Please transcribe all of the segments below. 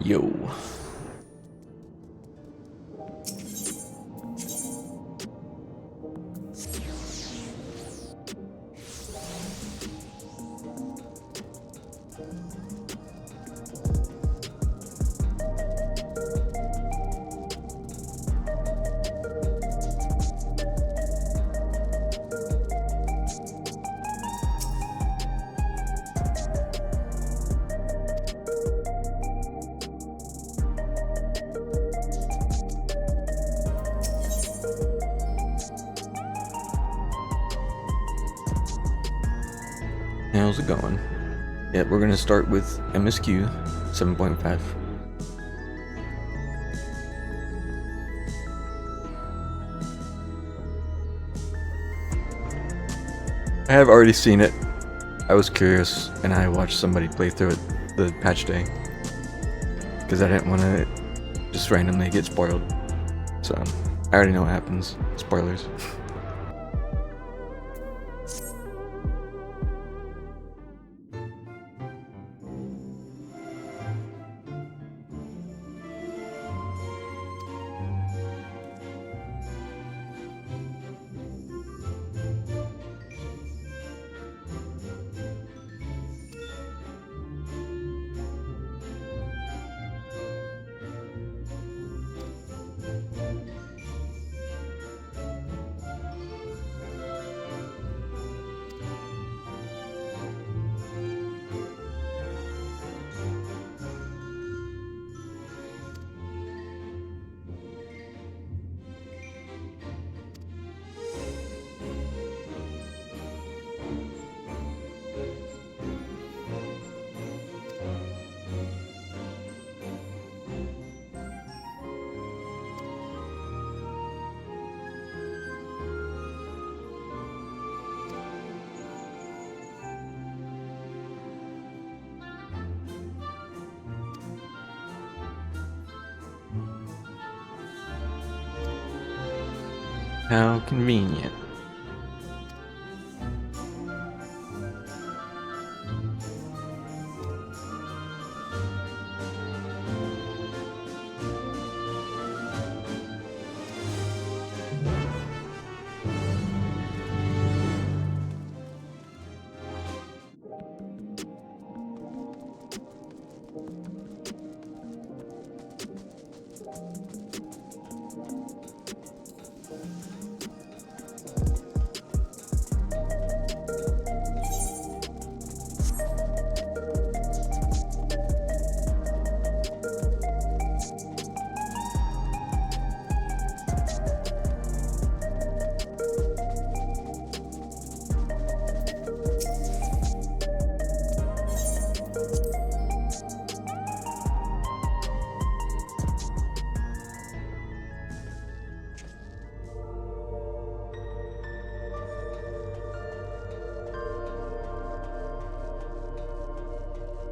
Yo. How's it going? Yeah, we're gonna start with MSQ 7.5. I have already seen it. I was curious and I watched somebody play through it the patch day because I didn't want to just randomly get spoiled. So I already know what happens. Spoilers. How convenient.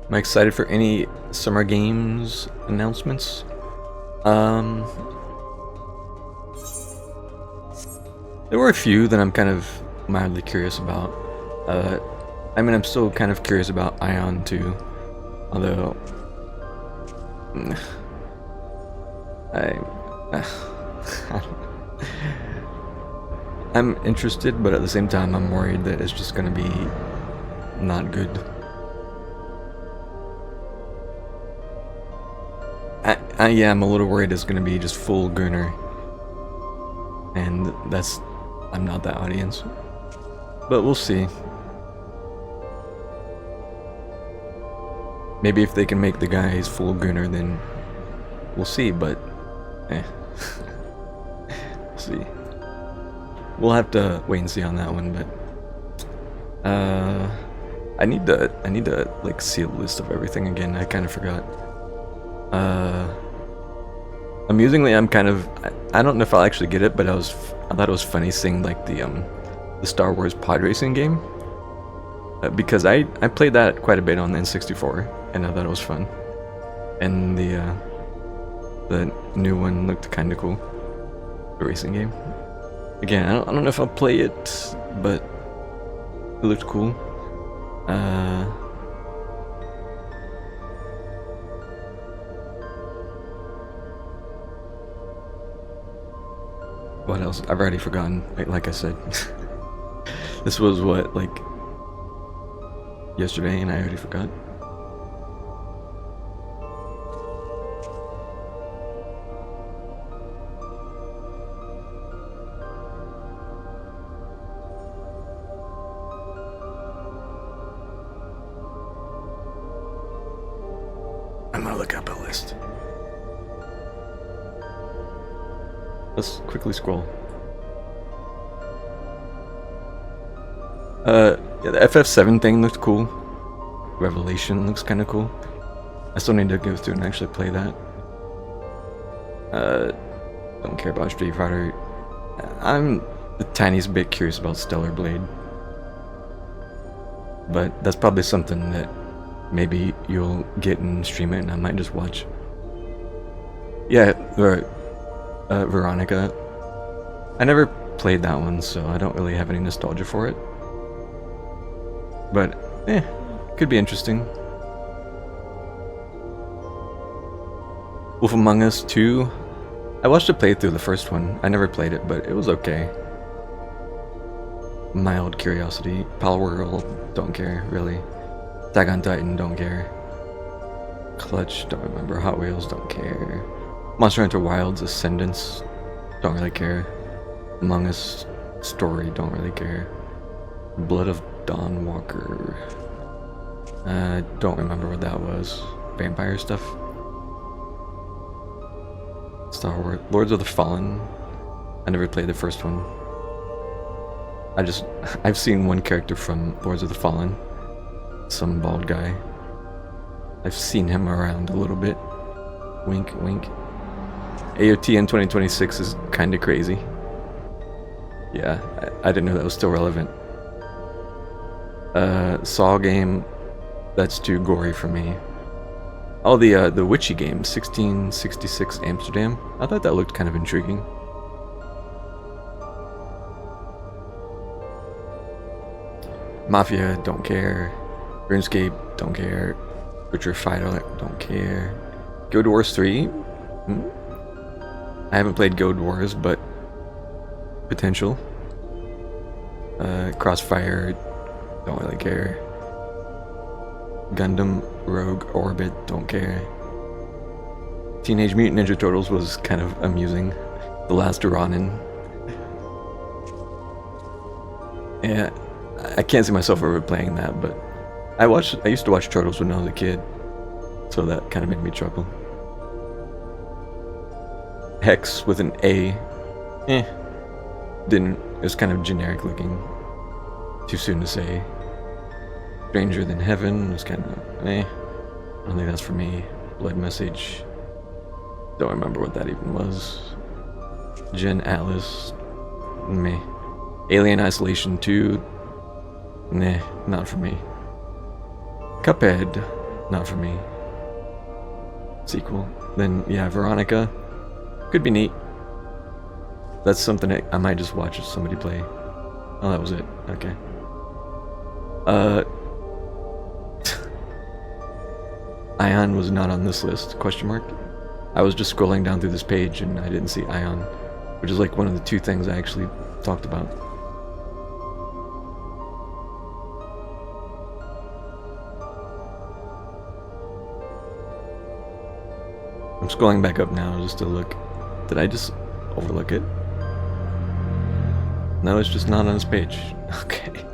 Am I excited for any summer games announcements? There were a few that I'm kind of mildly curious about. I mean, I'm still kind of curious about Ion 2, although I'm interested, but at the same time, I'm worried that it's just gonna be not good. Yeah, I'm a little worried it's gonna be just full Gunner, and I'm not that audience, but we'll see. Maybe if they can make the guys full Gunner, then we'll see, but we'll see. We'll have to wait and see on that one, but I need to like see a list of everything again. I kind of forgot. Amusingly, I don't know if I'll actually get it, but I thought it was funny seeing like the Star Wars pod racing game, because I played that quite a bit on the N64, and I thought it was fun, and the new one looked kind of cool, the racing game. Again, I don't know if I'll play it, but it looked cool. What else? I've already forgotten. Like I said, this was what, like yesterday, and I already forgot. I'm gonna look up a list. Let's quickly scroll. Yeah, the FF7 thing looks cool. Revelation looks kind of cool. I still need to go through and actually play that. Don't care about Street Fighter. I'm the tiniest bit curious about Stellar Blade. But that's probably something that maybe you'll get and stream it and I might just watch. Yeah, Veronica. I never played that one, so I don't really have any nostalgia for it. But, could be interesting. Wolf Among Us 2. I watched a playthrough of the first one. I never played it, but it was okay. Mild curiosity. Power World, don't care, really. Attack on Titan, don't care. Clutch, don't remember. Hot Wheels, don't care. Monster Hunter Wilds Ascendance, don't really care. Among Us Story, don't really care. Blood of Dawn Walker, don't remember what that was. Vampire stuff. Star Wars, Lords of the Fallen. I never played the first one. I've seen one character from Lords of the Fallen. Some bald guy. I've seen him around a little bit. Wink, wink. AOT in 2026 is kinda crazy. Yeah, I didn't know that was still relevant. Saw game, that's too gory for me. Oh, the witchy game, 1666 Amsterdam. I thought that looked kind of intriguing. Mafia, don't care. RuneScape, don't care. Virtua Fighter, don't care. Guild Wars 3? I haven't played Guild Wars, but potential. Crossfire, don't really care. Gundam, Rogue, Orbit, don't care. Teenage Mutant Ninja Turtles was kind of amusing. The Last Ronin. Yeah, I can't see myself ever playing that, but I used to watch Turtles when I was a kid, so that kind of made me chuckle. Hex with an A. It was kind of generic looking. Too soon to say. Stranger Than Heaven was kind of I don't think that's for me. Blood Message. Don't remember what that even was. Gen Atlas. Meh. Alien Isolation 2. Nah, not for me. Cuphead. Not for me. Sequel. Then, yeah, Veronica. Could be neat. That's something I might just watch somebody play. Oh, that was it. Okay. Ion was not on this list, question mark. I was just scrolling down through this page and I didn't see Ion, which is like one of the two things I actually talked about. I'm scrolling back up now just to look. Did I just overlook it? No, it's just not on this page. Okay.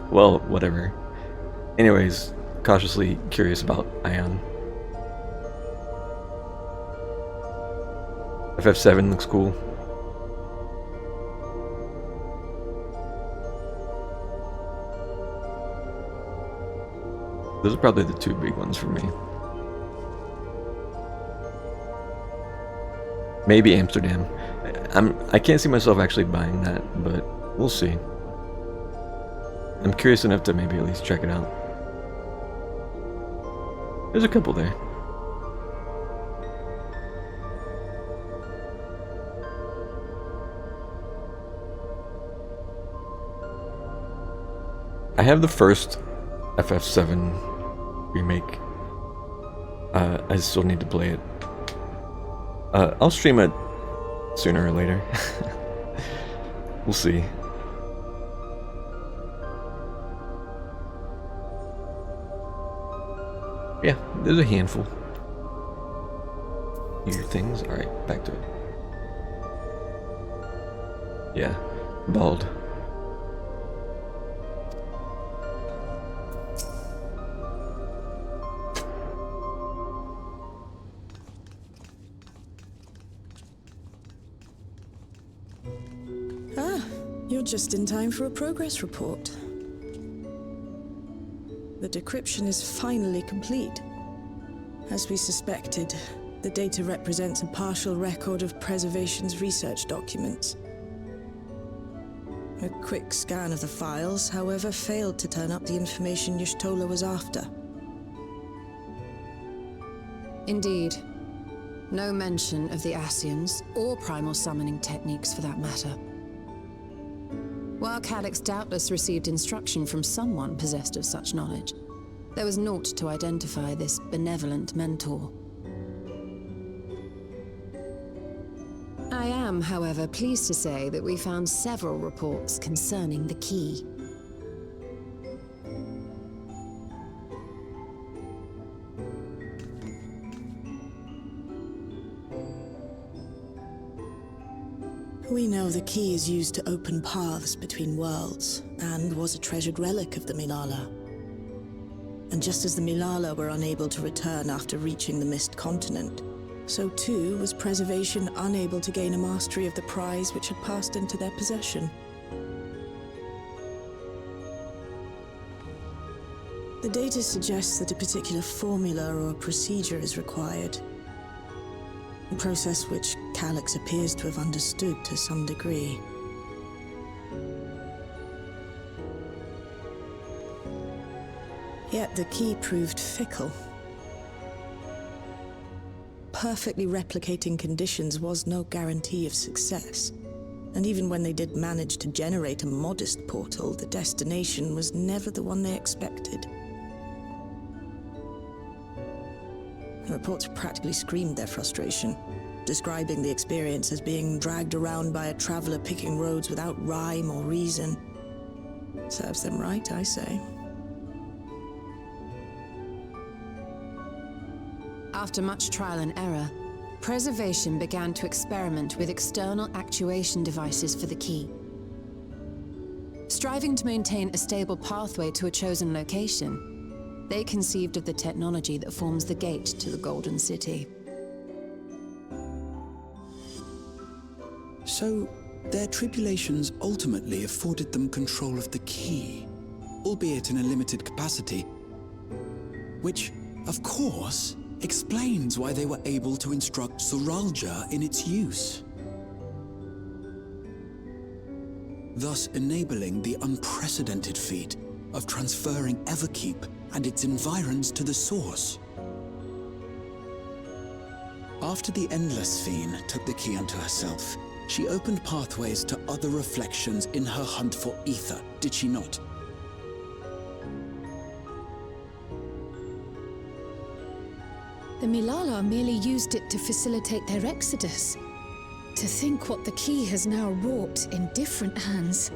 Well, whatever. Anyways, cautiously curious about Ion. FF7 looks cool. Those are probably the two big ones for me. Maybe Amsterdam. I can't see myself actually buying that, but we'll see. I'm curious enough to maybe at least check it out. There's a couple there. I have the first FF7 remake. I still need to play it. I'll stream it sooner or later. We'll see. Yeah, there's a handful. Here things. Alright, back to it. Yeah, bald. You're just in time for a progress report. The decryption is finally complete. As we suspected, the data represents a partial record of Preservation's research documents. A quick scan of the files, however, failed to turn up the information Y'shtola was after. Indeed. No mention of the Ascians, or primal summoning techniques for that matter. While Calyx doubtless received instruction from someone possessed of such knowledge, there was naught to identify this benevolent mentor. I am, however, pleased to say that we found several reports concerning the key. We know the key is used to open paths between worlds, and was a treasured relic of the Milala. And just as the Milala were unable to return after reaching the Mist Continent, so too was Preservation unable to gain a mastery of the prize which had passed into their possession. The data suggests that a particular formula or procedure is required. A process which Calyx appears to have understood to some degree. Yet the key proved fickle. Perfectly replicating conditions was no guarantee of success. And even when they did manage to generate a modest portal, the destination was never the one they expected. The reports practically screamed their frustration, describing the experience as being dragged around by a traveler picking roads without rhyme or reason. Serves them right, I say. After much trial and error, Preservation began to experiment with external actuation devices for the key. Striving to maintain a stable pathway to a chosen location, they conceived of the technology that forms the gate to the Golden City. So, their tribulations ultimately afforded them control of the key, albeit in a limited capacity, which, of course, explains why they were able to instruct Zoralja in its use, thus enabling the unprecedented feat of transferring Everkeep and its environs to the source. After the Endless Fiend took the key unto herself, she opened pathways to other reflections in her hunt for ether, did she not? The Milala merely used it to facilitate their exodus. To think what the key has now wrought in different hands.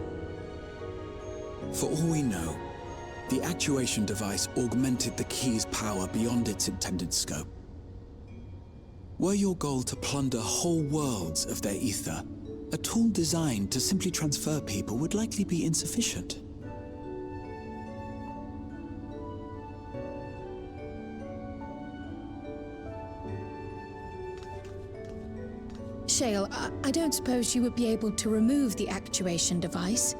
For all we know, the actuation device augmented the key's power beyond its intended scope. Were your goal to plunder whole worlds of their ether, a tool designed to simply transfer people would likely be insufficient. Shale, I don't suppose you would be able to remove the actuation device?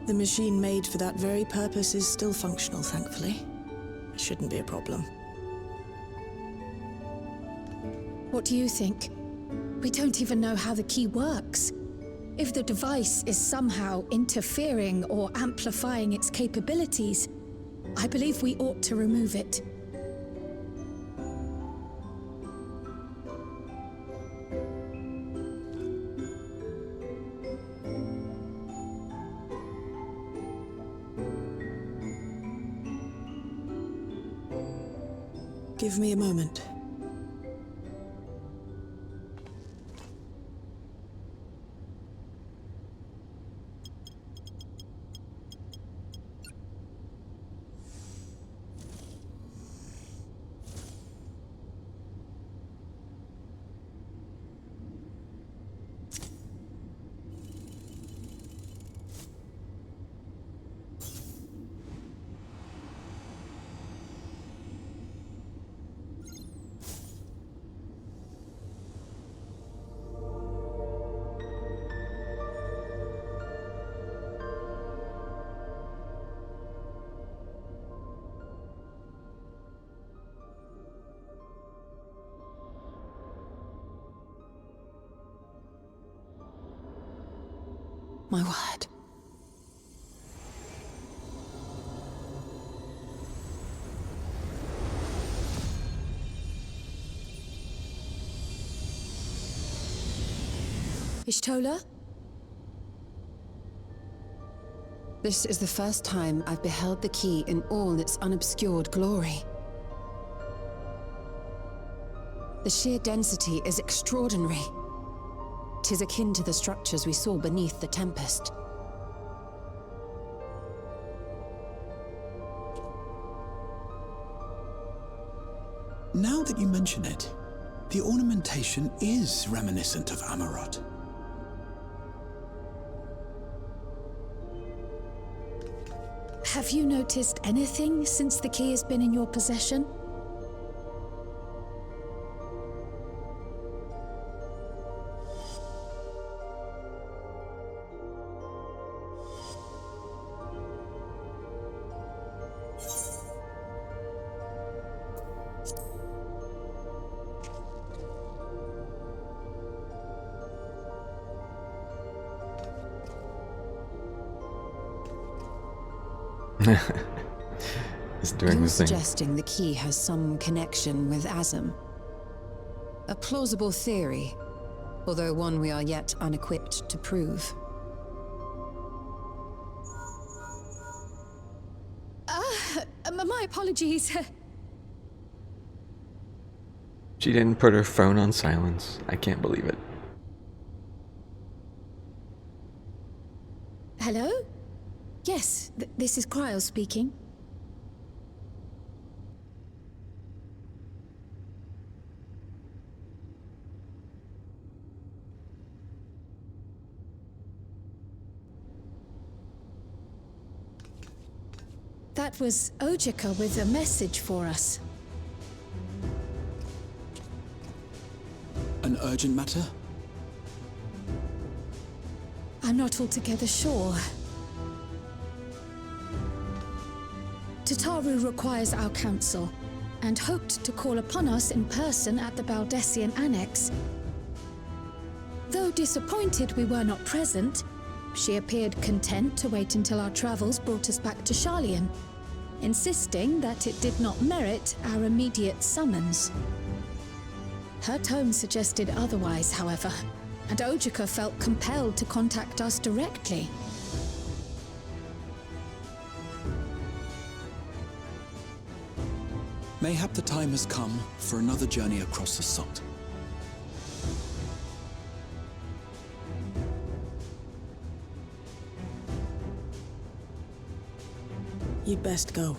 The machine made for that very purpose is still functional, thankfully. It shouldn't be a problem. What do you think? We don't even know how the key works. If the device is somehow interfering or amplifying its capabilities, I believe we ought to remove it. Give me a moment. My word. Ishtola? This is the first time I've beheld the key in all its unobscured glory. The sheer density is extraordinary. 'Tis akin to the structures we saw beneath the Tempest. Now that you mention it, the ornamentation is reminiscent of Amarot. Have you noticed anything since the key has been in your possession? It's doing You're the thing. suggesting the key has some connection with Azam. A plausible theory, although one we are yet unequipped to prove. My apologies. She didn't put her phone on silence. I can't believe it. Hello? Yes, this is Cryo speaking. That was Ojika with a message for us. An urgent matter? I'm not altogether sure. Tataru requires our counsel, and hoped to call upon us in person at the Baldessian Annex. Though disappointed we were not present, she appeared content to wait until our travels brought us back to Sharlayan, insisting that it did not merit our immediate summons. Her tone suggested otherwise, however, and Ojika felt compelled to contact us directly. Mayhap the time has come for another journey across the Sot. You'd best go.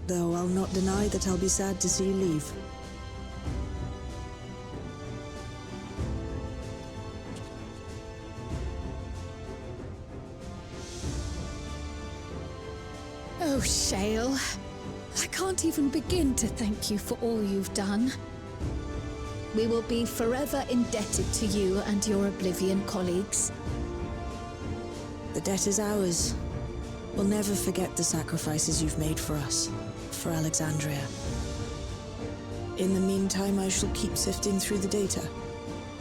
Though I'll not deny that I'll be sad to see you leave. Oh, Shale. I can't even begin to thank you for all you've done. We will be forever indebted to you and your Oblivion colleagues. The debt is ours. We'll never forget the sacrifices you've made for us, for Alexandria. In the meantime, I shall keep sifting through the data.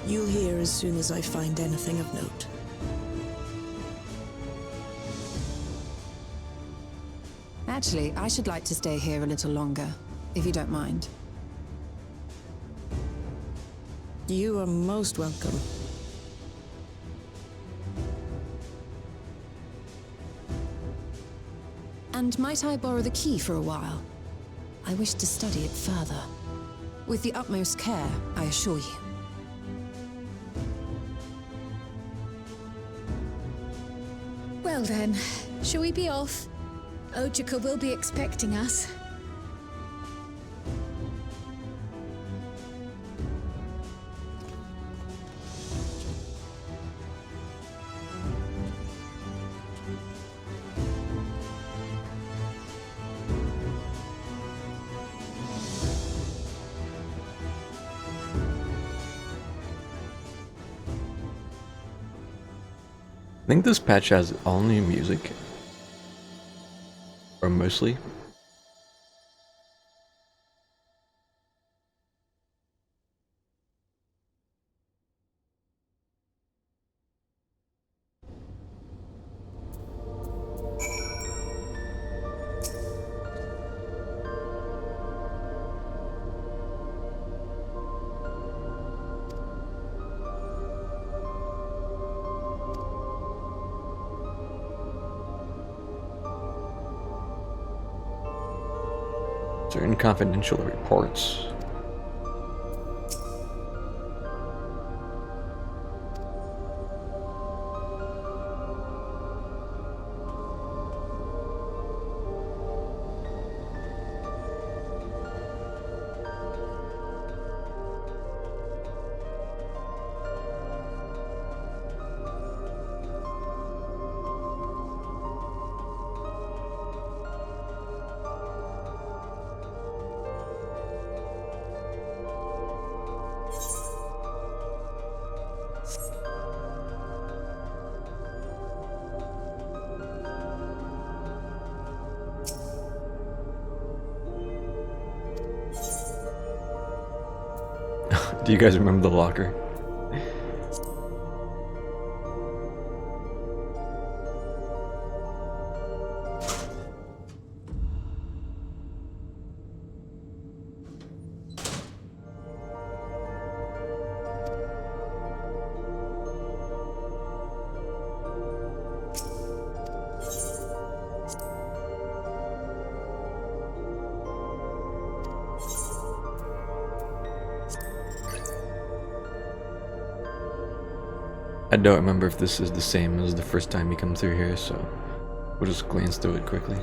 You'll hear as soon as I find anything of note. Actually, I should like to stay here a little longer, if you don't mind. You are most welcome. And might I borrow the key for a while? I wish to study it further. With the utmost care, I assure you. Well then, shall we be off? Ojika will be expecting us. I think this patch has all new music. Or mostly. Certain confidential reports. Do you guys remember the locker? I don't remember if this is the same as the first time you come through here, so we'll just glance through it quickly.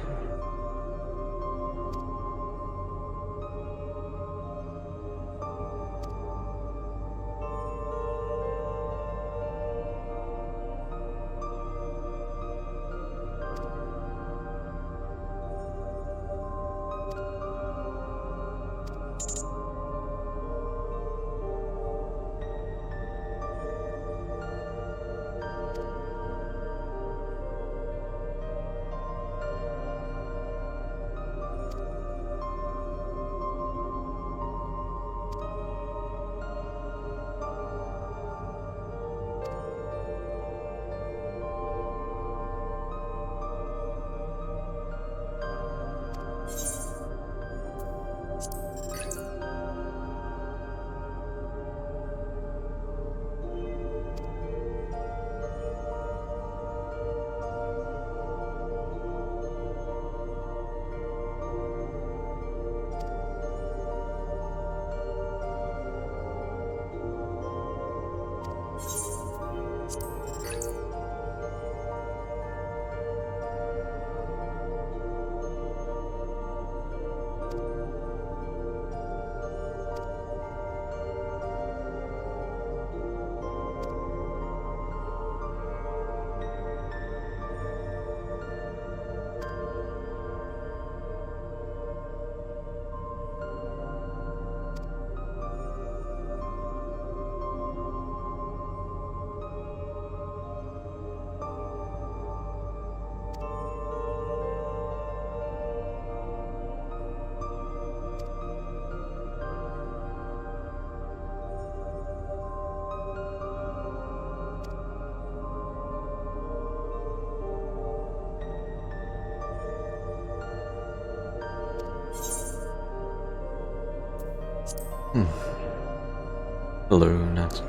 Hello, nuts.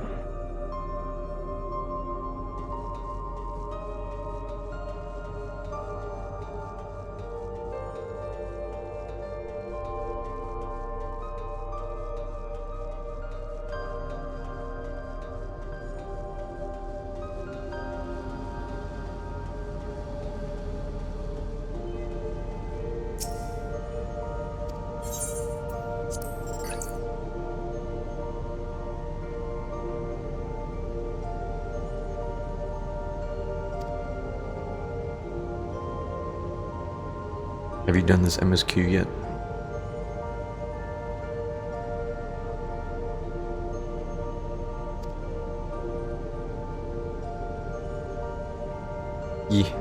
Have you done this MSQ yet? Yeah.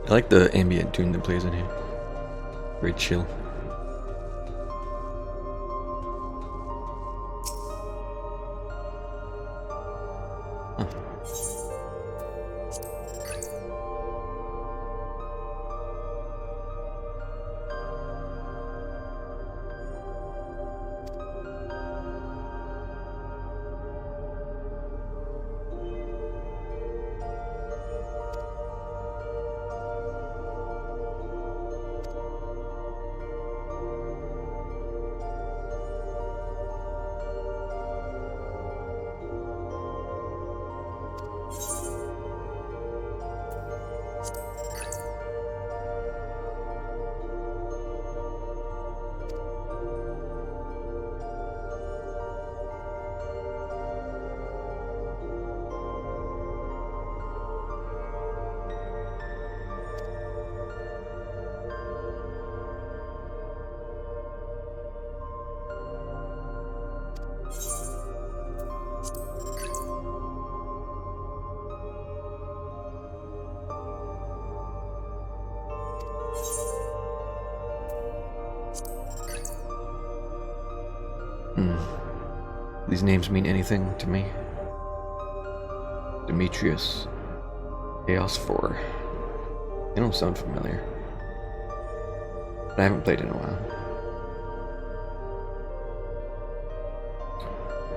I like the ambient tune that plays in here. Very chill. These names mean anything to me. Demetrius. Chaos 4. They don't sound familiar. But I haven't played in a while.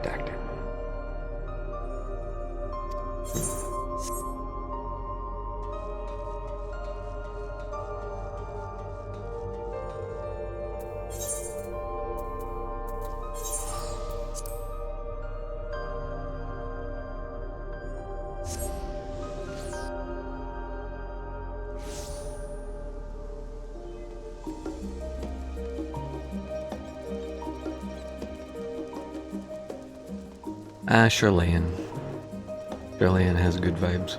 Redacted. Charlayan. Charlayan has good vibes.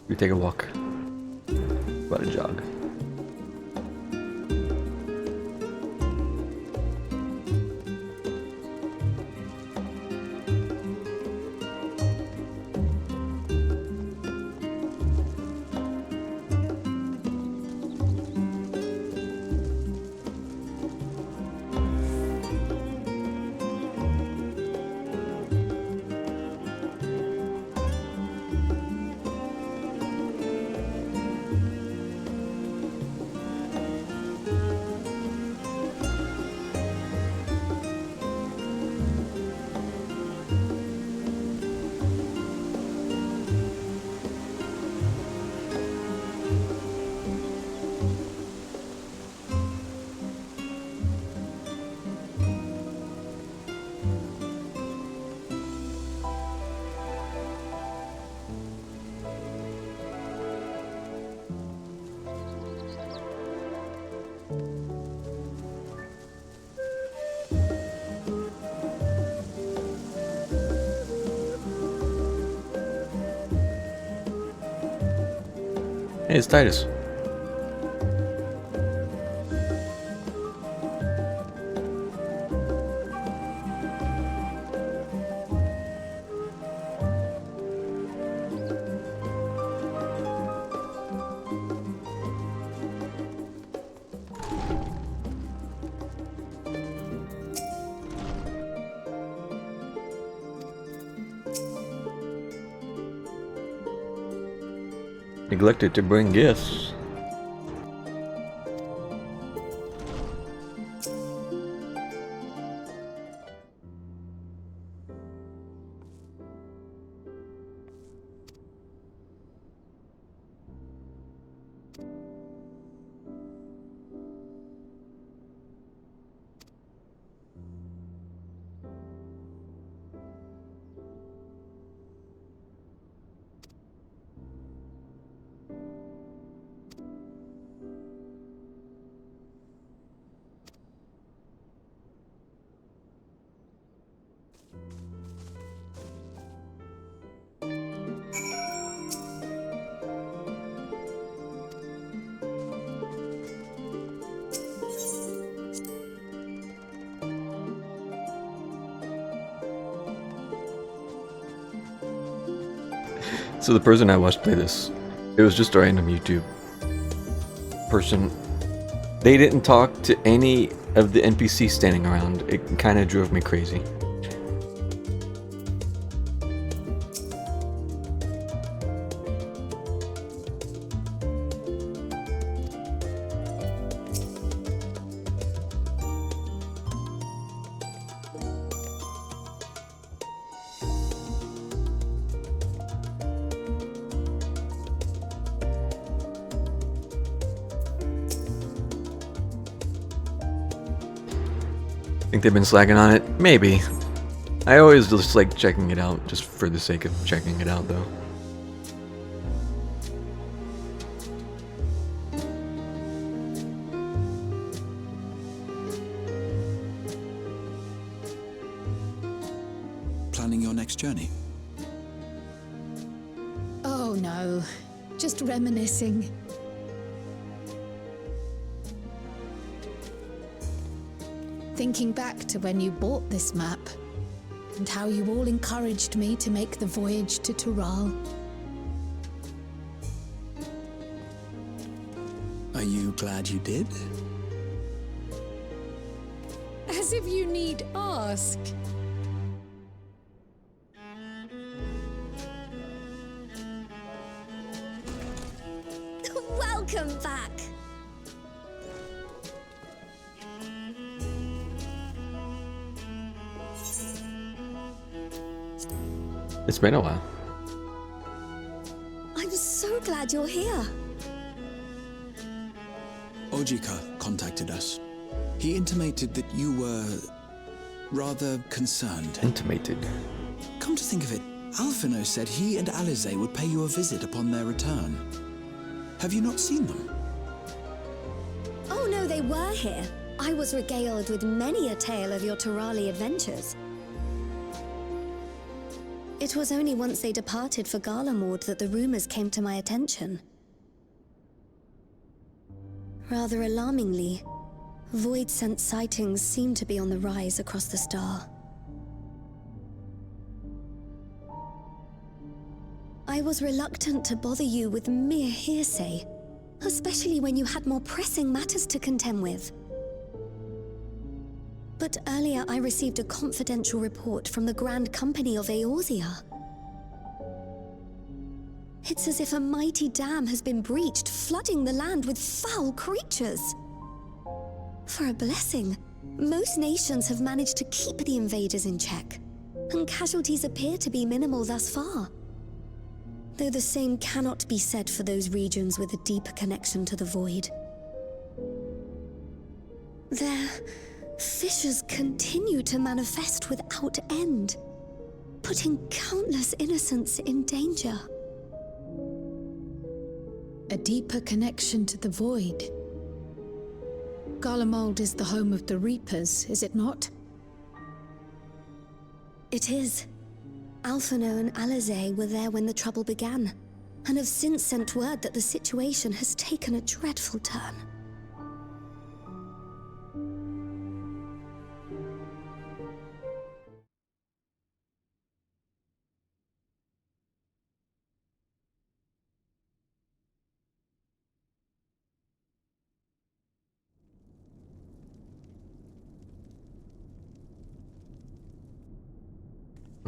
We take a walk. About a jog. Hey, it's Titus. Neglected to bring gifts. So the person I watched play this, it was just a random YouTube person. They didn't talk to any of the NPCs standing around. It kind of drove me crazy. Think they've been slacking on it? Maybe. I always just like checking it out, just for the sake of checking it out, though. Planning your next journey? Oh no, just reminiscing. Thinking back to when you bought this map, and how you all encouraged me to make the voyage to Tural. Are you glad you did? As if you need ask. Welcome back. It's been a while. I'm so glad you're here. Ojika contacted us. He intimated that you were rather concerned. Intimated. Come to think of it, Alphino said he and Alize would pay you a visit upon their return. Have you not seen them? Oh no, they were here. I was regaled with many a tale of your Turali adventures. It was only once they departed for Garlemord that the rumors came to my attention. Rather alarmingly, void-sent sightings seem to be on the rise across the star. I was reluctant to bother you with mere hearsay, especially when you had more pressing matters to contend with. But earlier I received a confidential report from the Grand Company of Eorzea. It's as if a mighty dam has been breached, flooding the land with foul creatures. For a blessing, most nations have managed to keep the invaders in check, and casualties appear to be minimal thus far. Though the same cannot be said for those regions with a deeper connection to the void. Their fissures continue to manifest without end, putting countless innocents in danger. A deeper connection to the void. Garlemald is the home of the Reapers, is it not? It is. Alphino and Alize were there when the trouble began, and have since sent word that the situation has taken a dreadful turn.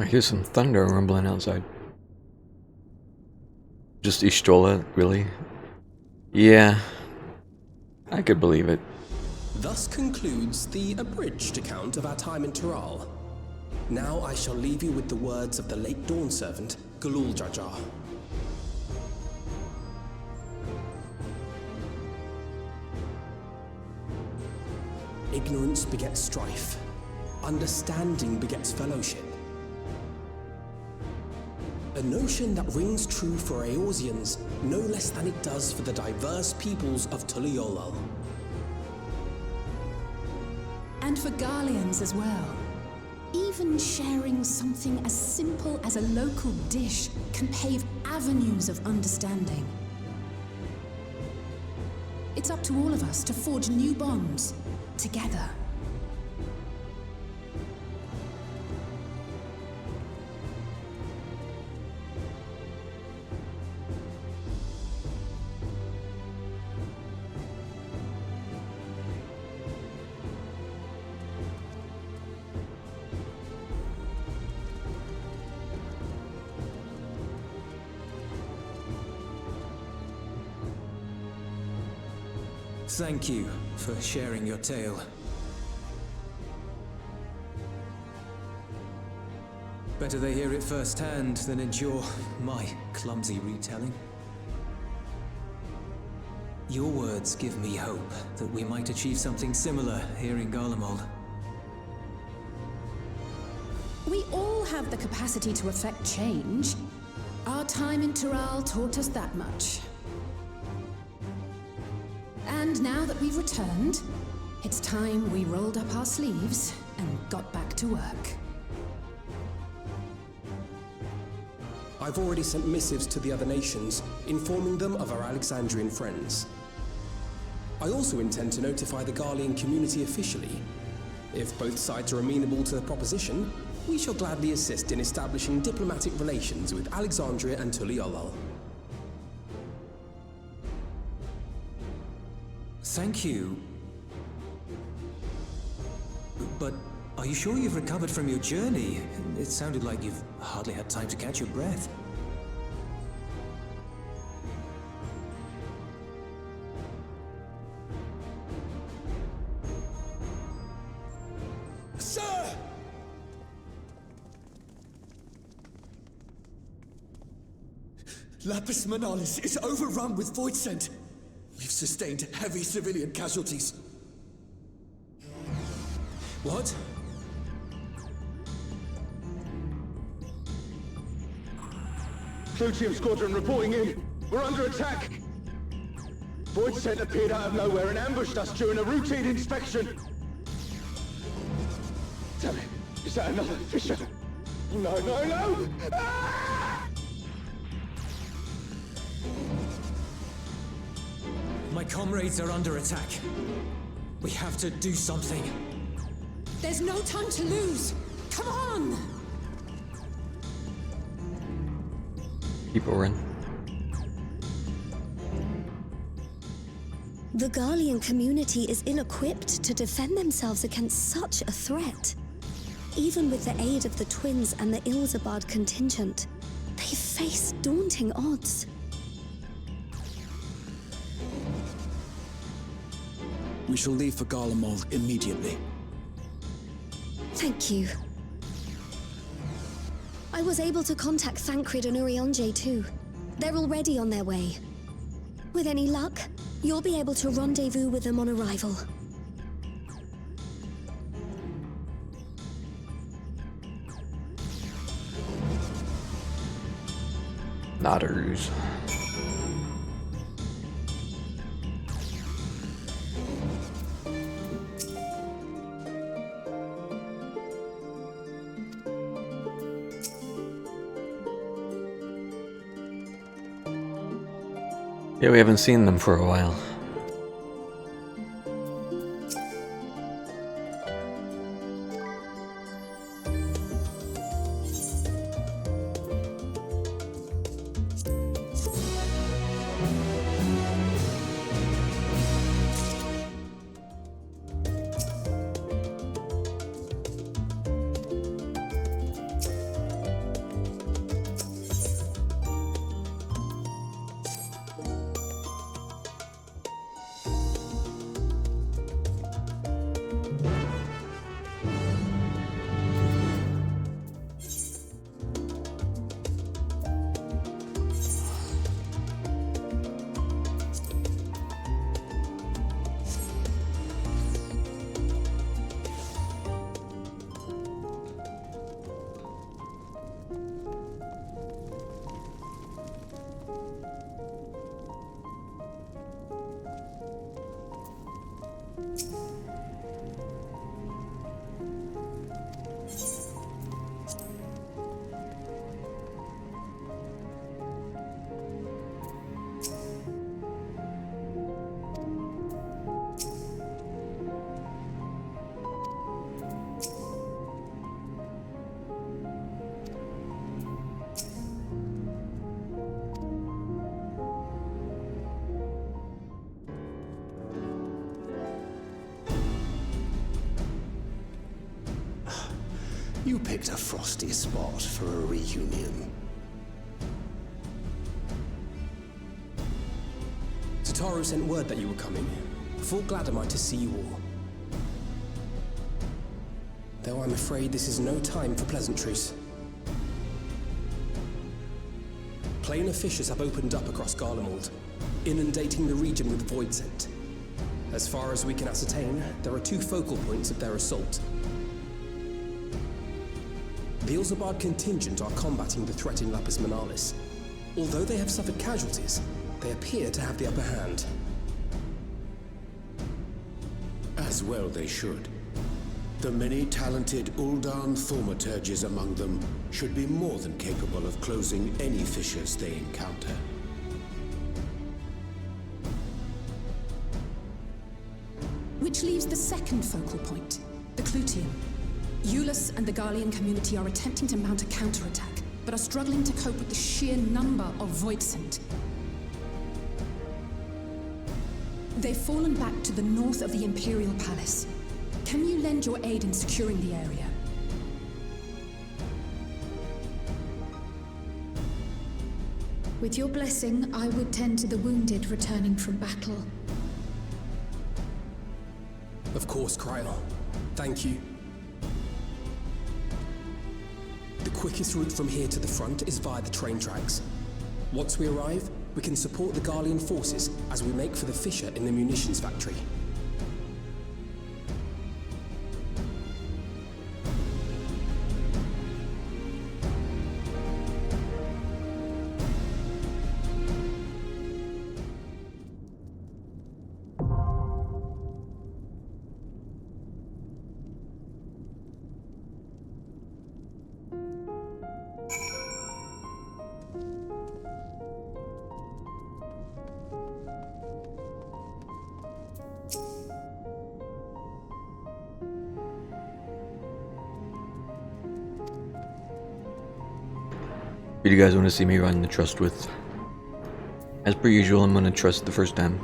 I hear some thunder rumbling outside. Just Ishtola, really? Yeah, I could believe it. Thus concludes the abridged account of our time in Tural. Now I shall leave you with the words of the late Dawn Servant, Galul Jajar. Ignorance begets strife. Understanding begets fellowship. A notion that rings true for Eorzeans no less than it does for the diverse peoples of Tuliolal. And for Garleans as well. Even sharing something as simple as a local dish can pave avenues of understanding. It's up to all of us to forge new bonds, together. Thank you for sharing your tale. Better they hear it firsthand than endure my clumsy retelling. Your words give me hope that we might achieve something similar here in Garlemald. We all have the capacity to affect change. Our time in Tural taught us that much. And now that we've returned, it's time we rolled up our sleeves and got back to work. I've already sent missives to the other nations, informing them of our Alexandrian friends. I also intend to notify the Garlean community officially. If both sides are amenable to the proposition, we shall gladly assist in establishing diplomatic relations with Alexandria and Tuliolol. Thank you. But are you sure you've recovered from your journey? It sounded like you've hardly had time to catch your breath. Sir! Lapis Manalis is overrun with void scent. We've sustained heavy civilian casualties. What? Plutium Squadron reporting in. We're under attack. Void scent appeared out of nowhere and ambushed us during a routine inspection. Damn it. Is that another Fisher? No, no, no! Ah! My comrades are under attack. We have to do something. There's no time to lose! Come on! Keep over in. The Garlean community is ill-equipped to defend themselves against such a threat. Even with the aid of the twins and the Ilzabard contingent, they face daunting odds. We shall leave for Garlemald immediately. Thank you. I was able to contact Thancred and Urianger too. They're already on their way. With any luck, you'll be able to rendezvous with them on arrival. Nodders. Yeah, we haven't seen them for a while. You picked a frosty spot for a reunion. Tataru sent word that you were coming. Full glad am I to see you all. Though I'm afraid this is no time for pleasantries. Planar fissures have opened up across Garlemald, inundating the region with void scent. As far as we can ascertain, there are 2 focal points of their assault. The Ilzabard contingent are combating the threat in Lapis Manalis. Although they have suffered casualties, they appear to have the upper hand. As well they should. The many talented Uldan thaumaturges among them should be more than capable of closing any fissures they encounter. Which leaves the second focal point, the Clutium. Eulus and the Garlean community are attempting to mount a counterattack, but are struggling to cope with the sheer number of Voidsent. They've fallen back to the north of the Imperial Palace. Can you lend your aid in securing the area? With your blessing, I would tend to the wounded returning from battle. Of course, Kryl. Thank you. The quickest route from here to the front is via the train tracks. Once we arrive, we can support the Garlean forces as we make for the fissure in the munitions factory. Who do you guys want to see me run the trust with? As per usual, I'm gonna trust the first time.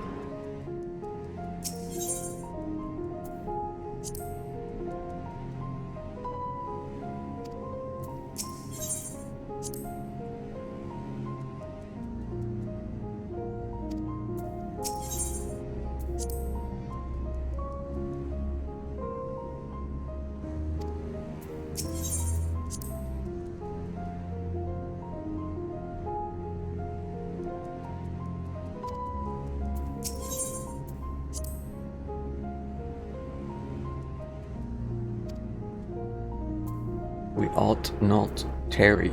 We ought not tarry.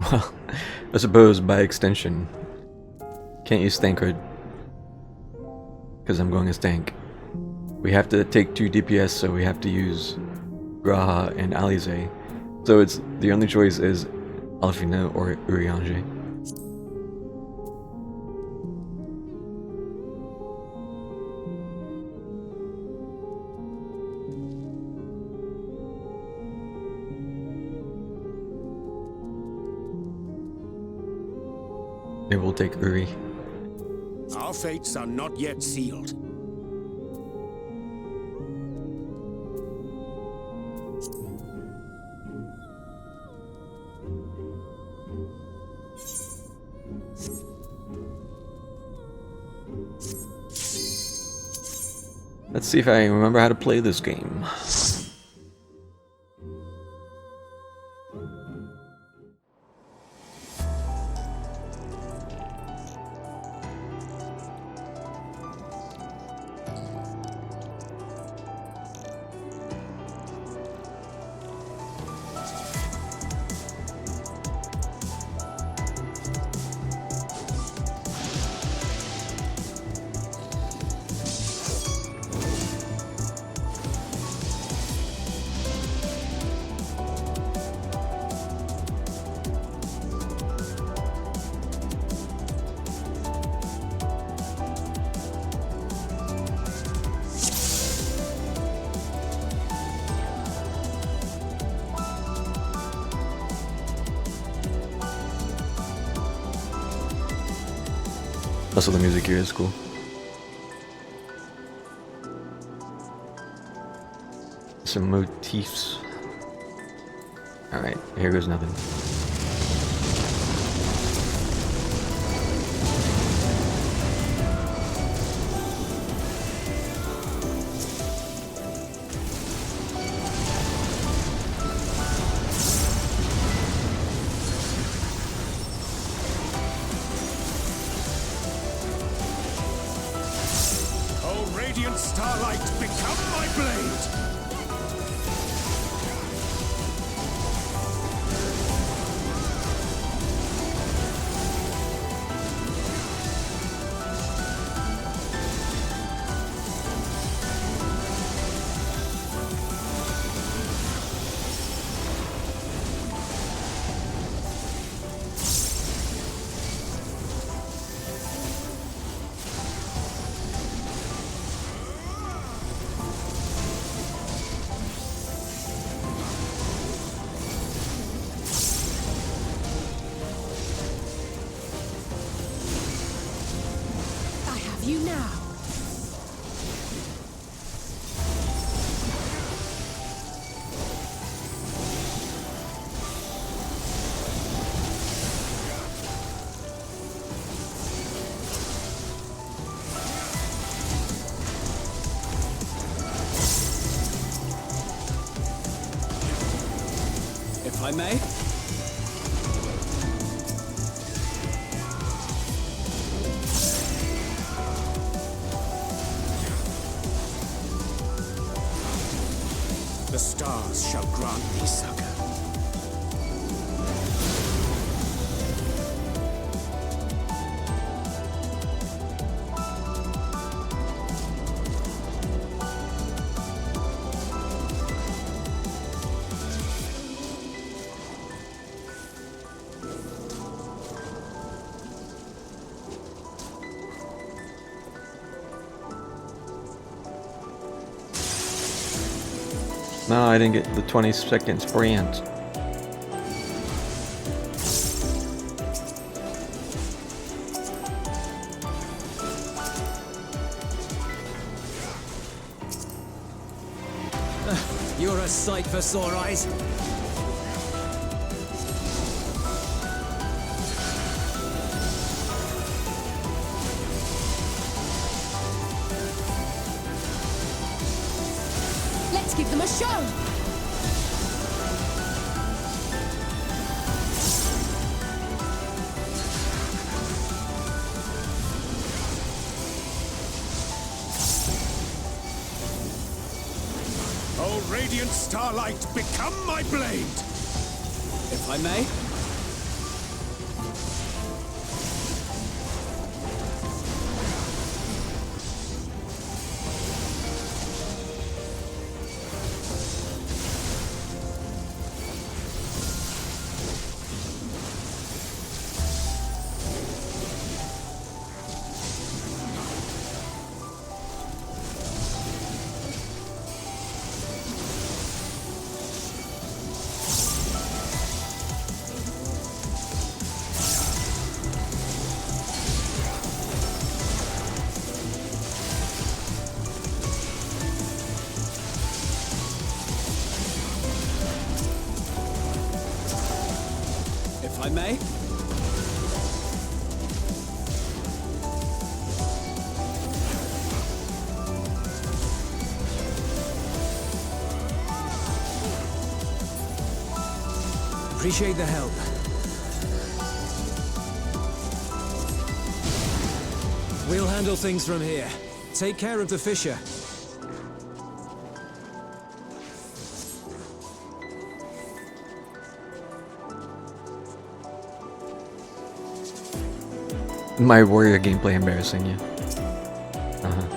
Well, I suppose by extension, can't use Stankard. Because I'm going as tank. We have to take 2 DPS, so we have to use Graha and Alize. So it's the only choice is Alfina or Urianger. Maybe we'll take Uri. Our fates are not yet sealed. Let's see if I remember how to play this game. Also, the music here is cool. Some motifs. Alright, here goes nothing. Oh, radiant starlight, become my blade! You now. If I may. The stars shall grant thee succor. No, I didn't get the 20-second sprint. You're a sight for sore eyes. Let's give them a show! Oh, radiant starlight, become my blade! If I may. If I may. Appreciate the help. We'll handle things from here. Take care of the Fisher. My warrior gameplay embarrassing you. Uh-huh.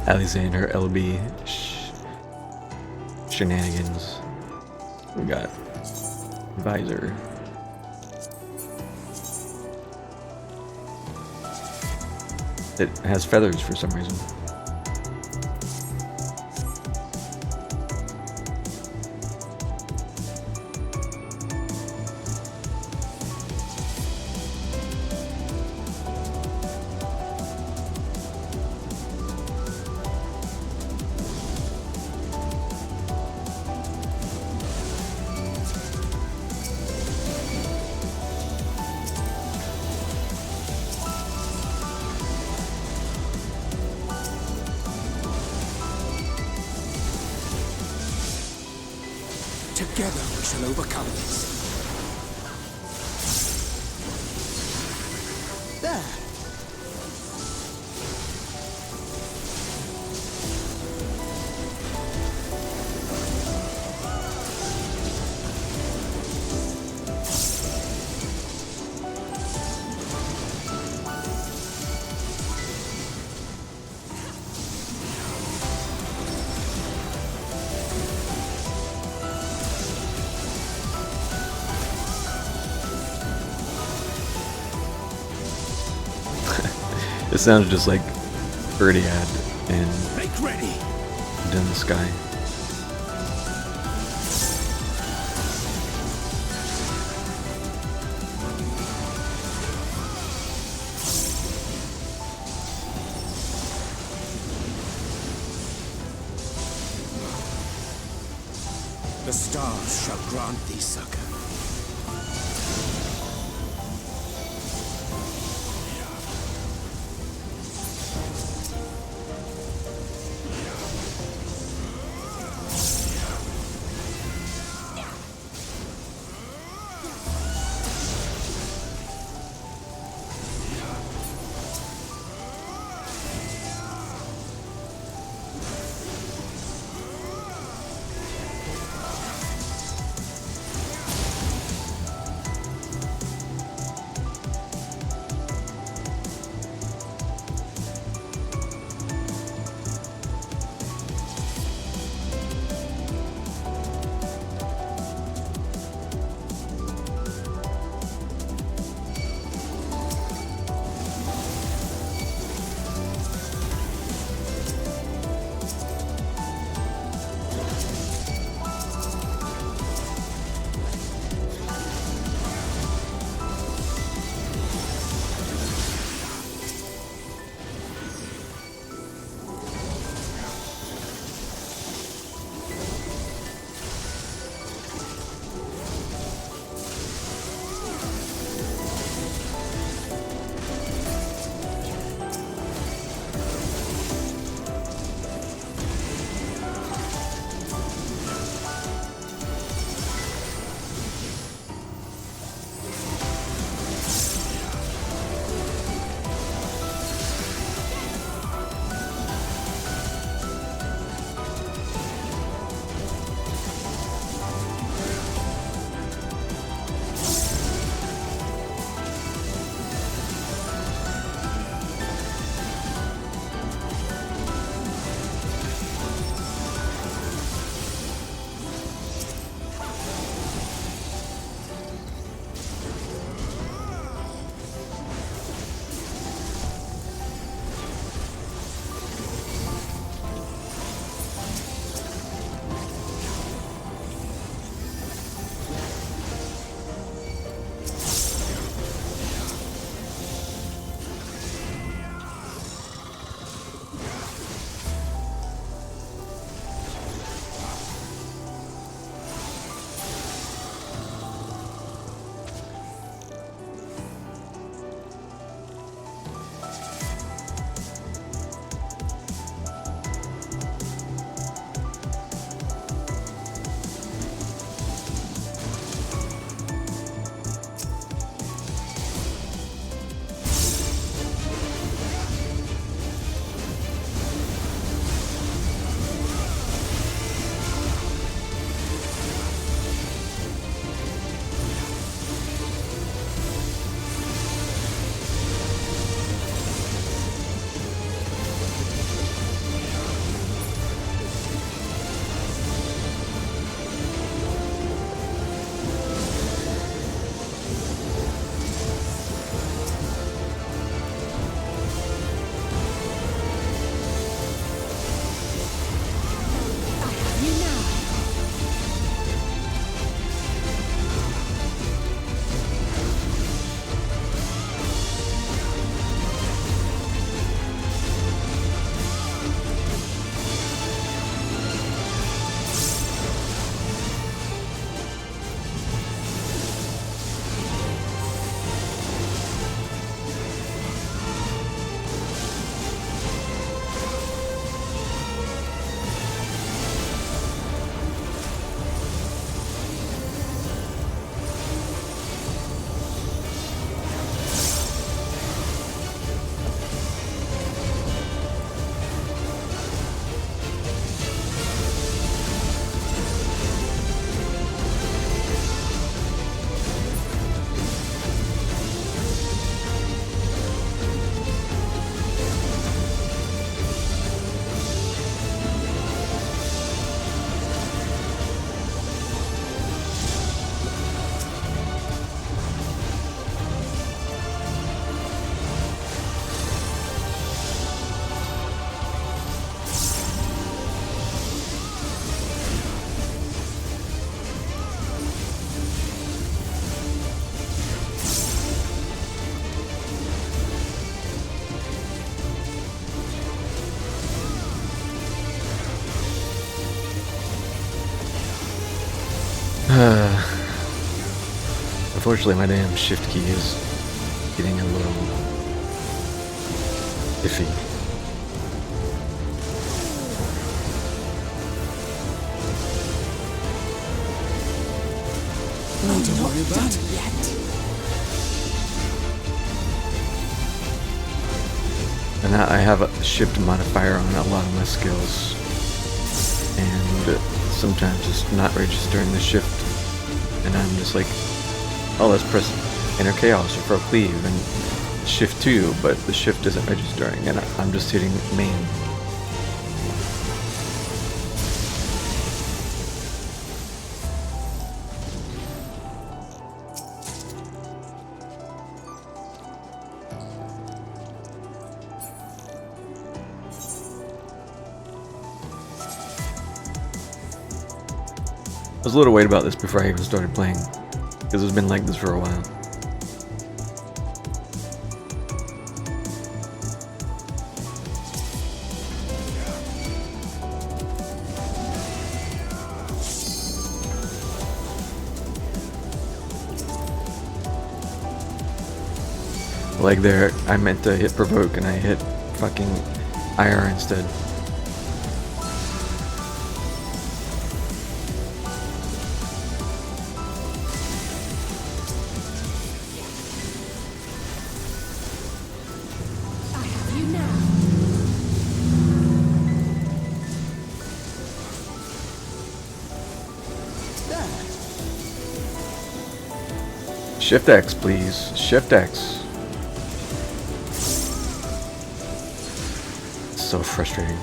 Alice and her LB shenanigans. We got visor. It has feathers for some reason. Together we shall overcome this. There! It sounds just like Birdiad and Make ready! in the sky. The stars shall grant thee succor. Unfortunately, my damn shift key is getting a little iffy. We're not done yet. And I have a shift modifier on a lot of my skills, and sometimes it's not registering the shift, and I'm just like, oh, let's press enter chaos or throw cleave and shift 2, but the shift isn't registering, and I'm just hitting main. I was a little worried about this before I even started playing, because it's been like this for a while. Like there, I meant to hit provoke and I hit fucking IR instead. Shift X, please. Shift X. It's so frustrating.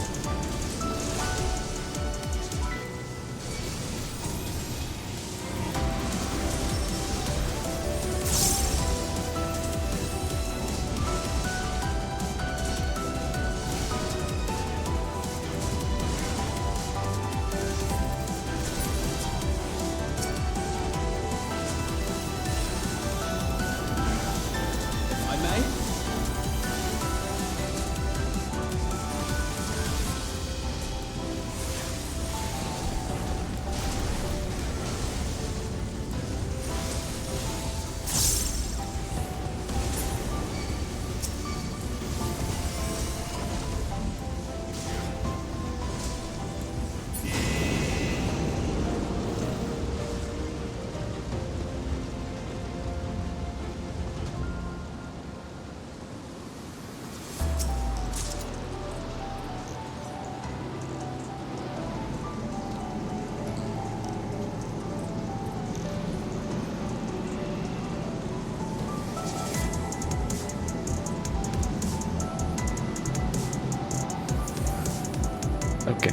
Okay.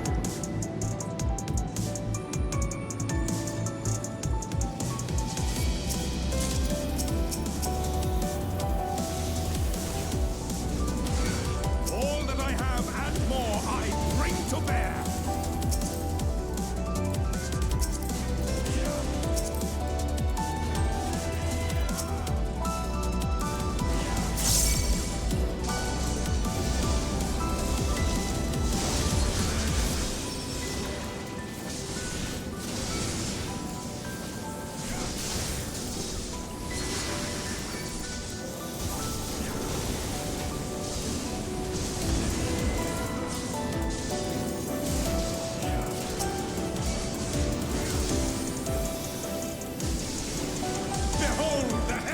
All that I have and more I bring to bear.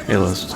Hey, List.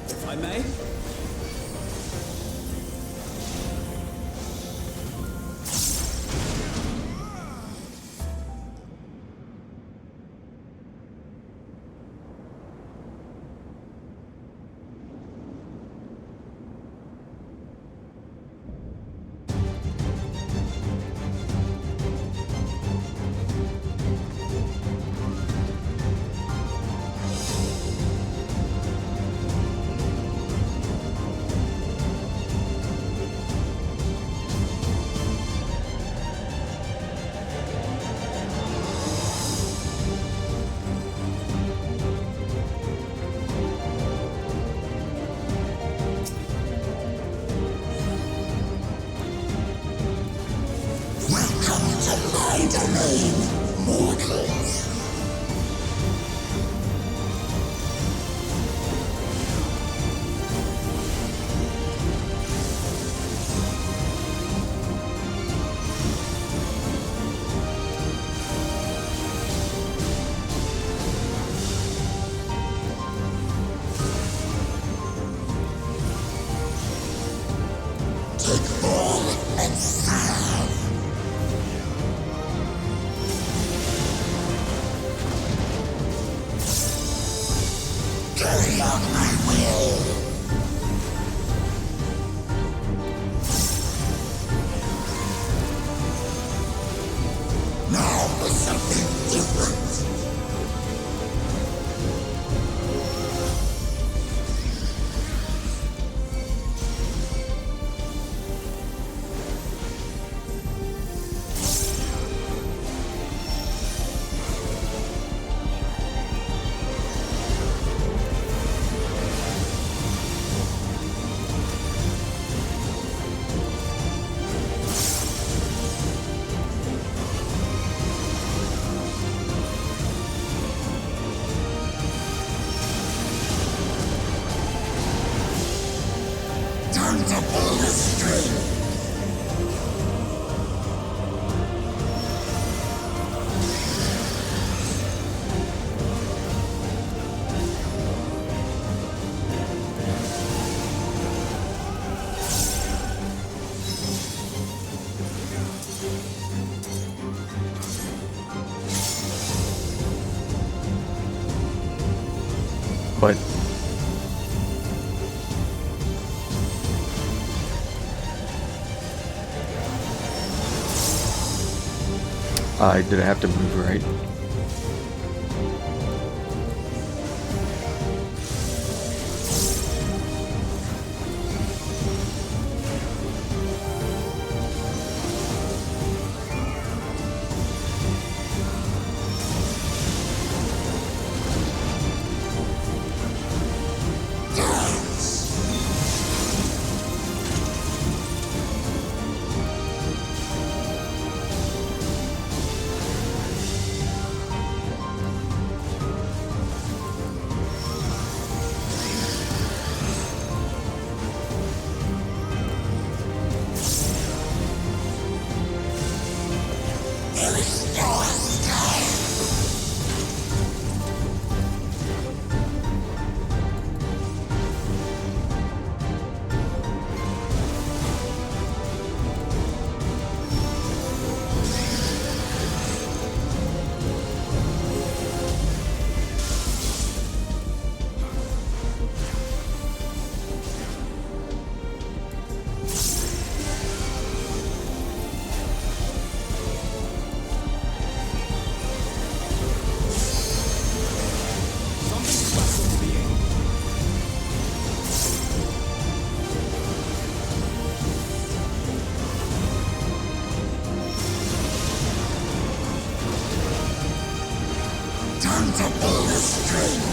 If I may? my domain, mortals. Carry out my will. Now for something different. Time to pull the string. But did I have to move right? Time to pull the string.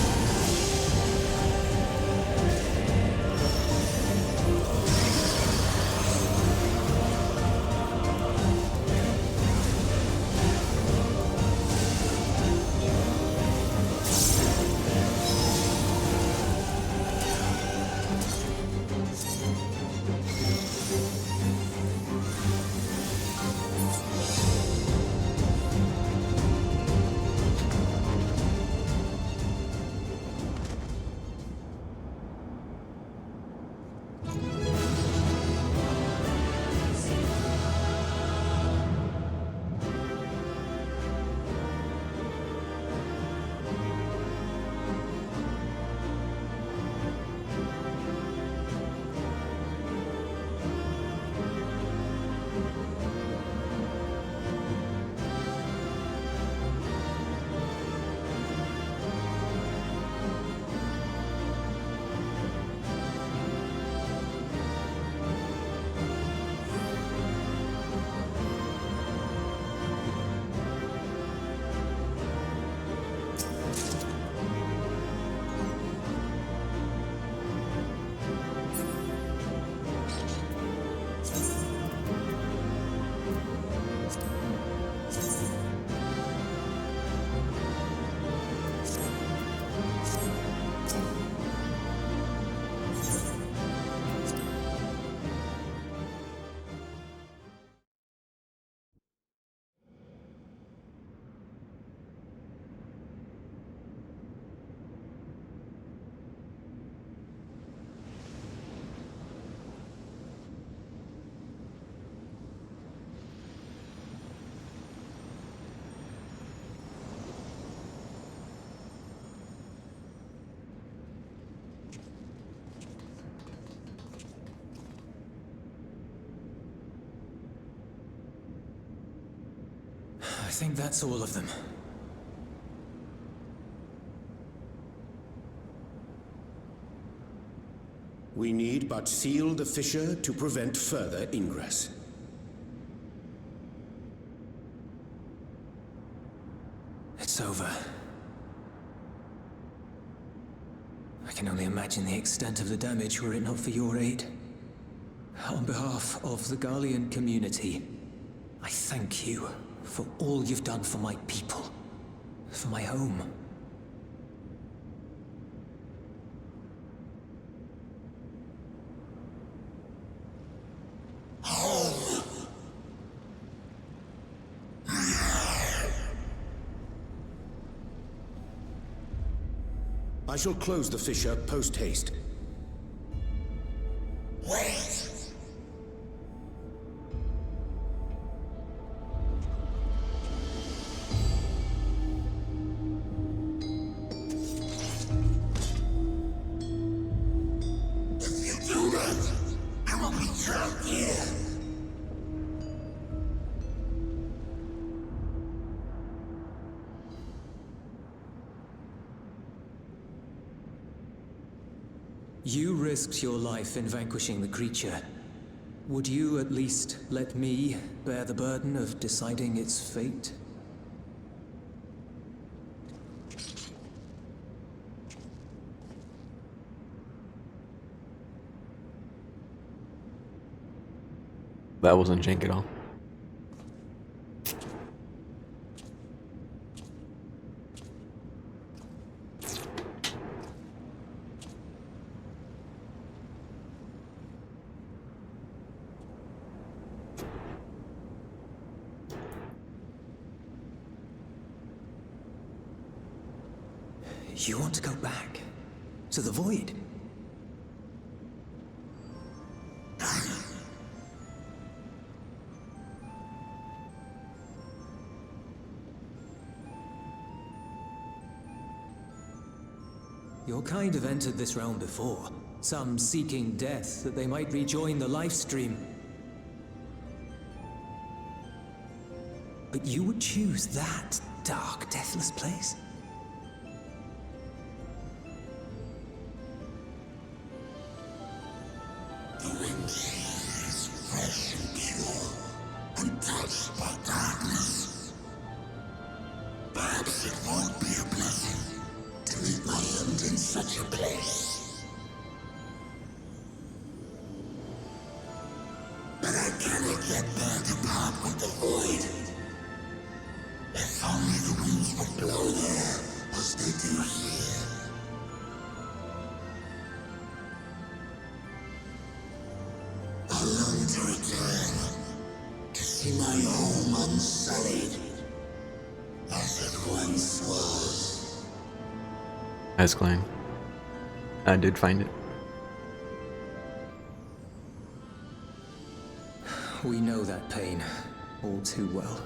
think that's all of them. We need but seal the fissure to prevent further ingress. It's over. I can only imagine the extent of the damage were it not for your aid. On behalf of the Garlean community, I thank you for all you've done for my people, for my home. I shall close the fissure post-haste. Wait! If you do that, I will be trapped here. You risked your life in vanquishing the creature. Would you at least let me bear the burden of deciding its fate? That wasn't jank at all. You want to go back? To the void? Your kind have entered this realm before. Some seeking death that they might rejoin the life stream. But you would choose that dark, deathless place? The wind is fresh and pure, untouched by darkness. Perhaps it won't be a blessing to meet my end in such a place. But I cannot let there depart with the void. If only the winds would blow there as they do here. I long to return, to see my home unsullied, as it once was. As Klein. I did find it. We know that pain all too well.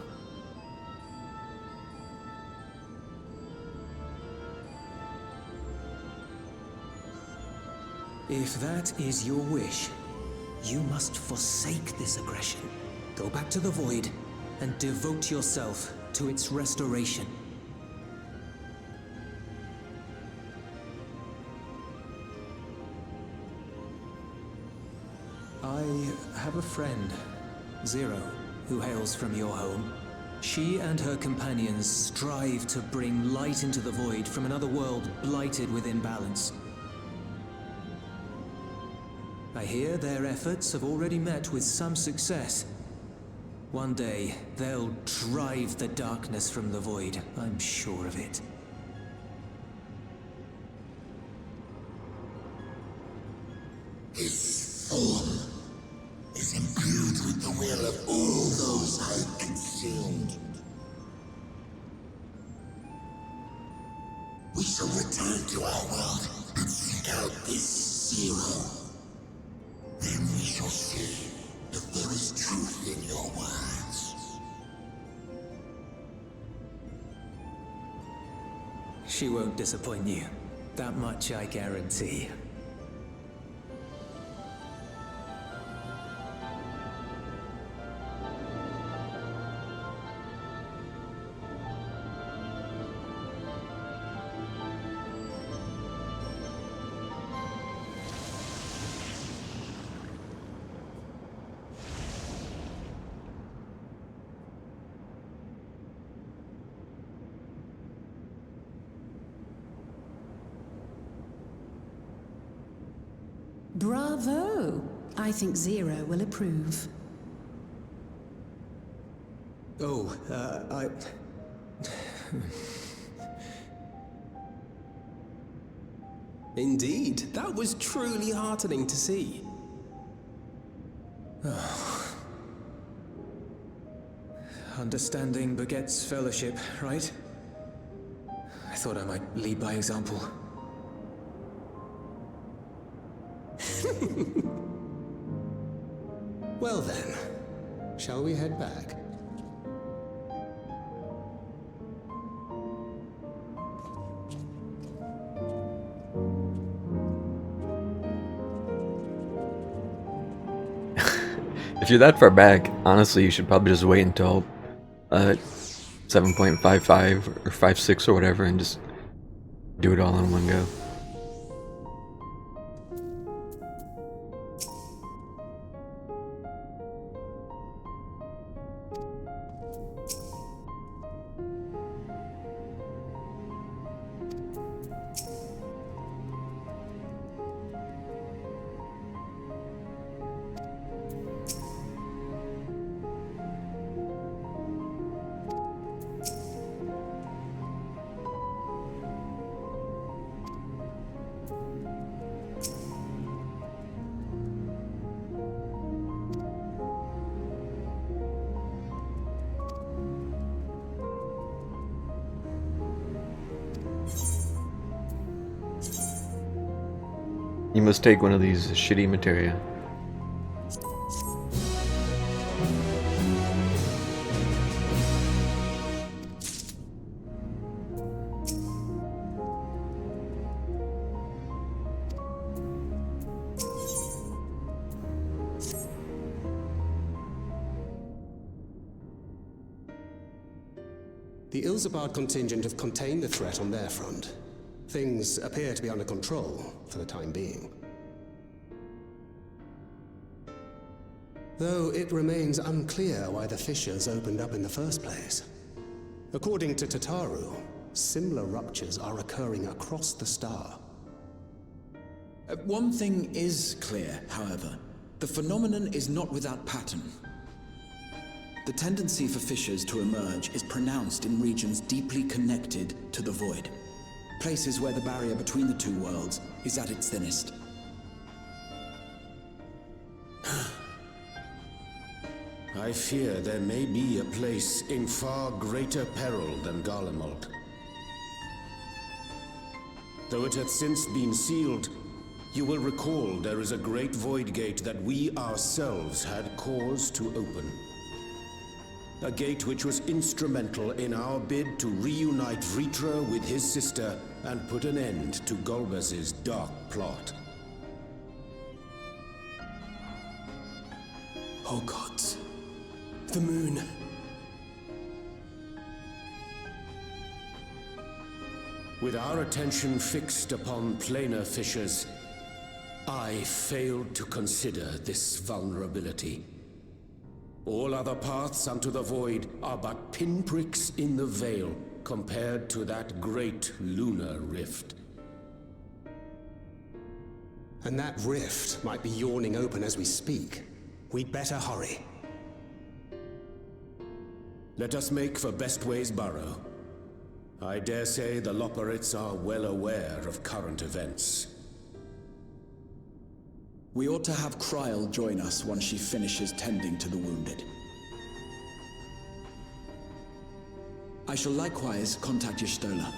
If that is your wish, you must forsake this aggression. Go back to the void and devote yourself to its restoration. I have a friend, Zero, who hails from your home. She and her companions strive to bring light into the void from another world blighted with imbalance. I hear their efforts have already met with some success. One day, they'll drive the darkness from the void, I'm sure of it. His form is imbued with the will of all those I consumed. We shall return to our world and seek out this Zero. Then we shall see if there is truth in your words. She won't disappoint you. That much I guarantee. I think Zero will approve. Oh, Indeed, that was truly heartening to see. Understanding begets fellowship, right? I thought I might lead by example. Well then, shall we head back? If you're that far back, honestly, you should probably just wait until 7.55 or 5.6 or whatever and just do it all in one go. You must take one of these shitty materia. The Ilzabard contingent have contained the threat on their front. Things appear to be under control, for the time being. Though it remains unclear why the fissures opened up in the first place. According to Tataru, similar ruptures are occurring across the star. One thing is clear, however. The phenomenon is not without pattern. The tendency for fissures to emerge is pronounced in regions deeply connected to the void. Places where the barrier between the two worlds is at its thinnest. I fear there may be a place in far greater peril than Garlemald. Though it hath since been sealed, you will recall there is a great void gate that we ourselves had cause to open. A gate which was instrumental in our bid to reunite Vritra with his sister and put an end to Golbez's dark plot. Oh gods. The moon. With our attention fixed upon planar fissures, I failed to consider this vulnerability. All other paths unto the void are but pinpricks in the veil compared to that great lunar rift. And that rift might be yawning open as we speak. We'd better hurry. Let us make for Bestway's burrow. I dare say the Loporrits are well aware of current events. We ought to have Kryl join us once she finishes tending to the wounded. I shall likewise contact Y'shtola.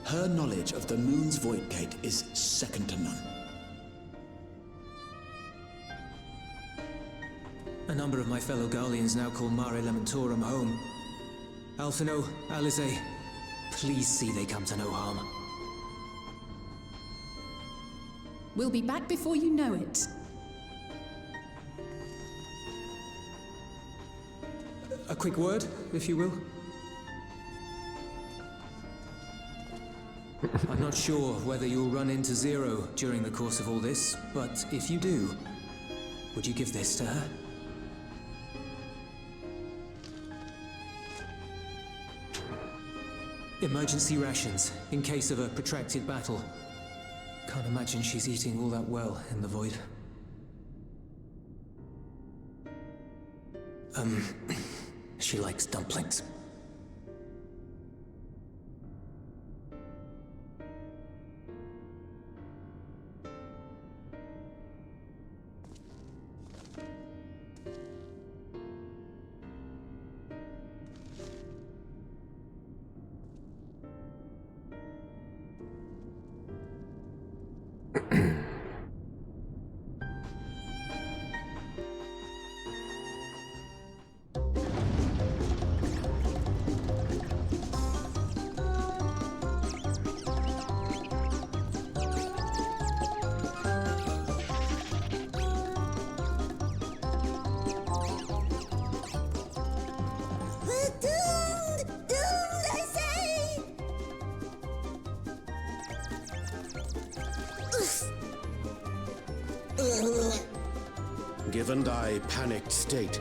Her knowledge of the moon's void gate is second to none. A number of my fellow Garleans now call Mare Lamentorum home. Alphino, Alize, please see they come to no harm. We'll be back before you know it. A quick word, if you will. I'm not sure whether you'll run into Zero during the course of all this, but if you do, would you give this to her? Emergency rations, in case of a protracted battle. Can't imagine she's eating all that well in the void. She likes dumplings. We're doomed! Doomed, I say! Given thy panicked state,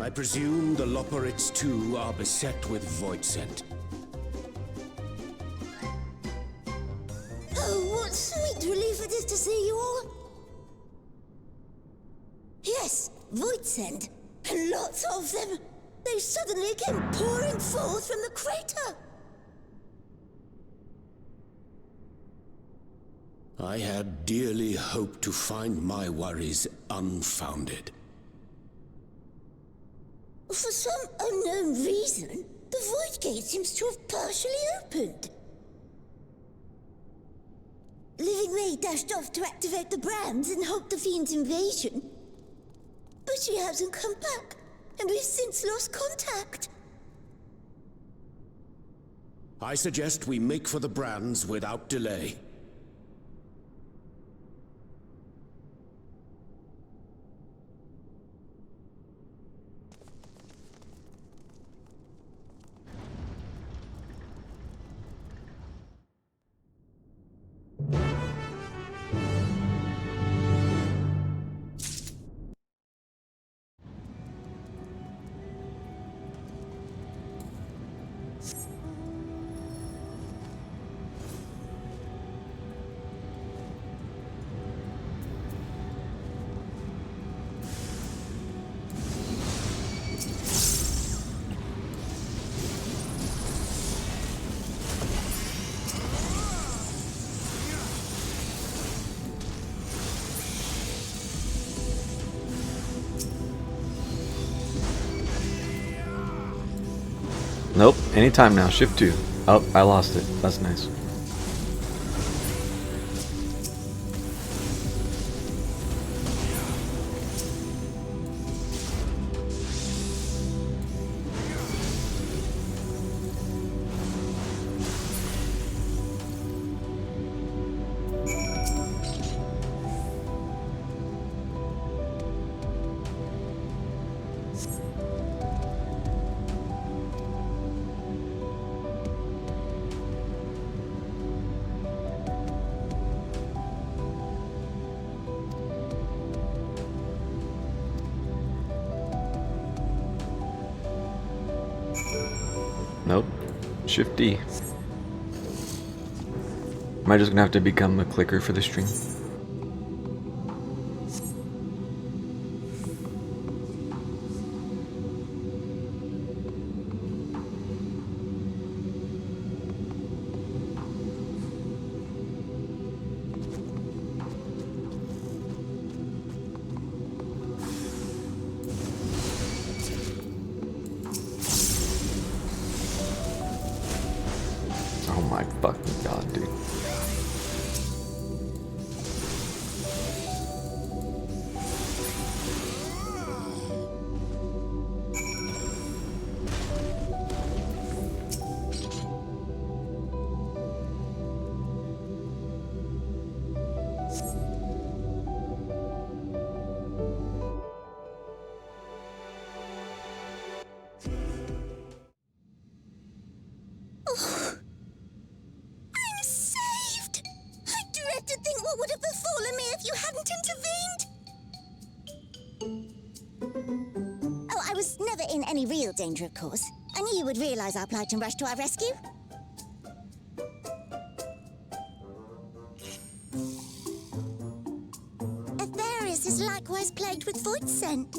I presume the Loporrits too are beset with void scent. Oh, what sweet relief it is to see you all! Yes, void scent, and lots of them. They suddenly came pouring forth from the crater. I had dearly hoped to find my worries unfounded. For some unknown reason, the void gate seems to have partially opened. Living Ray dashed off to activate the brands and halt the Fiend's invasion. But she hasn't come back, and we've since lost contact. I suggest we make for the brands without delay. Nope, anytime now. Shift 2. Oh, I lost it. That's nice. Nope. Shift D. Am I just gonna have to become a clicker for the stream? Oh my fucking god, dude. I'm saved! I dread to think what would have befallen me if you hadn't intervened. Oh, I was never in any real danger, of course. I knew you would realize our plight and rush to our rescue. Aetherius is likewise plagued with void scent.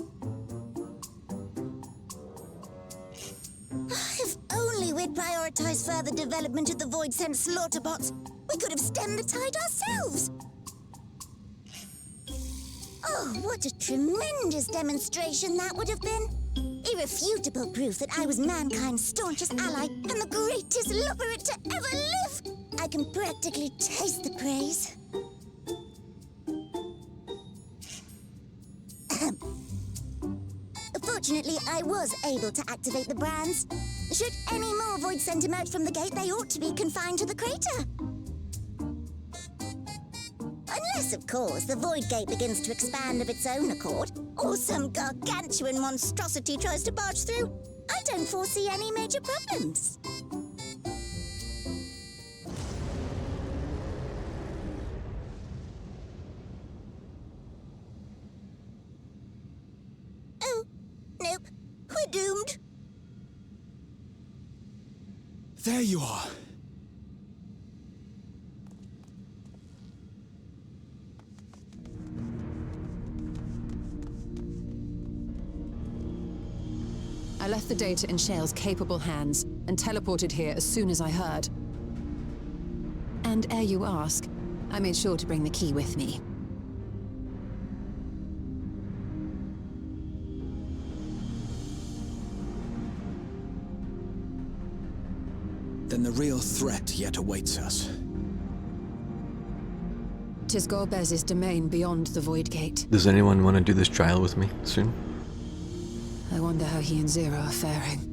they'd prioritize further development of the Void-sent slaughter bots, we could have stemmed the tide ourselves. Oh, what a tremendous demonstration that would have been. Irrefutable proof that I was mankind's staunchest ally and the greatest lubberette to ever live. I can practically taste the praise. Fortunately, I was able to activate the brands. Should any more Void sent emerge from the gate, they ought to be confined to the crater. Unless, of course, the Void Gate begins to expand of its own accord, or some gargantuan monstrosity tries to barge through. I don't foresee any major problems. Oh, nope. We're doomed. There you are. I left the data in Shale's capable hands and teleported here as soon as I heard. And ere you ask, I made sure to bring the key with me. Then the real threat yet awaits us. 'Tis Golbez's domain beyond the Void Gate. Does anyone want to do this trial with me soon? I wonder how he and Zero are faring.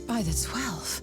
By the 12.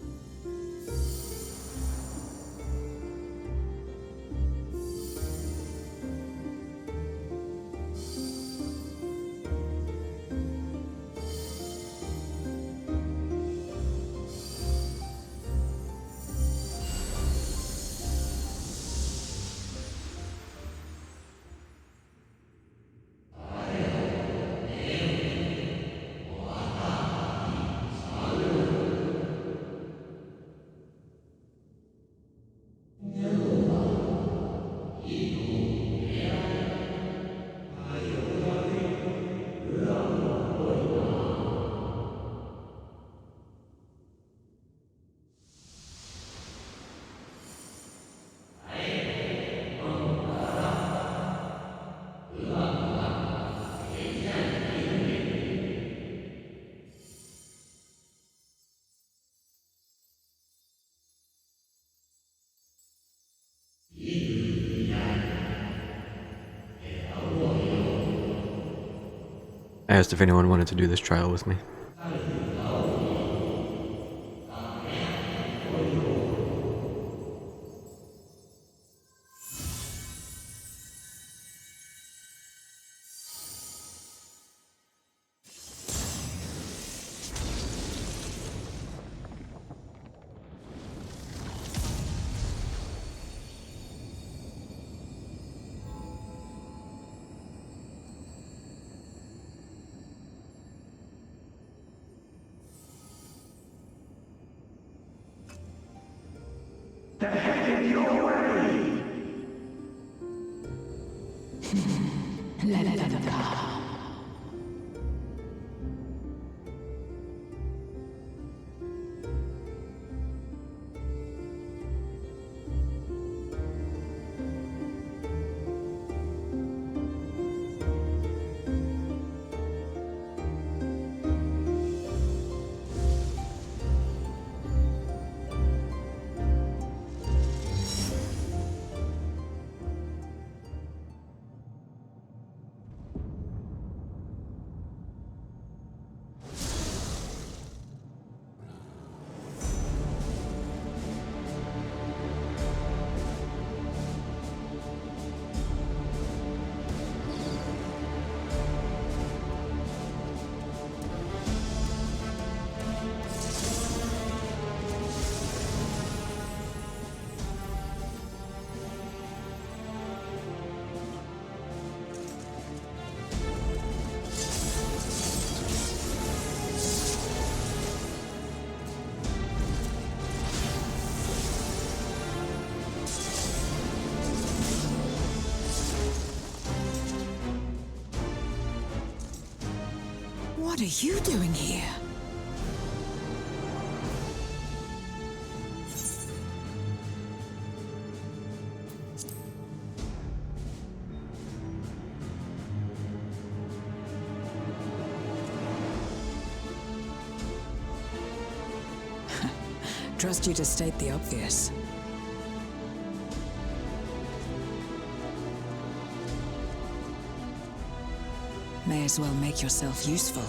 I asked if anyone wanted to do this trial with me. They're headed your way! Let them come. What are you doing here? Trust you to state the obvious. May as well make yourself useful.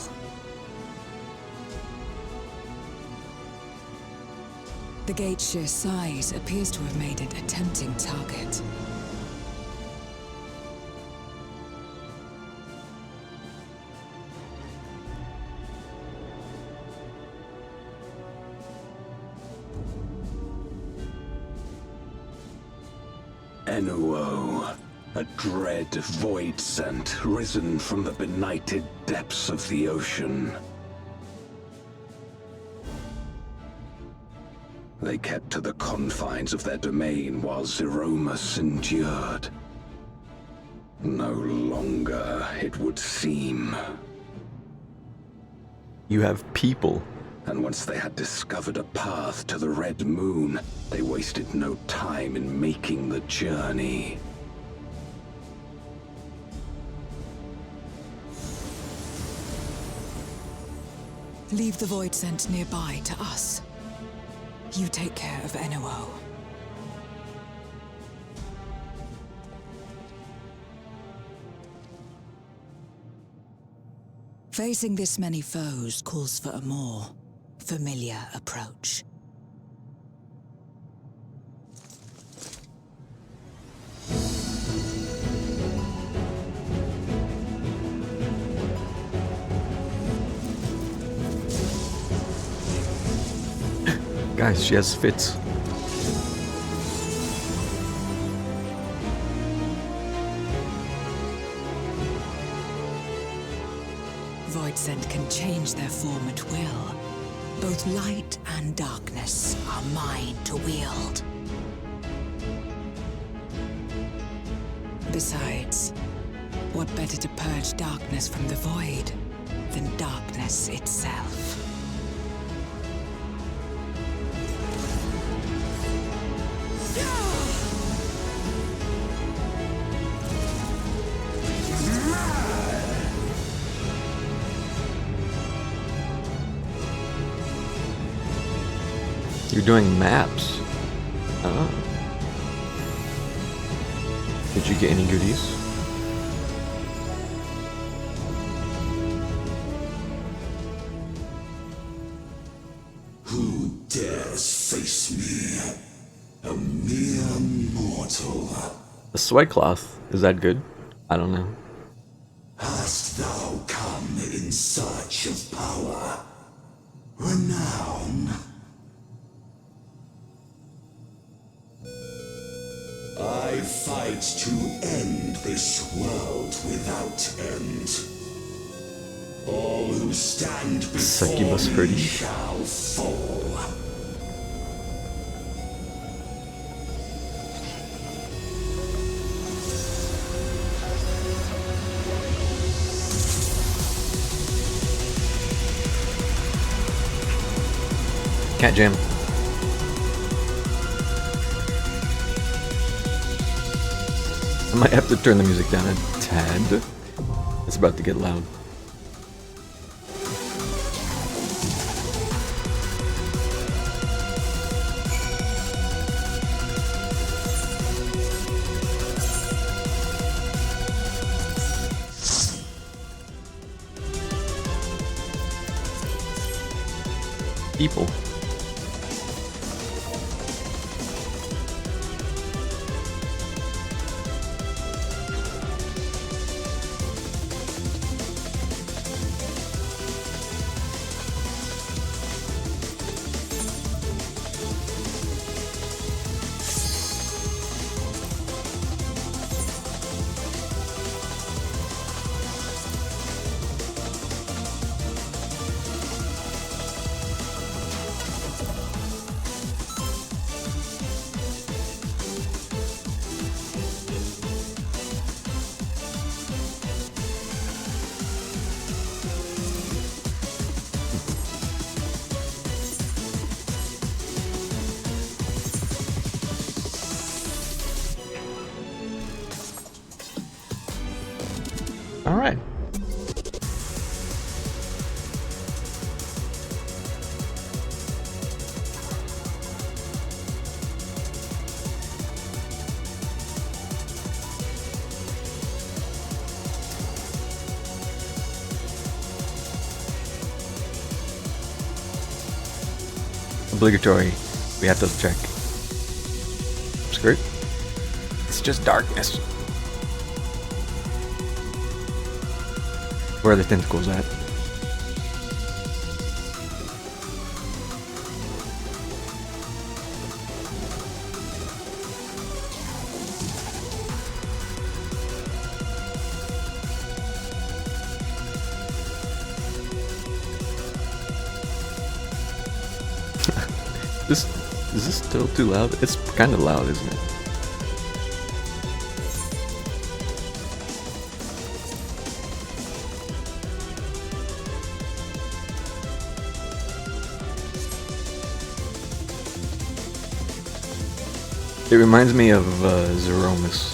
The gate's sheer size appears to have made it a tempting target. Enuo, a dread void scent risen from the benighted depths of the ocean. They kept to the confines of their domain while Zeromus endured. No longer, it would seem. You have people. And once they had discovered a path to the Red Moon, they wasted no time in making the journey. Leave the void scent nearby to us. You take care of Enuo. Facing this many foes calls for a more familiar approach. Guys, she has fits. Void scent can change their form at will. Both light and darkness are mine to wield. Besides, what better to purge darkness from the void than darkness itself? You're doing maps. Oh. Did you get any goodies? Who dares face me? A mere mortal. The sweat cloth, is that good? I don't know. Hast thou come in search of power? Renown? I fight to end this world without end. All who stand before me shall fall. Cat jam. I might have to turn the music down a tad. It's about to get loud. People. All right. Obligatory. We have to check. Skirt. It's just darkness. Where are the tentacles at? Is this still too loud? It's kind of loud, isn't it? It reminds me of Zeromus.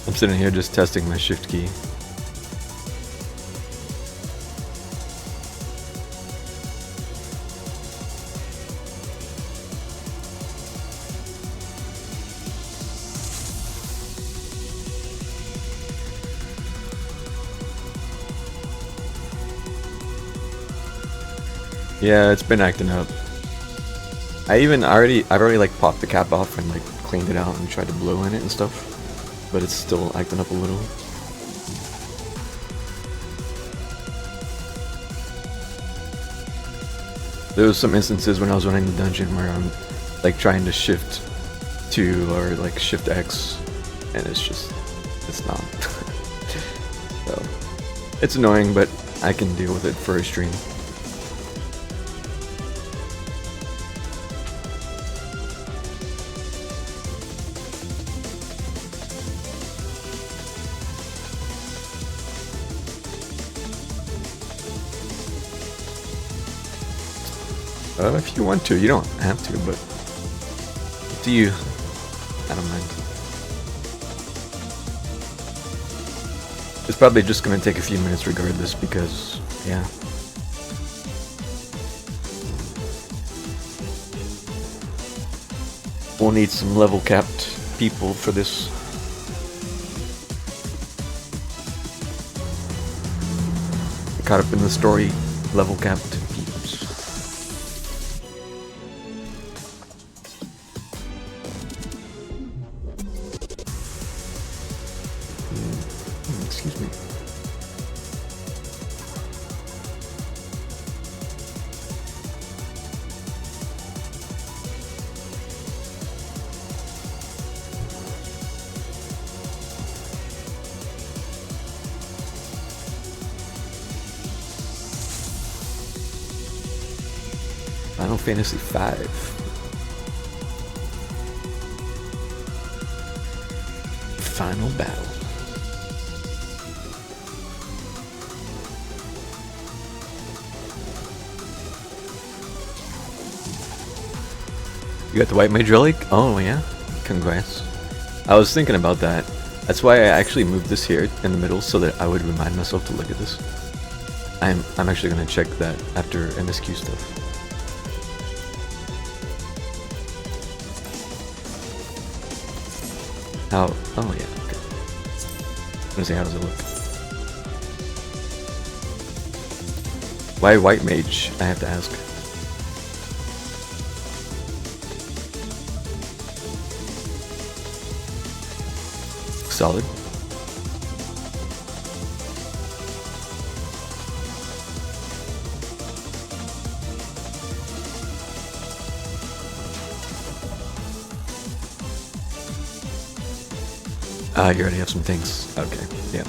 I'm sitting here just testing my shift key. Yeah, it's been acting up. I've already like popped the cap off and like cleaned it out and tried to blow in it and stuff, but it's still acting up a little. There was some instances when I was running the dungeon where I'm like trying to shift 2 or like shift X, and it's not. So it's annoying, but I can deal with it for a stream. If you want to, you don't have to, but up to you. I don't mind. It's probably just gonna take a few minutes regardless, because, yeah. We'll need some level capped people for this. Caught up in the story, level capped peeps. Excuse me. Final Fantasy V. Final battle. You got the White Mage Relic? Oh yeah, congrats. I was thinking about that. That's why I actually moved this here in the middle so that I would remind myself to look at this. I'm actually gonna check that after MSQ stuff. How? Oh yeah, okay. I'm gonna say, how does it look? Why White Mage? I have to ask. looks solid. You already have some things. Okay, yeah.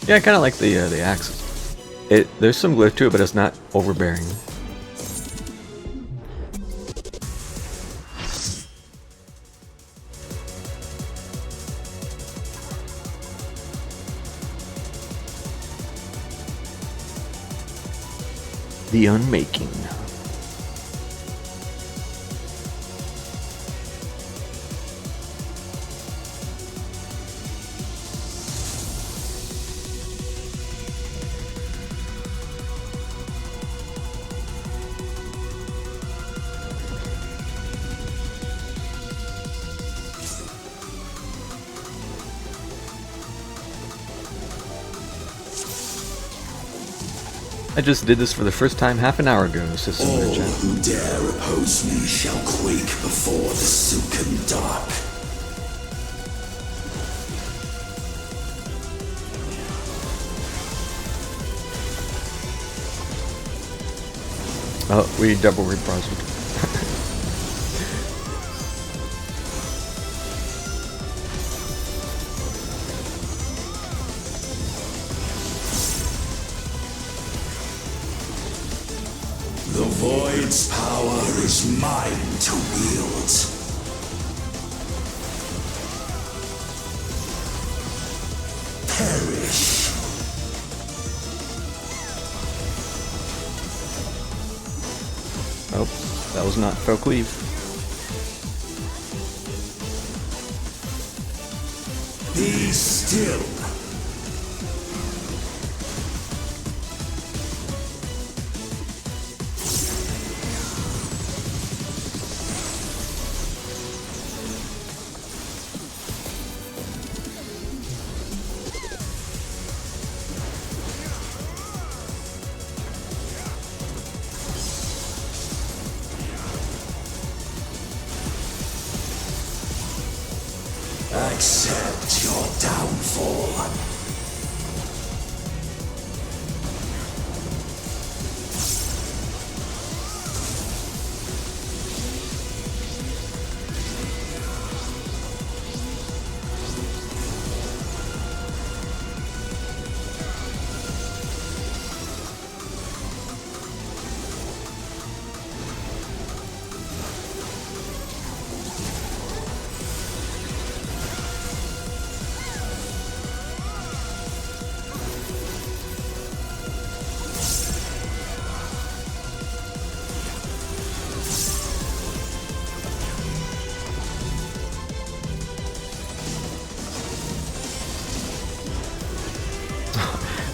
Yeah, I kind of like the axe. There's some glitch to it, but it's not overbearing. The Unmaking. I just did this for the first time half an hour ago, says All Chat. who dare oppose me shall quake before the silken dark. Oh, we double rebrowsed. The Void's power is mine to wield. Perish. Oh, that was not FFXIV. Be still. Accept your downfall.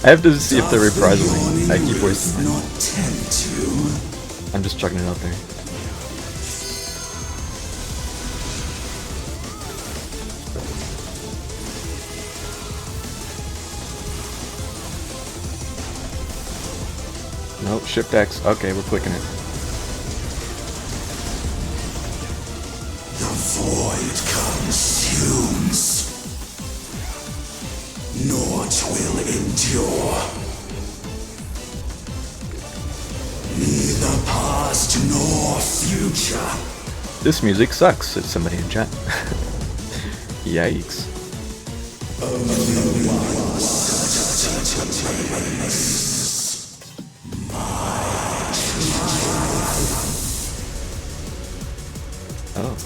I have to see if they're reprising. I keep wasting mine. I'm just chucking it out there. Nope, Shift X. Okay, we're clicking it. The void consumes. Naught will endure. Neither past nor future. This music sucks, said somebody in chat. Yikes. Only one Oh.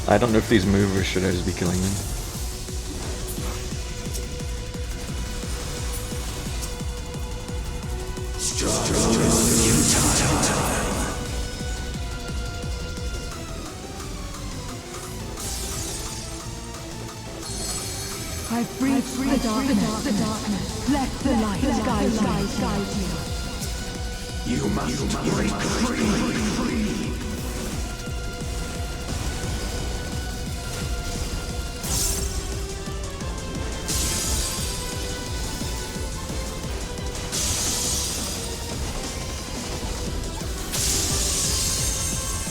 I don't know if these move or should I just be killing them. I breathe the darkness. Let the light guide you. You must break free.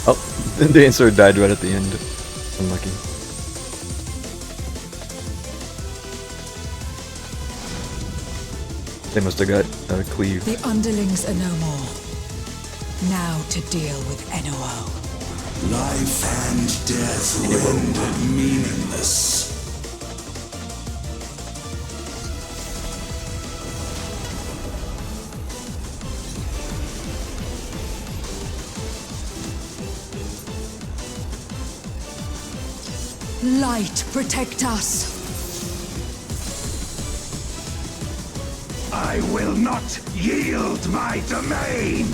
Oh, the answer died right at the end. Unlucky. They must have got cleave. The underlings are no more. Now to deal with NOO. Life and death rendered meaningless. Light, protect us. I will not yield my domain!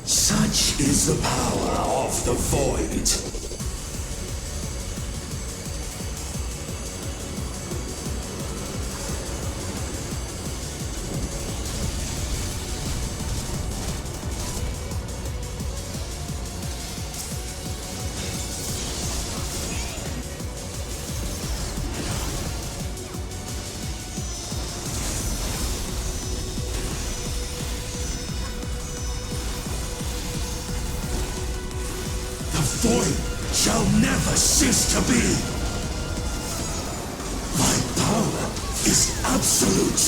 Such is the power of the Void. The Void shall never cease to be. My power is absolute.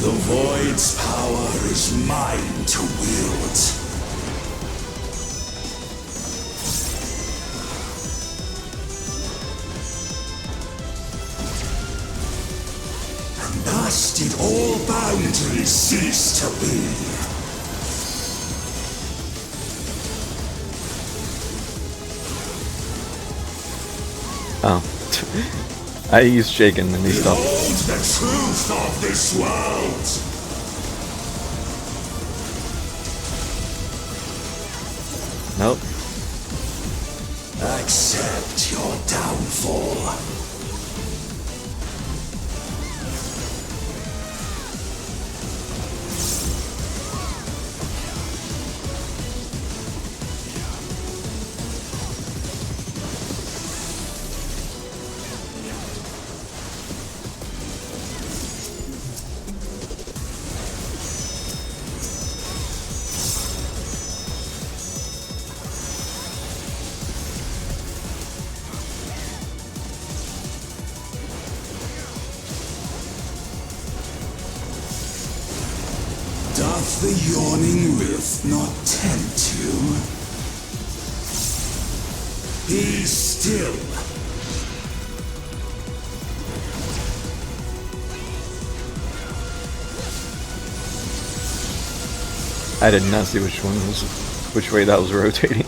The Void's power is mine to wield. Thus did all boundaries cease to be. Oh. I used shaken and he stopped. Behold the truth of this world! Nope. Accept your downfall. Doth the yawning rift not tempt you? Be still. I did not see which way that was rotating.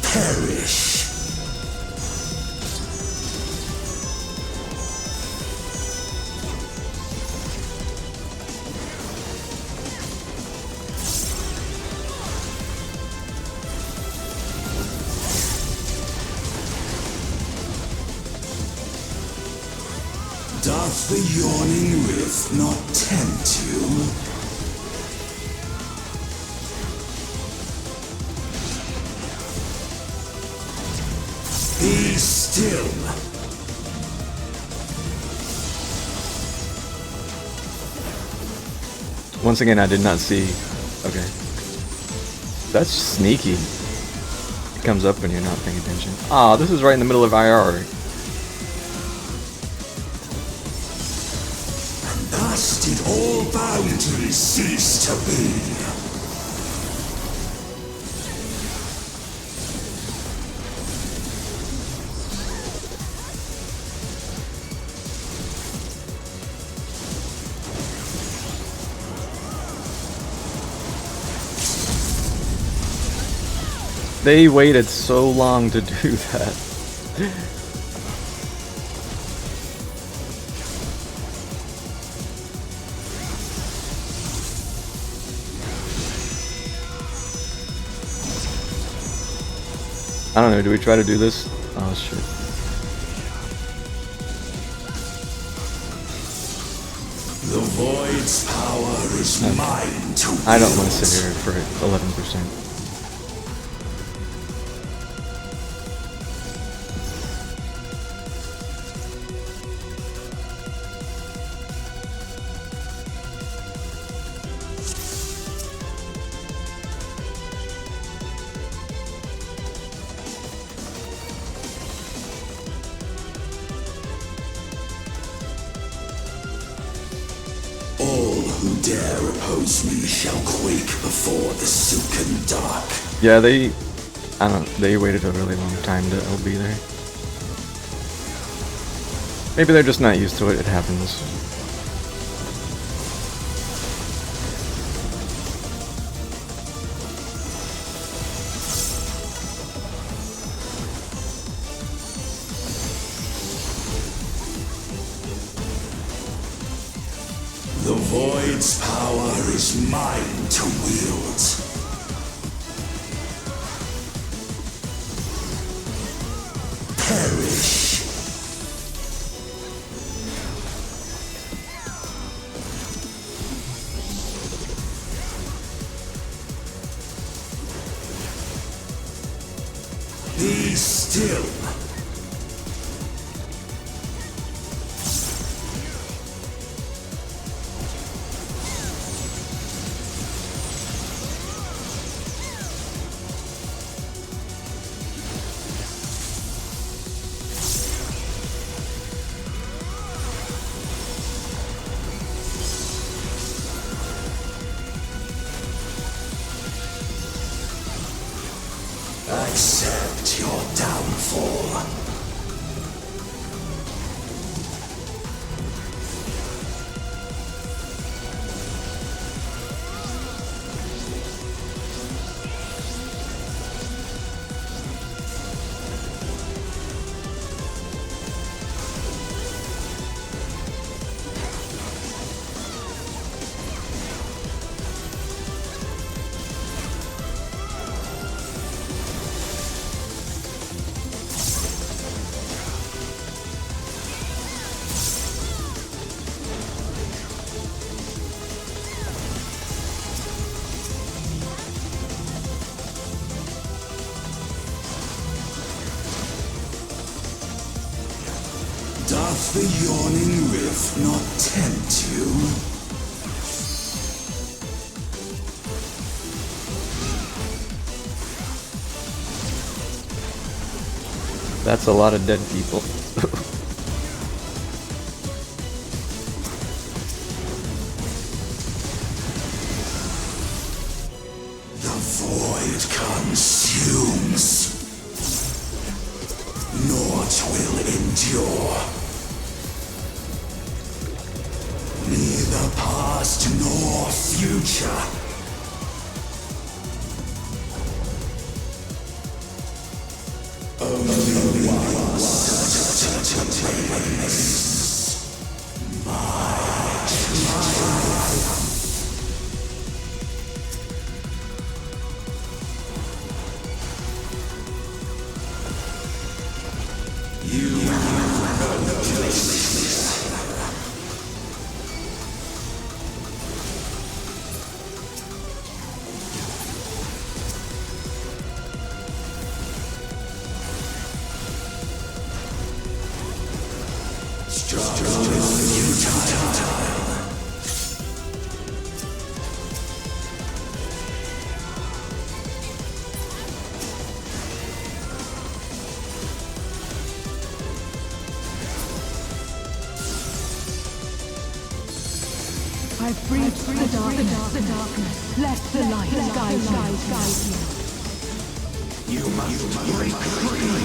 Perish. Doth the yawning rift not tempt you? Be still. Once again, I did not see. Okay. That's sneaky. It comes up when you're not paying attention. Ah, this is right in the middle of IR. Thus did all boundaries cease to be. They waited so long to do that. I don't know, do we try to do this? Oh shit. The void's power is mine to wield. I don't want to sit here for 11%. All who dare oppose me shall quake before the silken dark. Yeah, they waited a really long time to LB there. Maybe they're just not used to it, it happens. The void's power is mine to wield. Perish. Be still. Accept your downfall. Doth the yawning rift not tempt you? That's a lot of dead people. The void consumes. Naught will endure. Neither past nor future. Only one certainty remains. My triumph. You have no justice. Struggle is futile. I've breached the darkness. Let the light guide you. You must break free.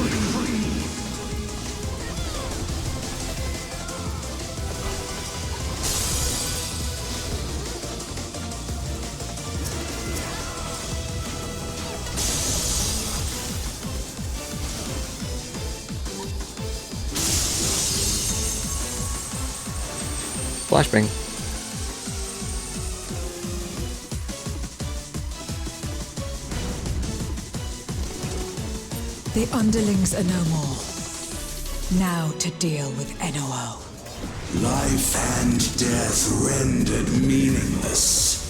Flashbang. The underlings are no more. Now to deal with NOO. Life and death rendered meaningless.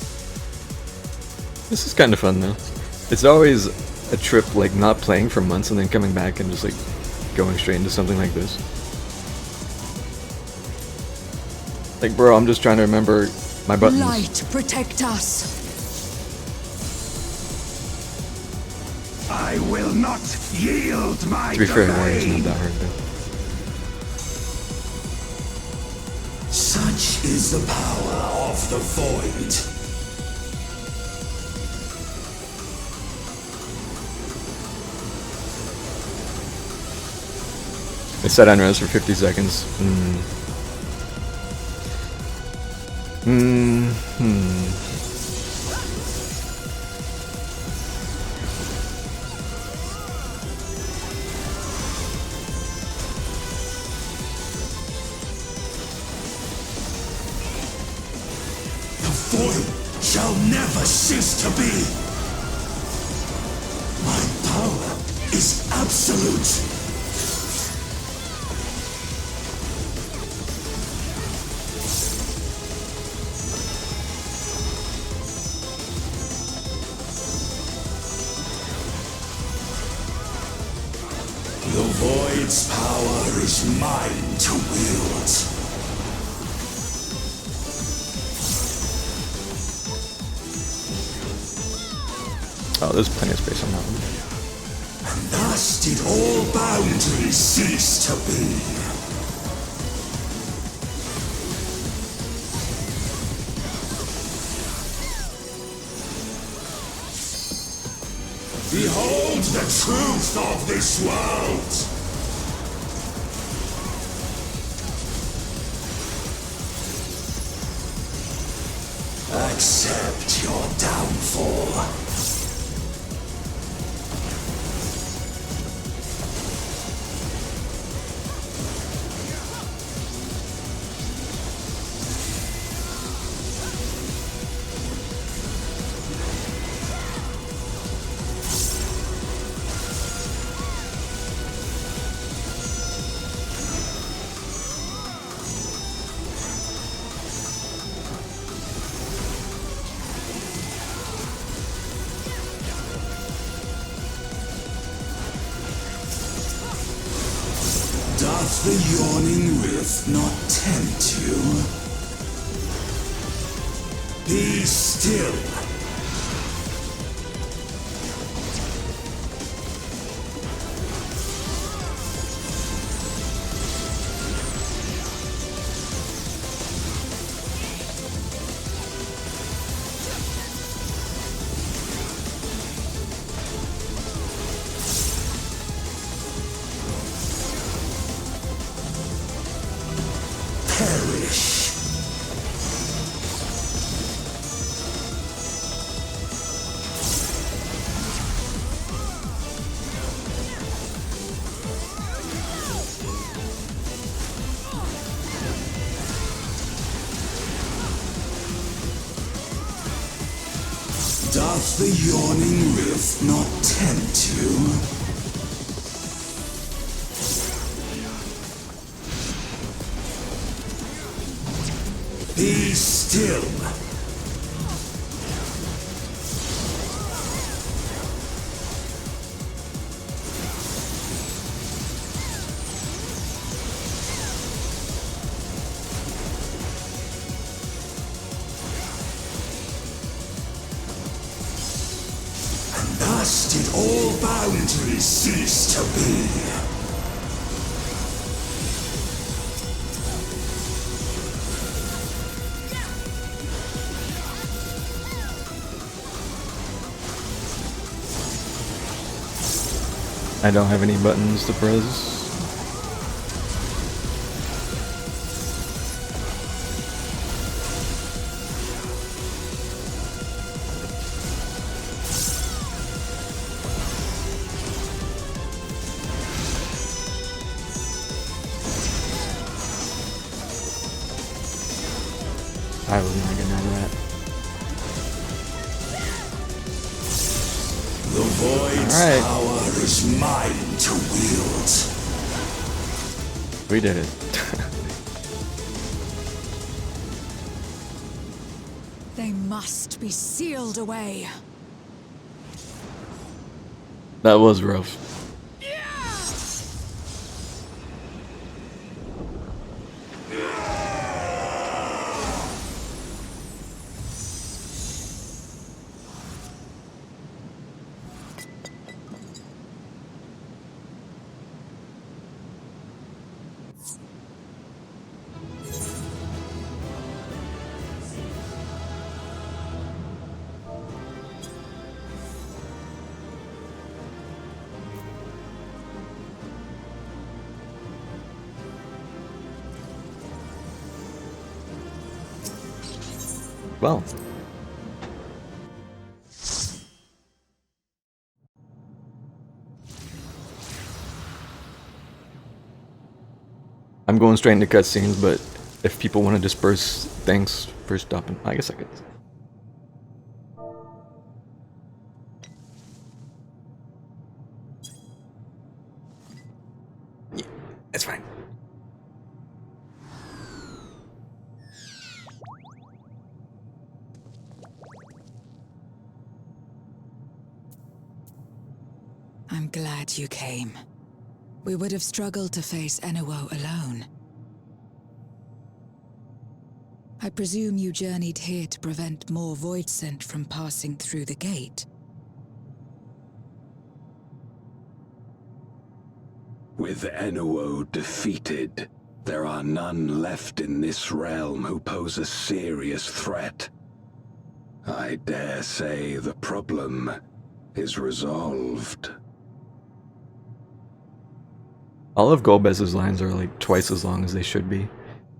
This is kind of fun though. It's always a trip, like not playing for months and then coming back and just like going straight into something like this. Like, bro, I'm just trying to remember my buttons. Light, protect us. I will not yield my To be fair, domain. Warrior's not that hard though. Such is the power of the void. It sat on res for 50 seconds. The void shall never cease to be. My power is absolute. The void's power is mine to wield. Oh, there's plenty of space on that one. And thus did all boundaries cease to be. Behold the truth of this world! Accept your downfall. Doth the yawning rift not tempt you? Be still. Perish. Doth the yawning rift not tempt you? Be still. And thus did all boundaries cease to be. I don't have any buttons to press. I was not gonna know that. The void's Alright. power is mine to wield. We did it. They must be sealed away. That was rough. Well. I'm going straight into cutscenes, but if people want to disperse, thanks for stopping. I guess I could. Yeah, it's fine. I'm glad you came. We would have struggled to face Enuo alone. I presume you journeyed here to prevent more Voidsent from passing through the gate. With Enuo defeated, there are none left in this realm who pose a serious threat. I dare say the problem is resolved. All of Golbez's lines are like twice as long as they should be,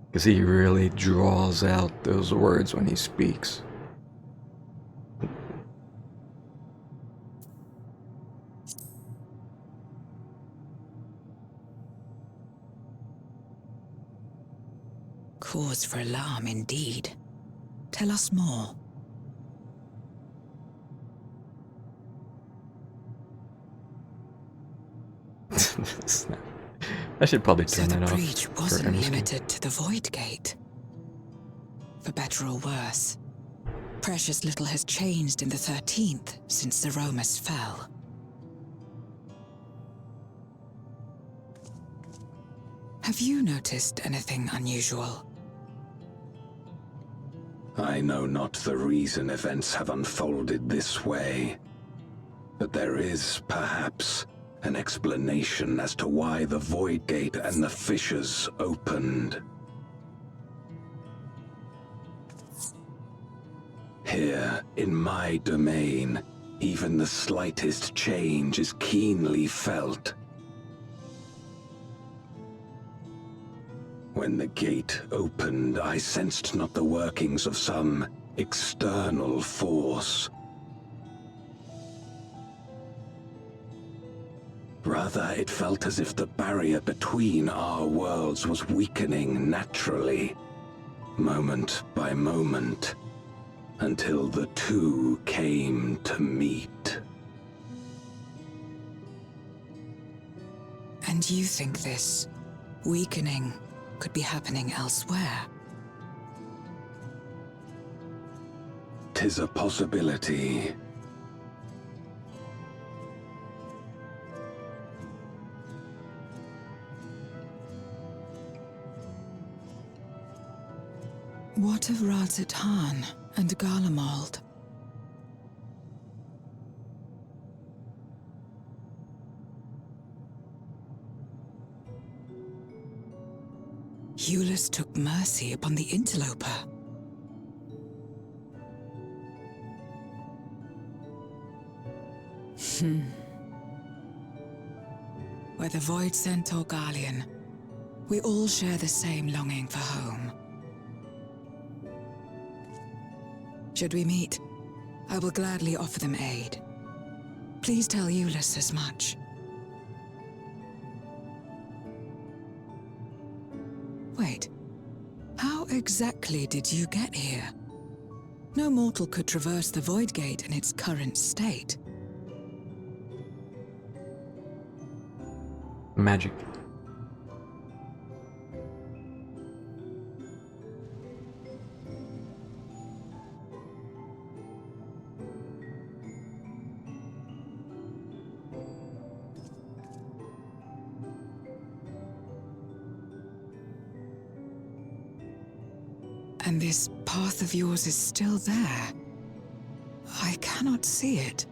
because he really draws out those words when he speaks. Cause for alarm indeed. Tell us more. I should probably turn So that the off. breach for wasn't Ernestine. limited to the Void Gate. For better or worse, precious little has changed in the 13th since the Romus fell. Have you noticed anything unusual? I know not the reason events have unfolded this way, but there is, perhaps, an explanation as to why the Void Gate and the fissures opened. Here, in my domain, even the slightest change is keenly felt. When the gate opened, I sensed not the workings of some external force. Rather, it felt as if the barrier between our worlds was weakening naturally, moment by moment, until the two came to meet. And you think this weakening could be happening elsewhere? 'Tis a possibility. What of Razat Han and Garlemald? Eulus took mercy upon the interloper. Whether Voidsent or Garlean, we all share the same longing for home. Should we meet, I will gladly offer them aid. Please tell Eulus as much. Wait, how exactly did you get here? No mortal could traverse the Void Gate in its current state. Magic. And this path of yours is still there. I cannot see it.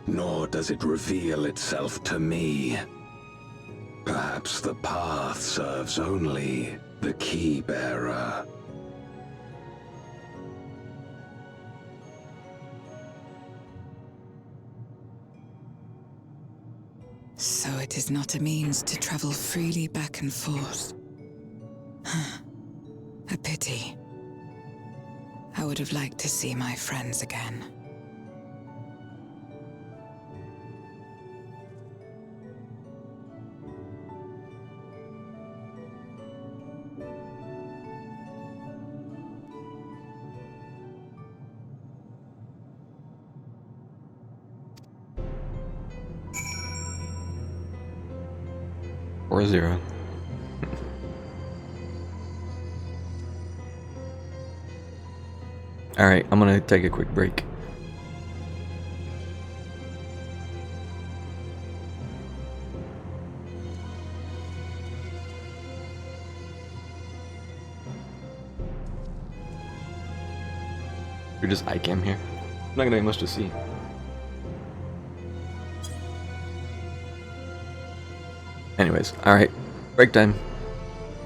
Nor does it reveal itself to me. Perhaps the path serves only the key bearer. So it is not a means to travel freely back and forth. A pity. I would have liked to see my friends again. Or 0. Alright, I'm gonna take a quick break. You're just iCam here. I'm not gonna have much to see. Anyways, alright. Break time.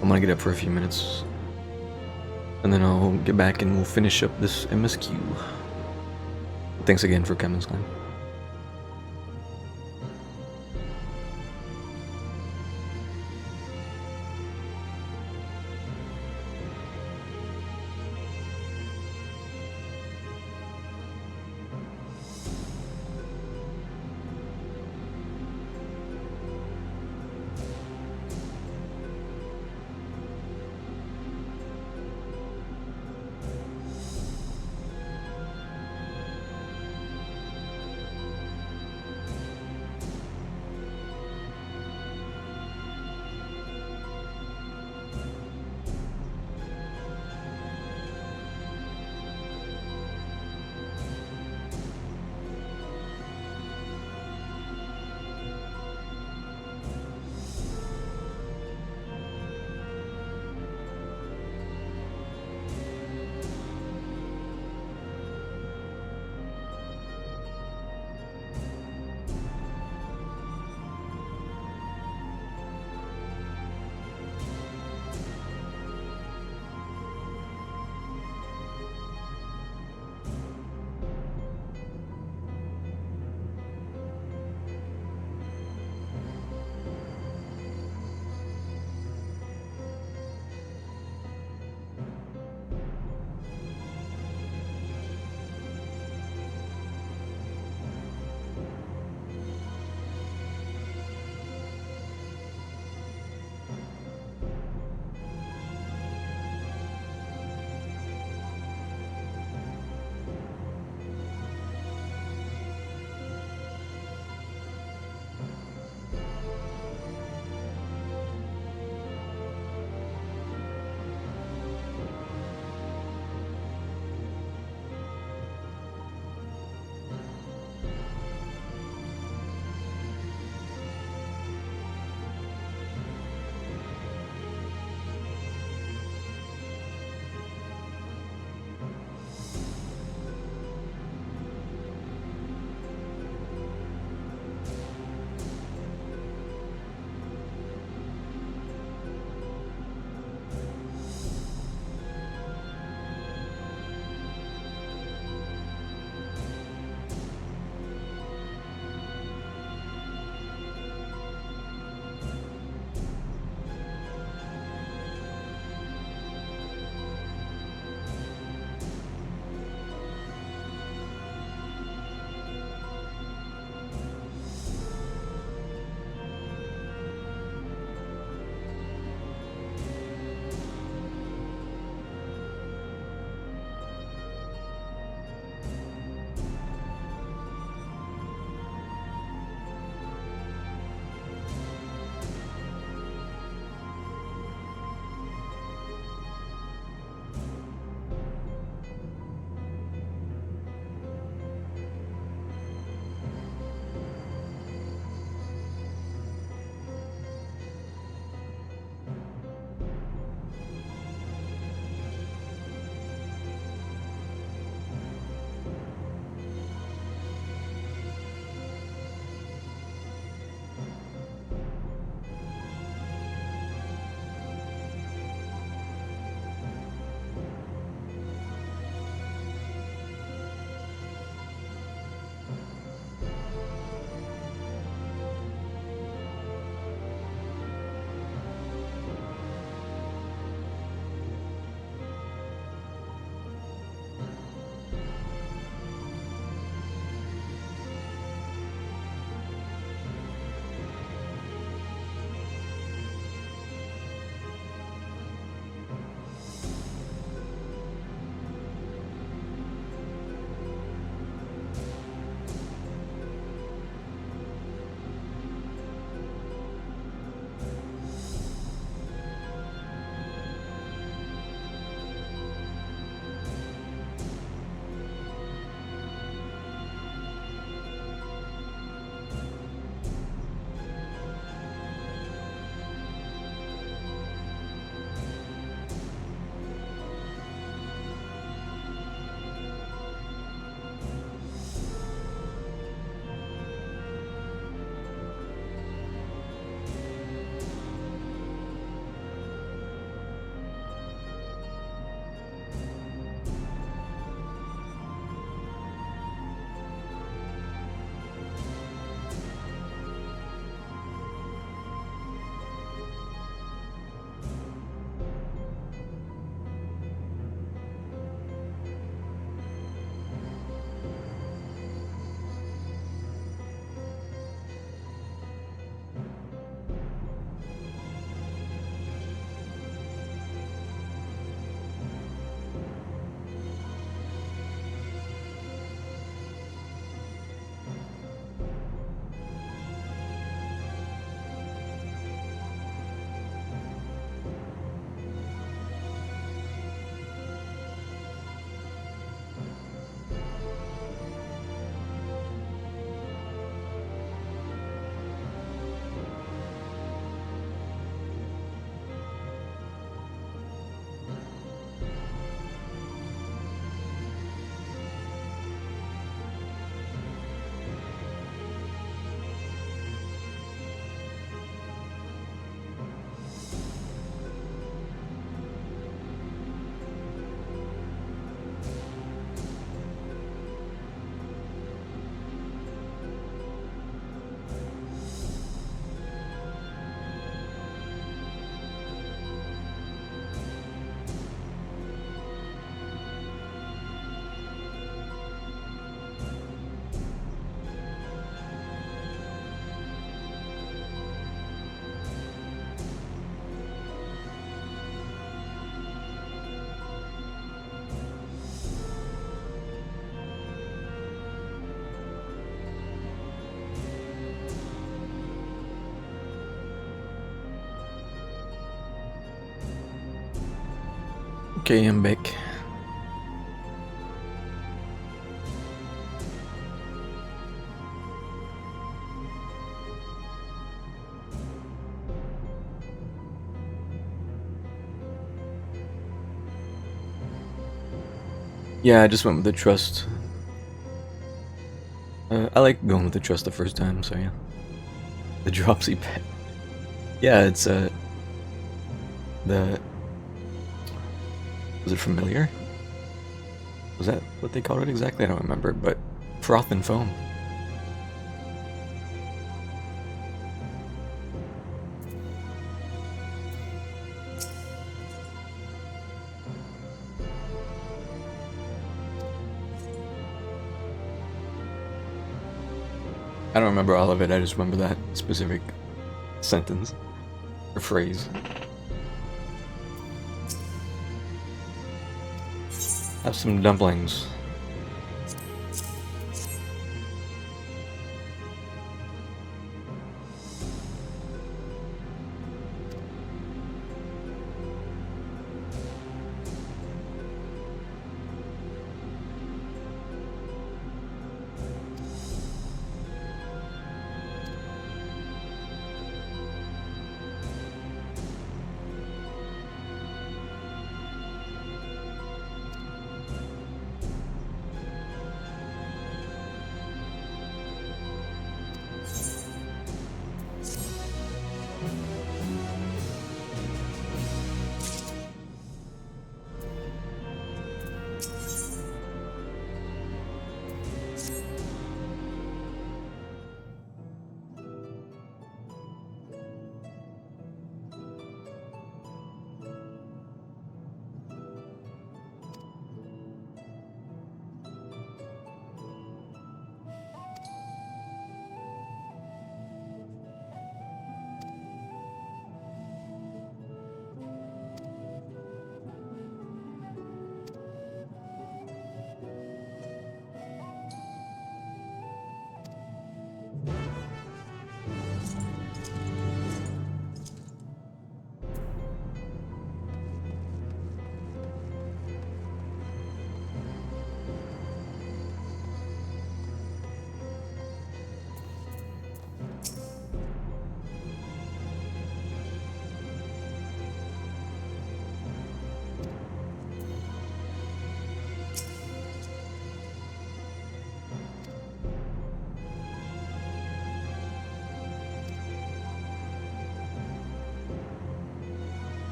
I'm gonna get up for a few minutes. And then I'll get back and we'll finish up this MSQ. Thanks again for coming, Slime. Okay, I'm back. Yeah, I just went with the trust. I like going with the trust the first time, so yeah. The dropsy pet. Yeah, it's the... Was it familiar? Was that what they called it exactly? I don't remember, but froth and foam. I don't remember all of it, I just remember that specific sentence or phrase. Have some dumplings.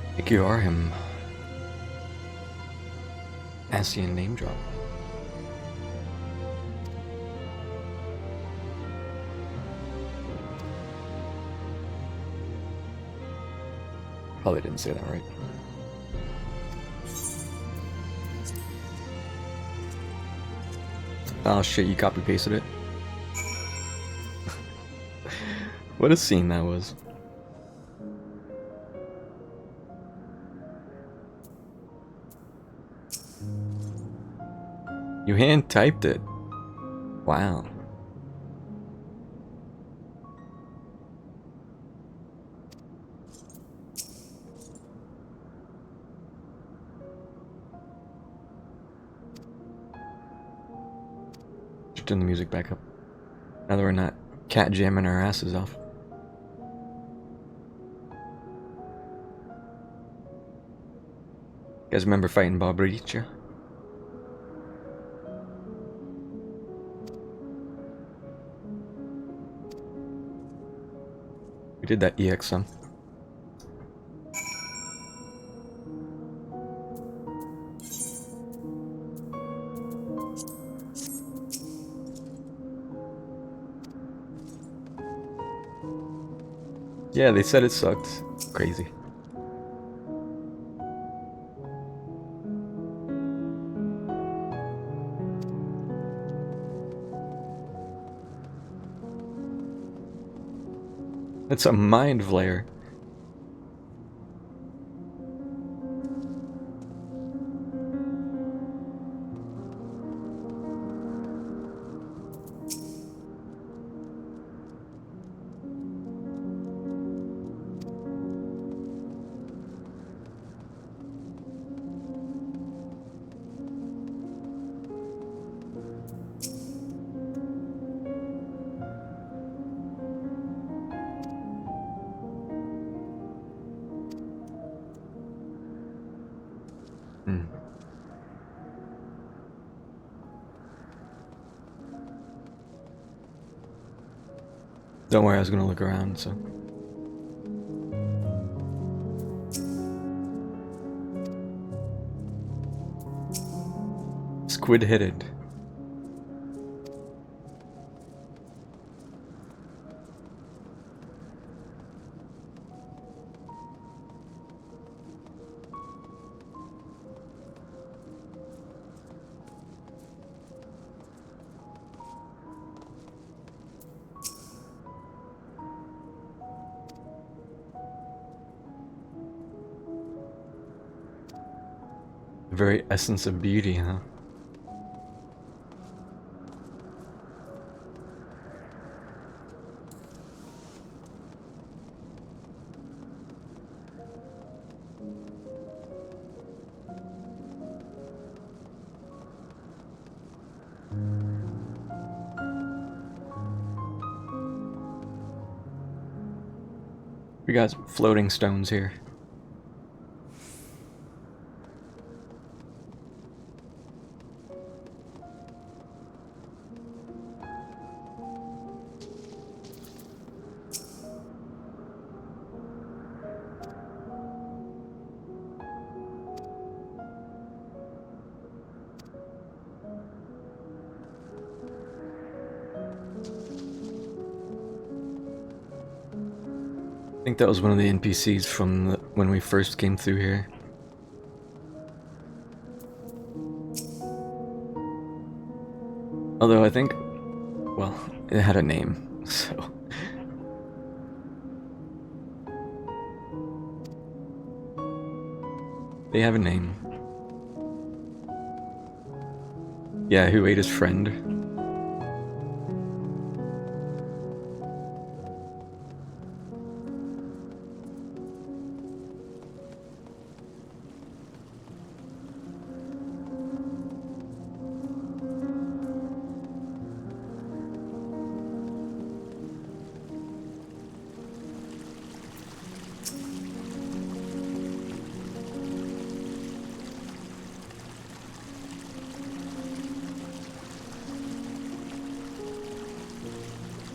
I think you are him. Asian name drop. Probably didn't say that right. Oh shit, you copy pasted it? What a scene that was. You hand typed it. Wow. Just turn the music back up. Now that we're not cat jamming our asses off. You guys remember fighting Bob Reacher? We did that EX some. Yeah, they said it sucked. Crazy. It's a mind flayer. Don't worry, I was gonna look around, so. Squid-headed. The very essence of beauty, huh? We got floating stones here. I think that was one of the NPCs from when we first came through here. Although I think, well, it had a name, so. They have a name. Yeah, who ate his friend?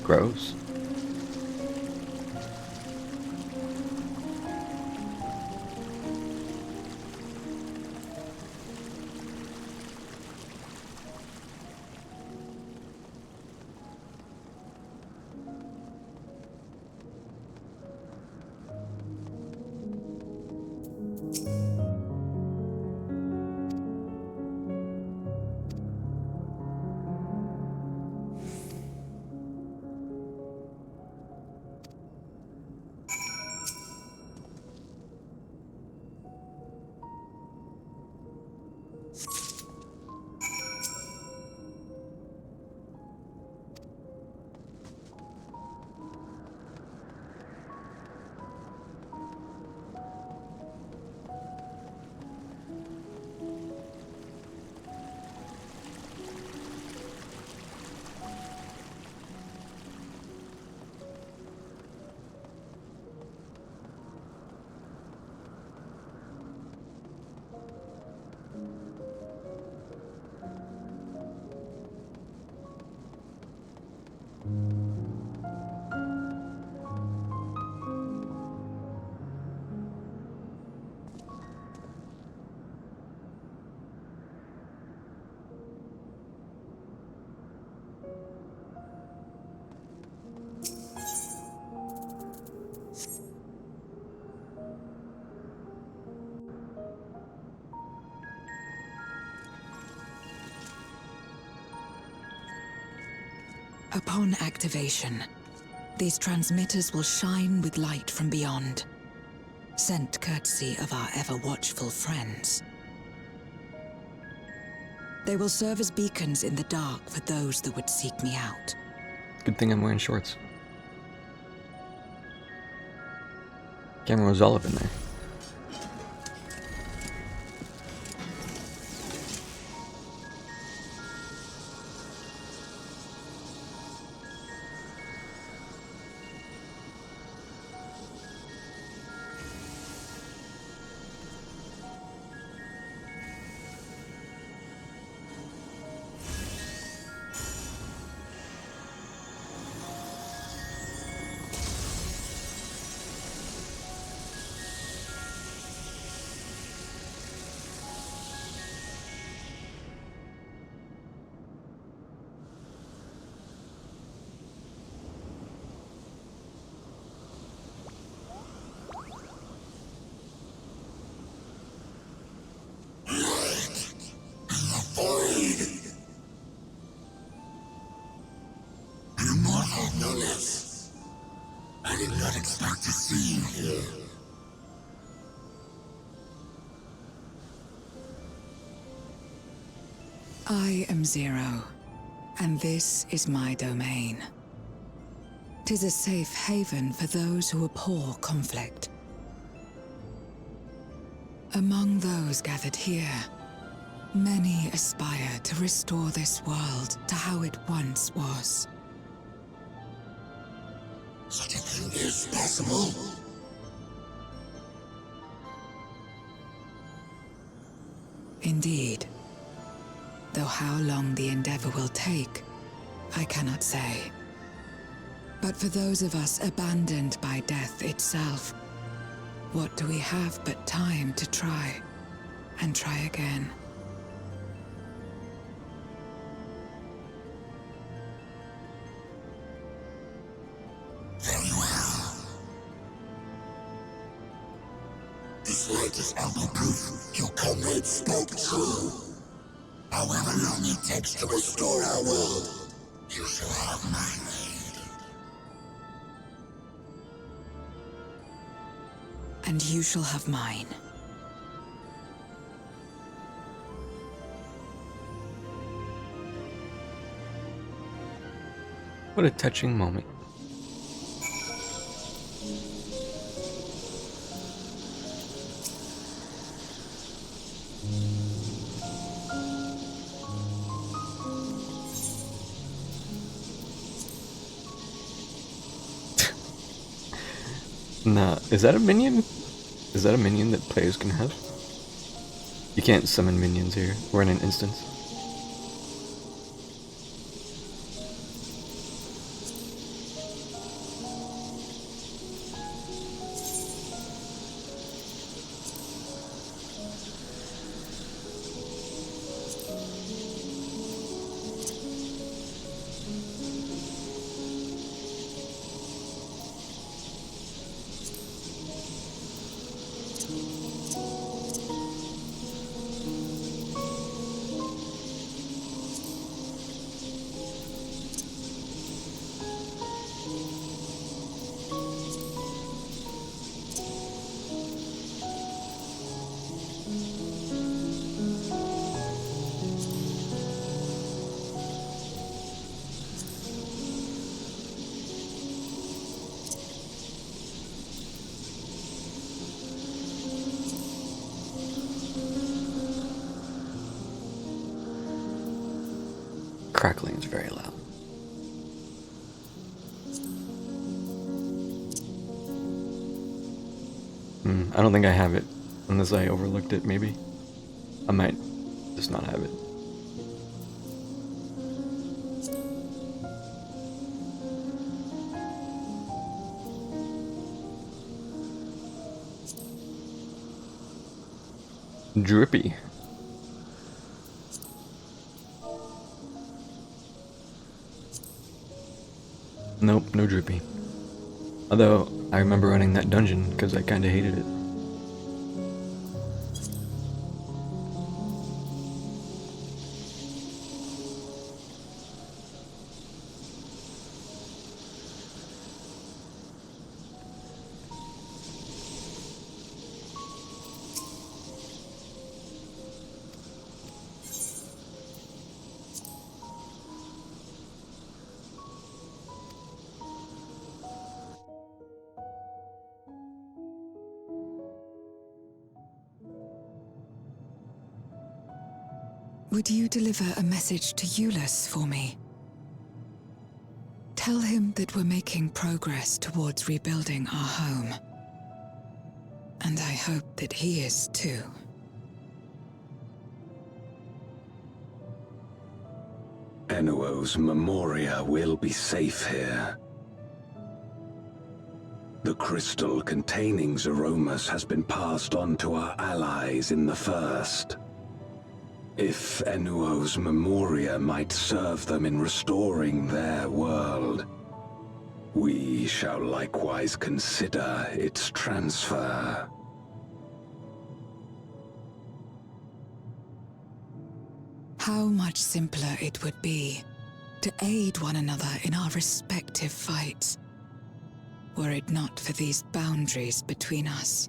Gross. Upon activation, these transmitters will shine with light from beyond, sent courtesy of our ever-watchful friends. They will serve as beacons in the dark for those that would seek me out. Good thing I'm wearing shorts. Camera was all up in there. expect to see you here. I am Zero, and this is my domain. 'Tis a safe haven for those who abhor conflict. Among those gathered here, many aspire to restore this world to how it once was. Such a thing is possible. Indeed. Though how long the endeavor will take, I cannot say. But for those of us abandoned by death itself, what do we have but time to try, and try again? Very well. This light is ample proof your comrades spoke true. However long it takes to restore our world, you shall have my aid. And you shall have mine. What a touching moment. Nah, is that a minion? Is that a minion that players can have? You can't summon minions here, or in an instance. Crackling is very loud. I don't think I have it, unless I overlooked it, maybe. I might just not have it. Drippy. Nope, no drippy. Although, I remember running that dungeon because I kinda hated it. Would you deliver a message to Eulus for me? Tell him that we're making progress towards rebuilding our home. And I hope that he is too. Enuo's Memoria will be safe here. The crystal containing Zeromus has been passed on to our allies in the First. If Enuo's Memoria might serve them in restoring their world, we shall likewise consider its transfer. How much simpler it would be to aid one another in our respective fights. were it not for these boundaries between us.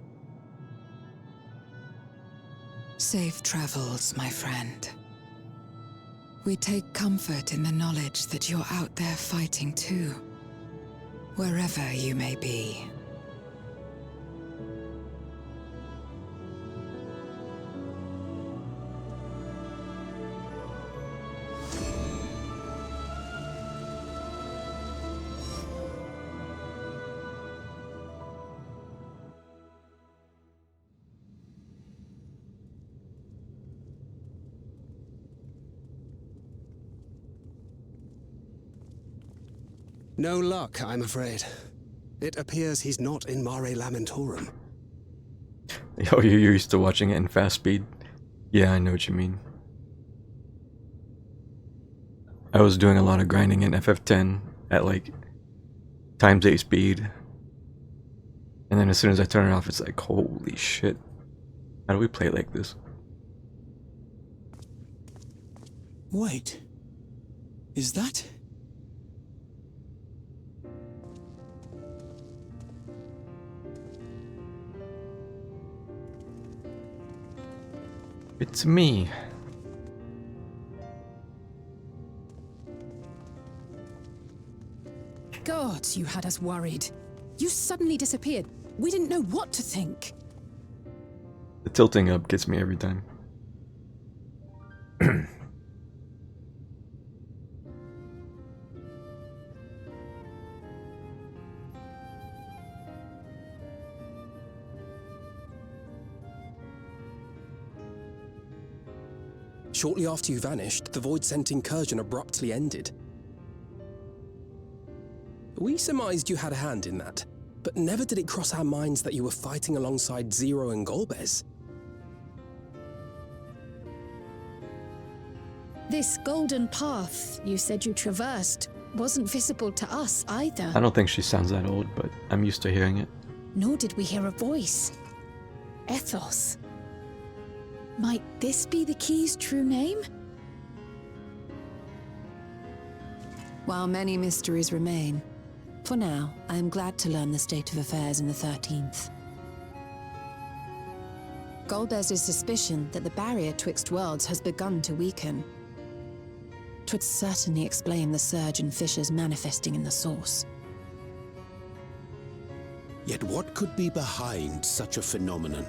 Safe travels, my friend. We take comfort in the knowledge that you're out there fighting too, wherever you may be. No luck, I'm afraid. It appears he's not in Mare Lamentorum. Oh, you're used to watching it in fast speed? Yeah, I know what you mean. I was doing a lot of grinding in FF10 at like ×8 speed. And then as soon as I turn it off, it's like, holy shit. How do we play it like this? Wait. Is that... It's me. God, you had us worried. You suddenly disappeared. We didn't know what to think. The tilting up gets me every time. Shortly after you vanished, the Void-Sent incursion abruptly ended. We surmised you had a hand in that, but never did it cross our minds that you were fighting alongside Zero and Golbez. This golden path you said you traversed wasn't visible to us either. I don't think she sounds that old, but I'm used to hearing it. Nor did we hear a voice. Ethos. Might this be the key's true name? While many mysteries remain, for now, I am glad to learn the state of affairs in the 13th. Golbez's suspicion that the barrier twixt worlds has begun to weaken. 'Twould certainly explain the surge in fissures manifesting in the source. Yet what could be behind such a phenomenon?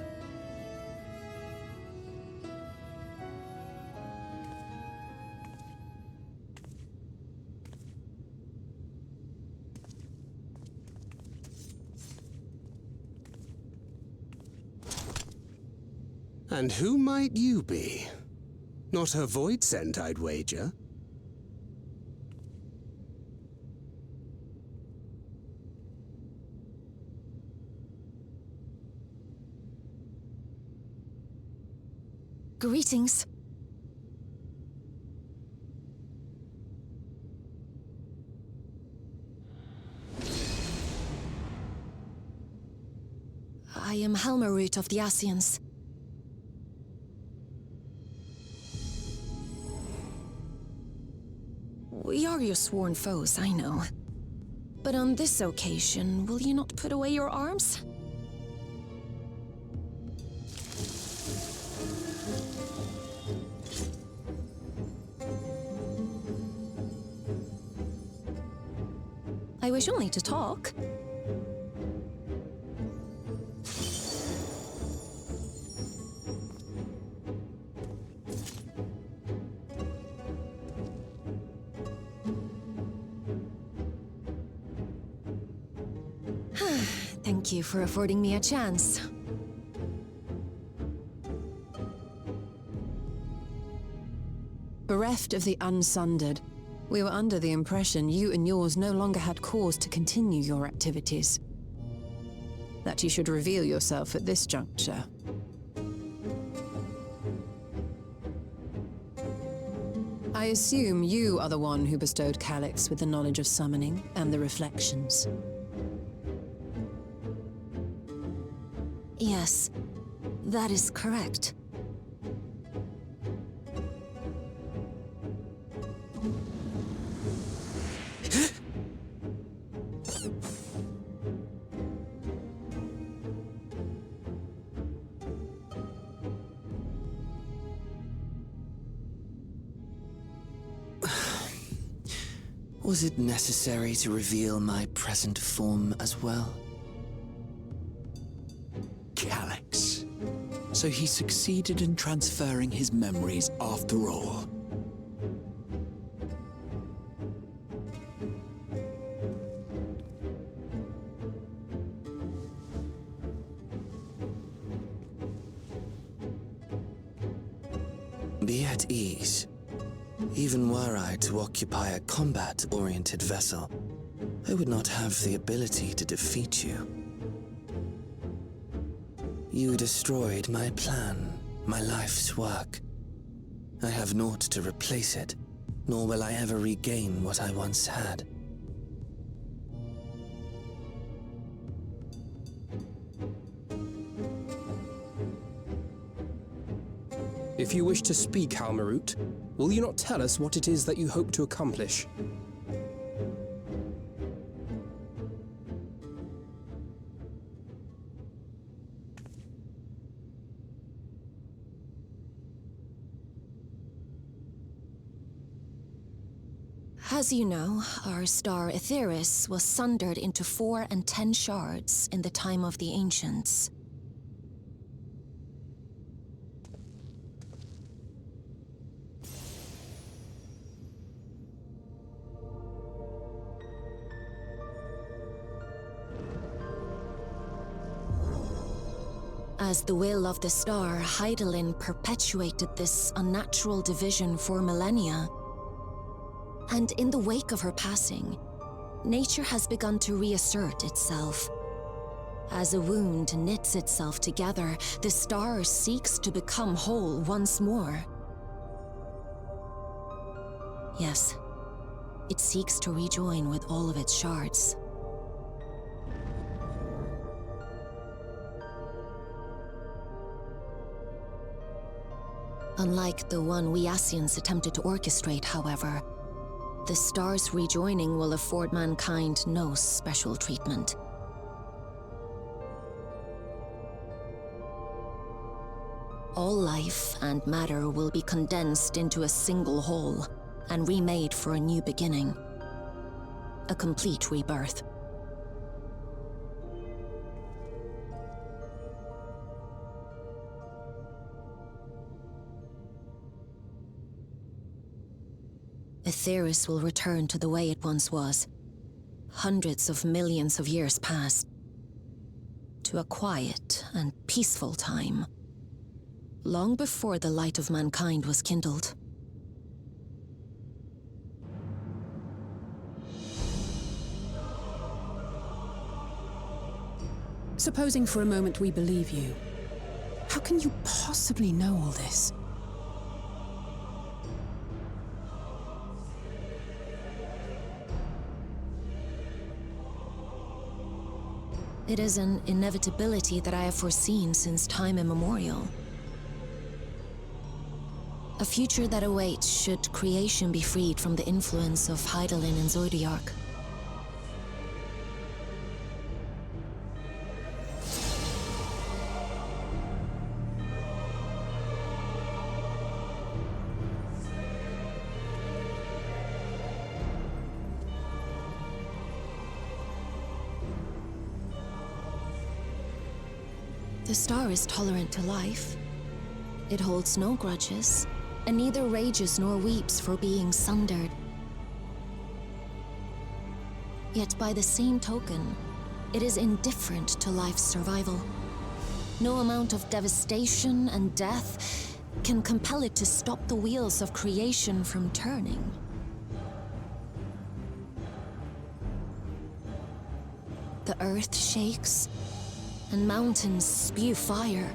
And who might you be? Not a Void-Sent, I'd wager. Greetings. I am Helmarut of the Ascians. We are your sworn foes, I know. But on this occasion, will you not put away your arms? I wish only to talk. Thank you for affording me a chance. Bereft of the Unsundered, we were under the impression you and yours no longer had cause to continue your activities. That you should reveal yourself at this juncture. I assume you are the one who bestowed Calyx with the knowledge of summoning and the reflections. Yes, that is correct. Was it necessary to reveal my present form as well? Calyx. So he succeeded in transferring his memories after all. Be at ease. Even were I to occupy a combat-oriented vessel, I would not have the ability to defeat you. You destroyed my plan, my life's work. I have naught to replace it, nor will I ever regain what I once had. If you wish to speak, Halmarut, will you not tell us what it is that you hope to accomplish? As you know, our star Aetheris was sundered into 4 and 10 shards in the time of the Ancients. As the will of the star, Hydaelyn perpetuated this unnatural division for millennia. And in the wake of her passing, nature has begun to reassert itself. As a wound knits itself together, the star seeks to become whole once more. Yes, it seeks to rejoin with all of its shards. Unlike the one we Ascians attempted to orchestrate, however, the star's rejoining will afford mankind no special treatment. All life and matter will be condensed into a single whole and remade for a new beginning. A complete rebirth. Aetheris will return to the way it once was, hundreds of millions of years past, to a quiet and peaceful time, long before the light of mankind was kindled. Supposing for a moment we believe you, how can you possibly know all this? It is an inevitability that I have foreseen since time immemorial. A future that awaits should creation be freed from the influence of Hydaelyn and Zodiark. The star is tolerant to life. It holds no grudges, and neither rages nor weeps for being sundered. Yet by the same token, it is indifferent to life's survival. No amount of devastation and death can compel it to stop the wheels of creation from turning. The earth shakes, and mountains spew fire.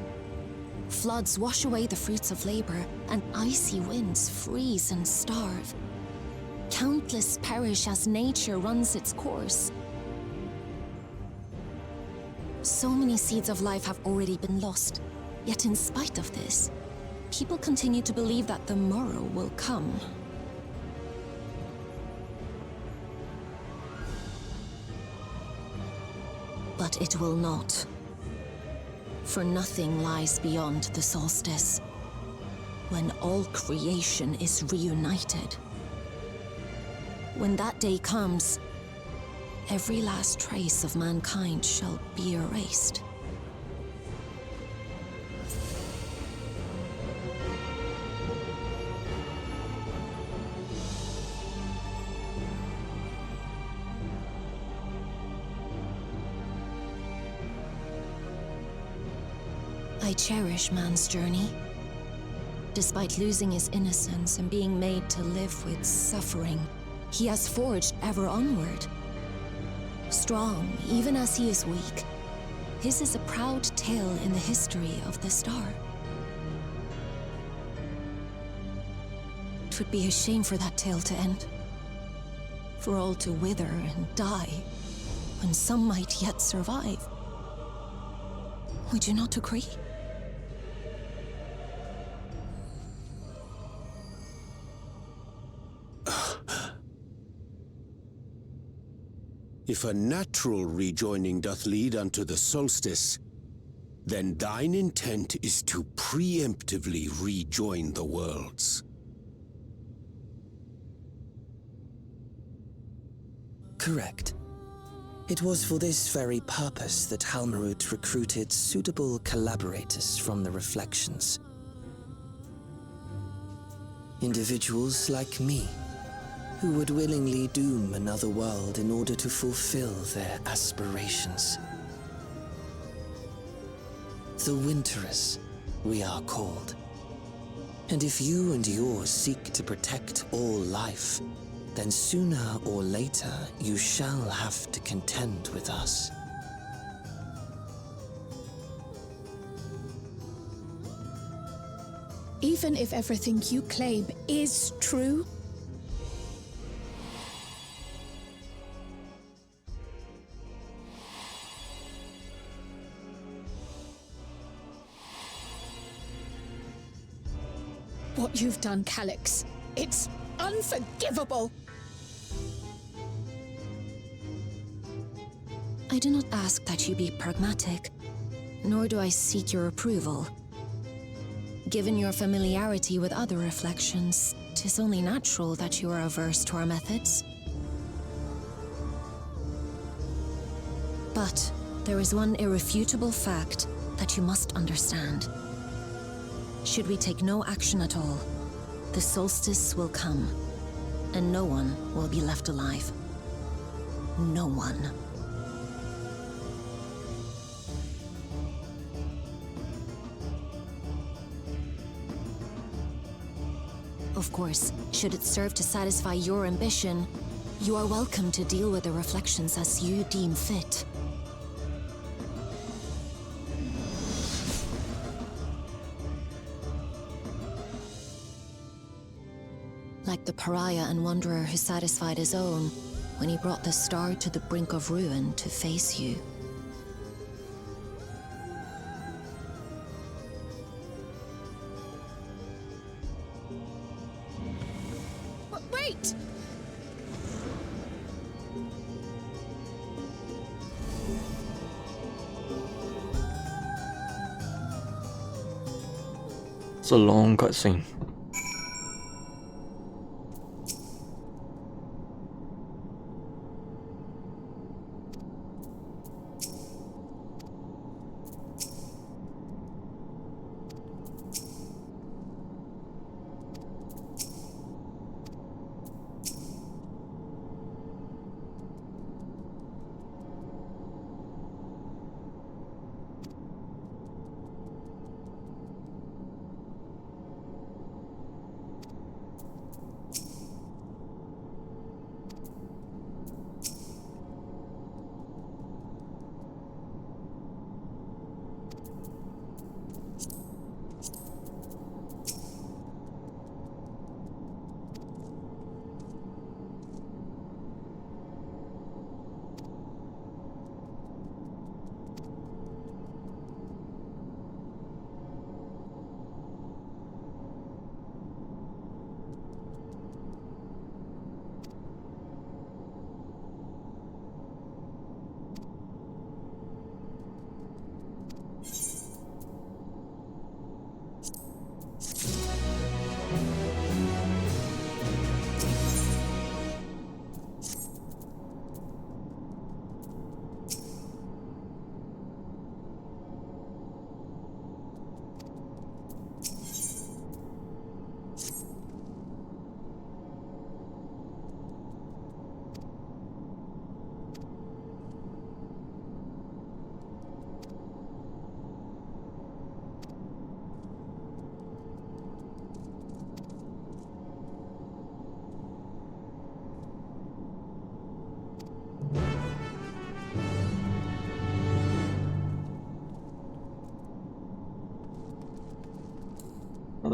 Floods wash away the fruits of labor, and icy winds freeze and starve. Countless perish as nature runs its course. So many seeds of life have already been lost, yet in spite of this, people continue to believe that the morrow will come. But it will not. For nothing lies beyond the solstice, when all creation is reunited. When that day comes, every last trace of mankind shall be erased. I cherish man's journey. Despite losing his innocence and being made to live with suffering, he has forged ever onward. Strong, even as he is weak, his is a proud tale in the history of the star. 'Twould be a shame for that tale to end. For all to wither and die, when some might yet survive. Would you not agree? If a natural rejoining doth lead unto the solstice, then thine intent is to preemptively rejoin the worlds. Correct. It was for this very purpose that Halmarut recruited suitable collaborators from the Reflections. Individuals like me, who would willingly doom another world in order to fulfill their aspirations. The Winterers, we are called. And if you and yours seek to protect all life, then sooner or later you shall have to contend with us. Even if everything you claim is true, what you've done, Calyx, it's unforgivable! I do not ask that you be pragmatic, nor do I seek your approval. Given your familiarity with other reflections, 'tis only natural that you are averse to our methods. But there is one irrefutable fact that you must understand. Should we take no action at all, the solstice will come, and no one will be left alive. No one. Of course, should it serve to satisfy your ambition, you are welcome to deal with the reflections as you deem fit. Like the pariah and wanderer who satisfied his own when he brought the star to the brink of ruin to face you. Wait! It's a long cutscene.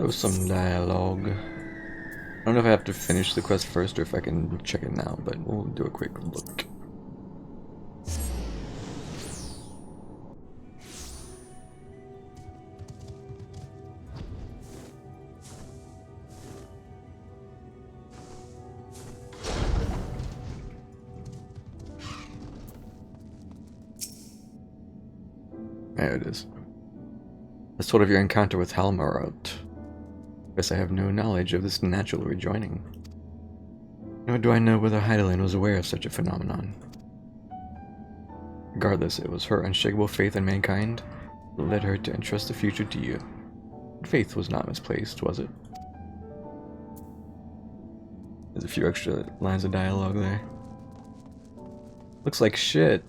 There was some dialogue. I don't know if I have to finish the quest first or if I can check it now, but we'll do a quick look. There it is. As told of your encounter with Halmarot. Guess I have no knowledge of this natural rejoining. Nor do I know whether Heidelin was aware of such a phenomenon. Regardless, it was her unshakable faith in mankind that led her to entrust the future to you. Faith was not misplaced, was it? There's a few extra lines of dialogue there. Looks like shit.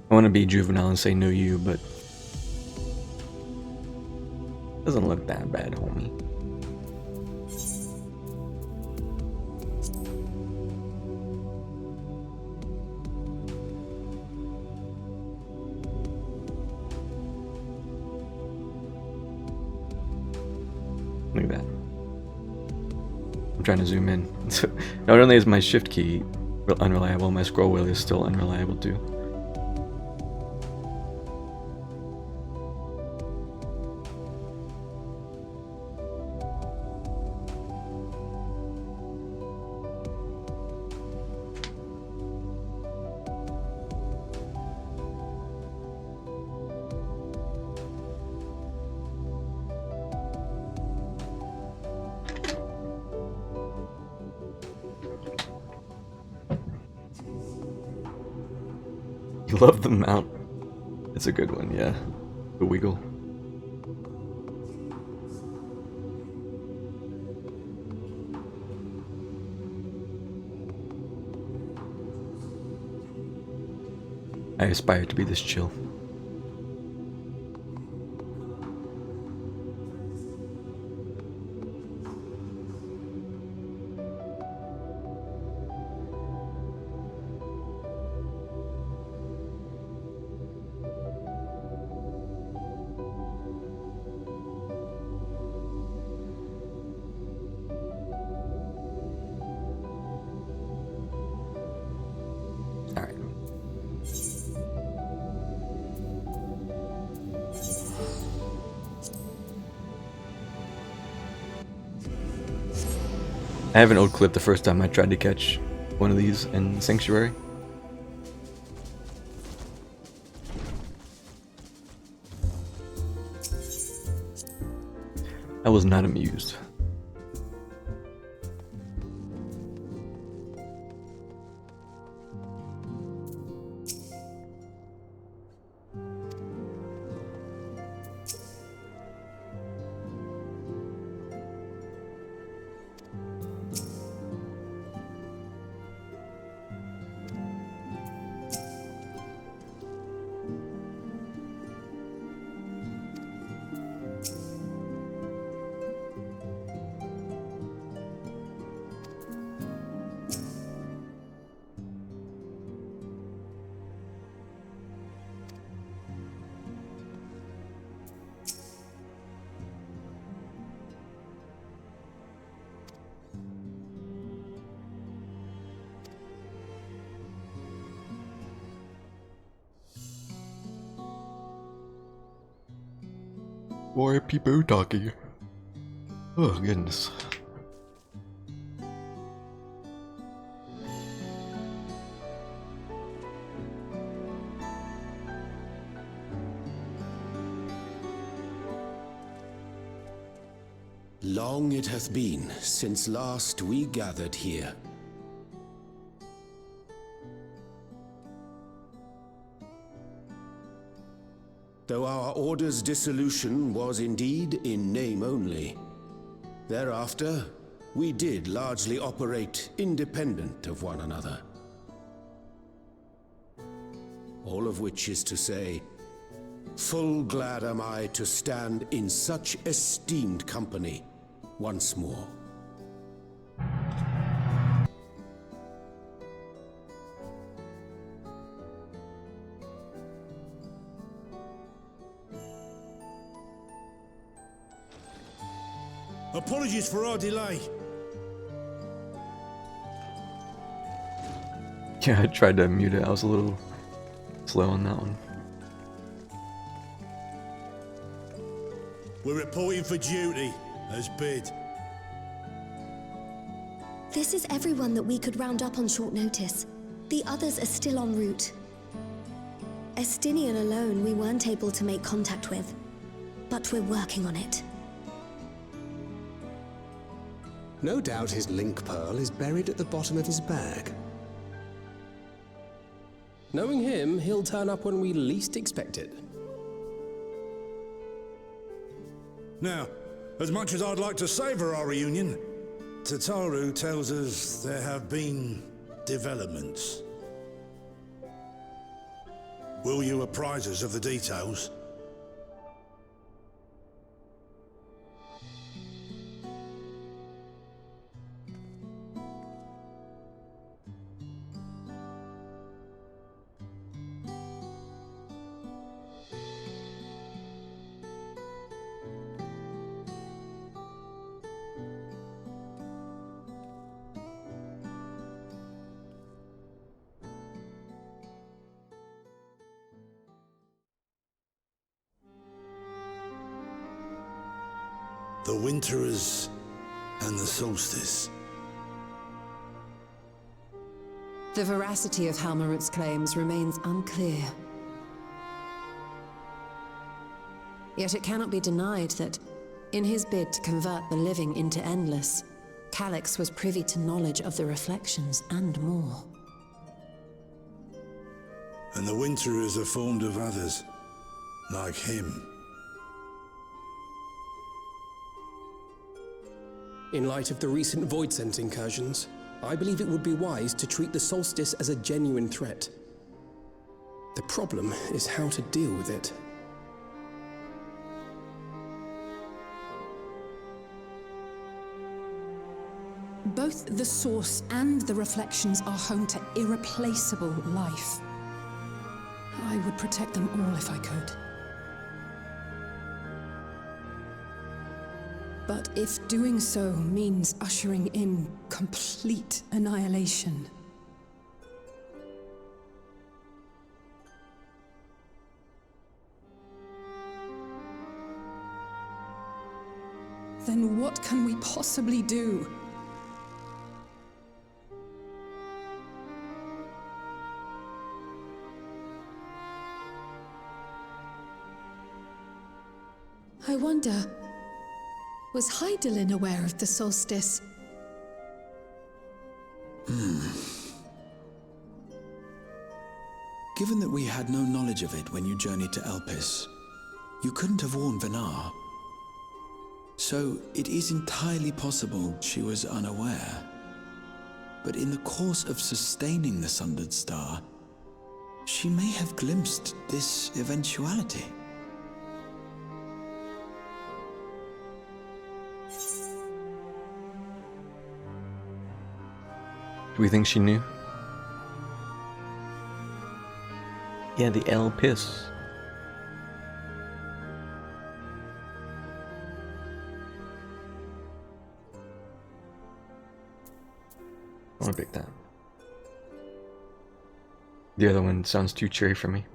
I want to be juvenile and say no you, but doesn't look that bad, homie. Look at that. I'm trying to zoom in. Not only is my shift key unreliable, my scroll wheel is still unreliable too. Love the mount. It's a good one, yeah. The wiggle. I aspire to be this chill. I have an old clip the first time I tried to catch one of these in Sanctuary. I was not amused. Why are people talking? Oh goodness. Long it hath been since last we gathered here. Though our order's dissolution was indeed in name only, thereafter we did largely operate independent of one another. All of which is to say, full glad am I to stand in such esteemed company once more. Apologies for our delay. Yeah, I tried to mute it. I was a little slow on that one. We're reporting for duty, as bid. This is everyone that we could round up on short notice. The others are still en route. Estinian alone we weren't able to make contact with, but we're working on it. No doubt his link pearl is buried at the bottom of his bag. Knowing him, he'll turn up when we least expect it. Now, as much as I'd like to savour our reunion, Tataru tells us there have been developments. Will you apprise us of the details? The Winterers and the Solstice. The veracity of Halmarut's claims remains unclear. Yet it cannot be denied that, in his bid to convert the living into endless, Calyx was privy to knowledge of the reflections and more. And the Winterers are formed of others, like him. In light of the recent Void Scent incursions, I believe it would be wise to treat the Solstice as a genuine threat. The problem is how to deal with it. Both the Source and the Reflections are home to irreplaceable life. I would protect them all if I could. But if doing so means ushering in complete annihilation, then what can we possibly do? I wonder, was Hydaelyn aware of the solstice? Given that we had no knowledge of it when you journeyed to Elpis, you couldn't have warned Venar. So it is entirely possible she was unaware. But in the course of sustaining the Sundered Star, she may have glimpsed this eventuality. Do we think she knew? Yeah, the Elpis. I want to pick that. The other one sounds too cheery for me.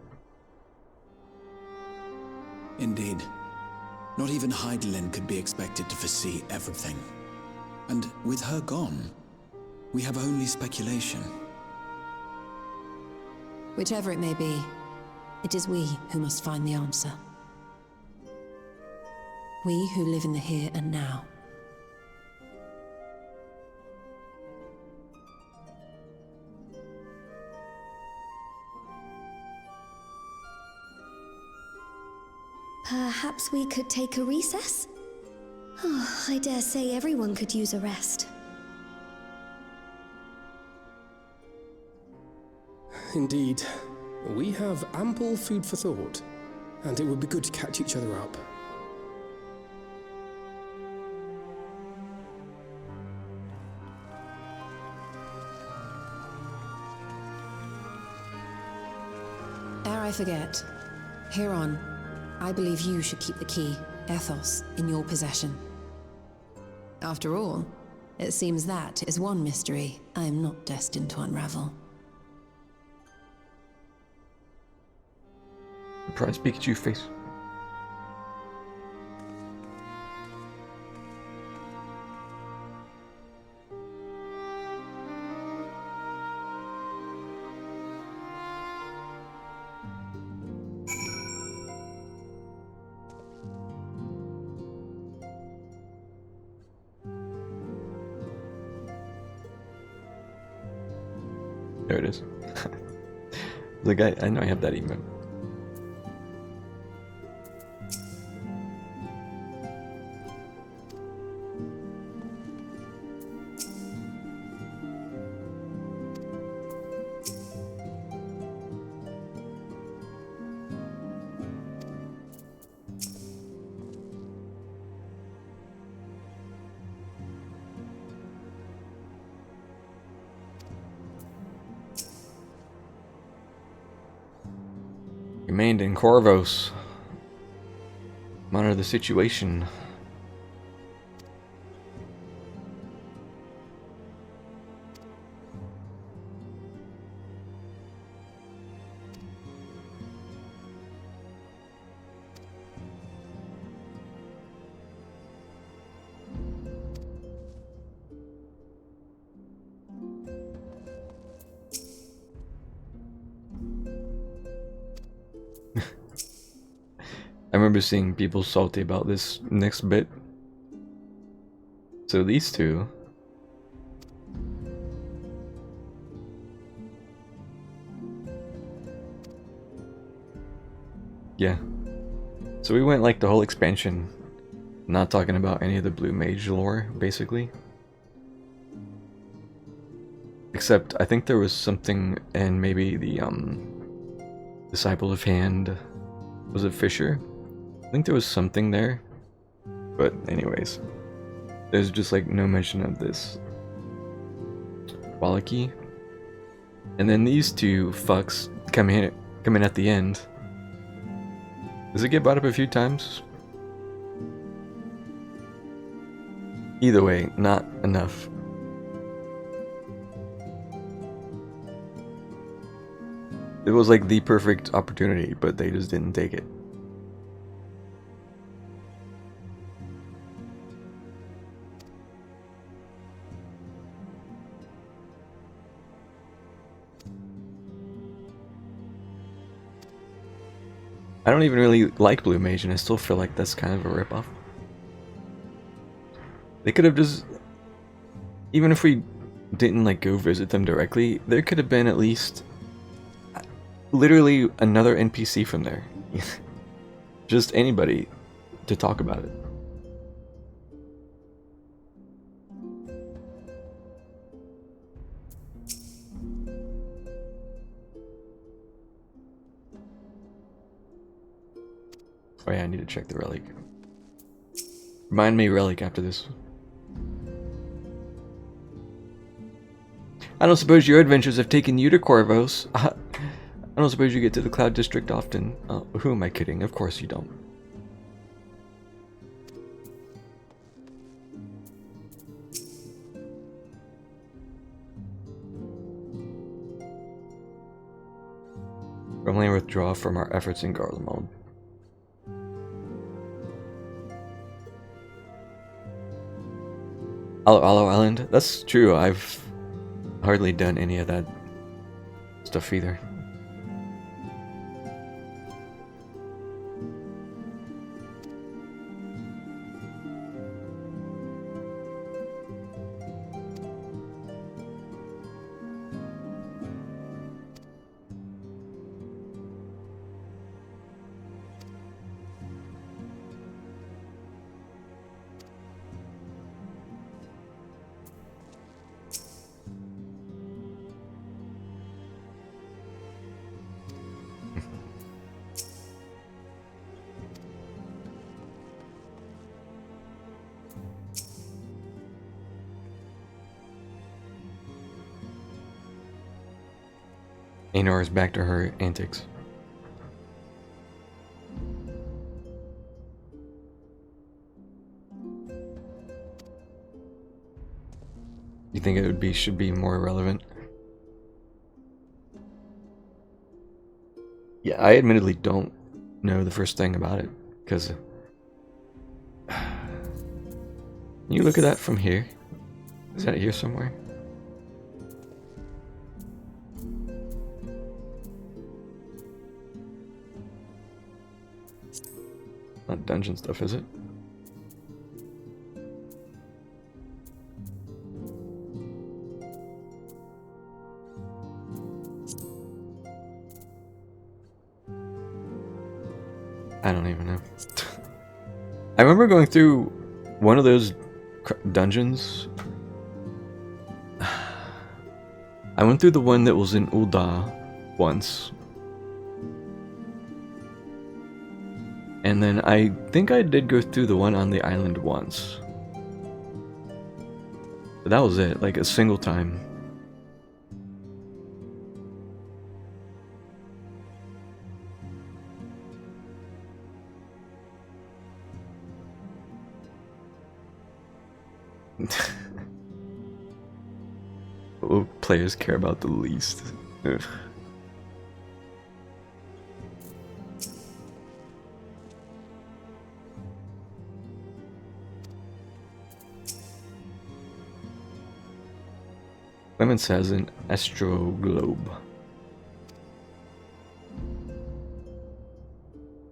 Indeed. Not even Hydaelyn could be expected to foresee everything. And with her gone, we have only speculation. Whichever it may be, it is we who must find the answer. We who live in the here and now. Perhaps we could take a recess? Oh, I dare say everyone could use a rest. Indeed. We have ample food for thought, and it would be good to catch each other up. I forget, here on, I believe you should keep the key, Ethos, in your possession. After all, it seems that is one mystery I am not destined to unravel. Surprise Pikachu face. There it is. Like I know I have that emote. Remained in Corvos. Monitor the situation. I remember seeing people salty about this next bit. So these two. Yeah. So we went like the whole expansion, not talking about any of the Blue Mage lore, basically. Except I think there was something in maybe the Disciple of Hand. Was it Fisher? I think there was something there. But anyways. There's just like no mention of this Wallachie. And then these two fucks come in at the end. Does it get brought up a few times? Either way, not enough. It was like the perfect opportunity, but they just didn't take it. I don't even really like Blue Mage, and I still feel like that's kind of a ripoff. They could have just... Even if we didn't like go visit them directly, there could have been at least... literally another NPC from there. Just anybody to talk about it. Oh yeah, I need to check the relic. Remind me relic after this. I don't suppose your adventures have taken you to Corvos. I don't suppose you get to the Cloud District often. Who am I kidding? Of course you don't. Permanently withdraw from our efforts in Garlemald. Aloe Island? That's true, I've hardly done any of that stuff either. Ainor is back to her antics. think it would be should be more relevant. Yeah, I admittedly don't know the first thing about it, because can you look at that from here? Is that here somewhere? Not dungeon stuff, is it? I don't even know. I remember going through one of those dungeons. I went through the one that was in Ul'dah once. And then I think I did go through the one on the island once. But that was it, like a single time. What players care about the least? Ugh. Clemens has an astro globe.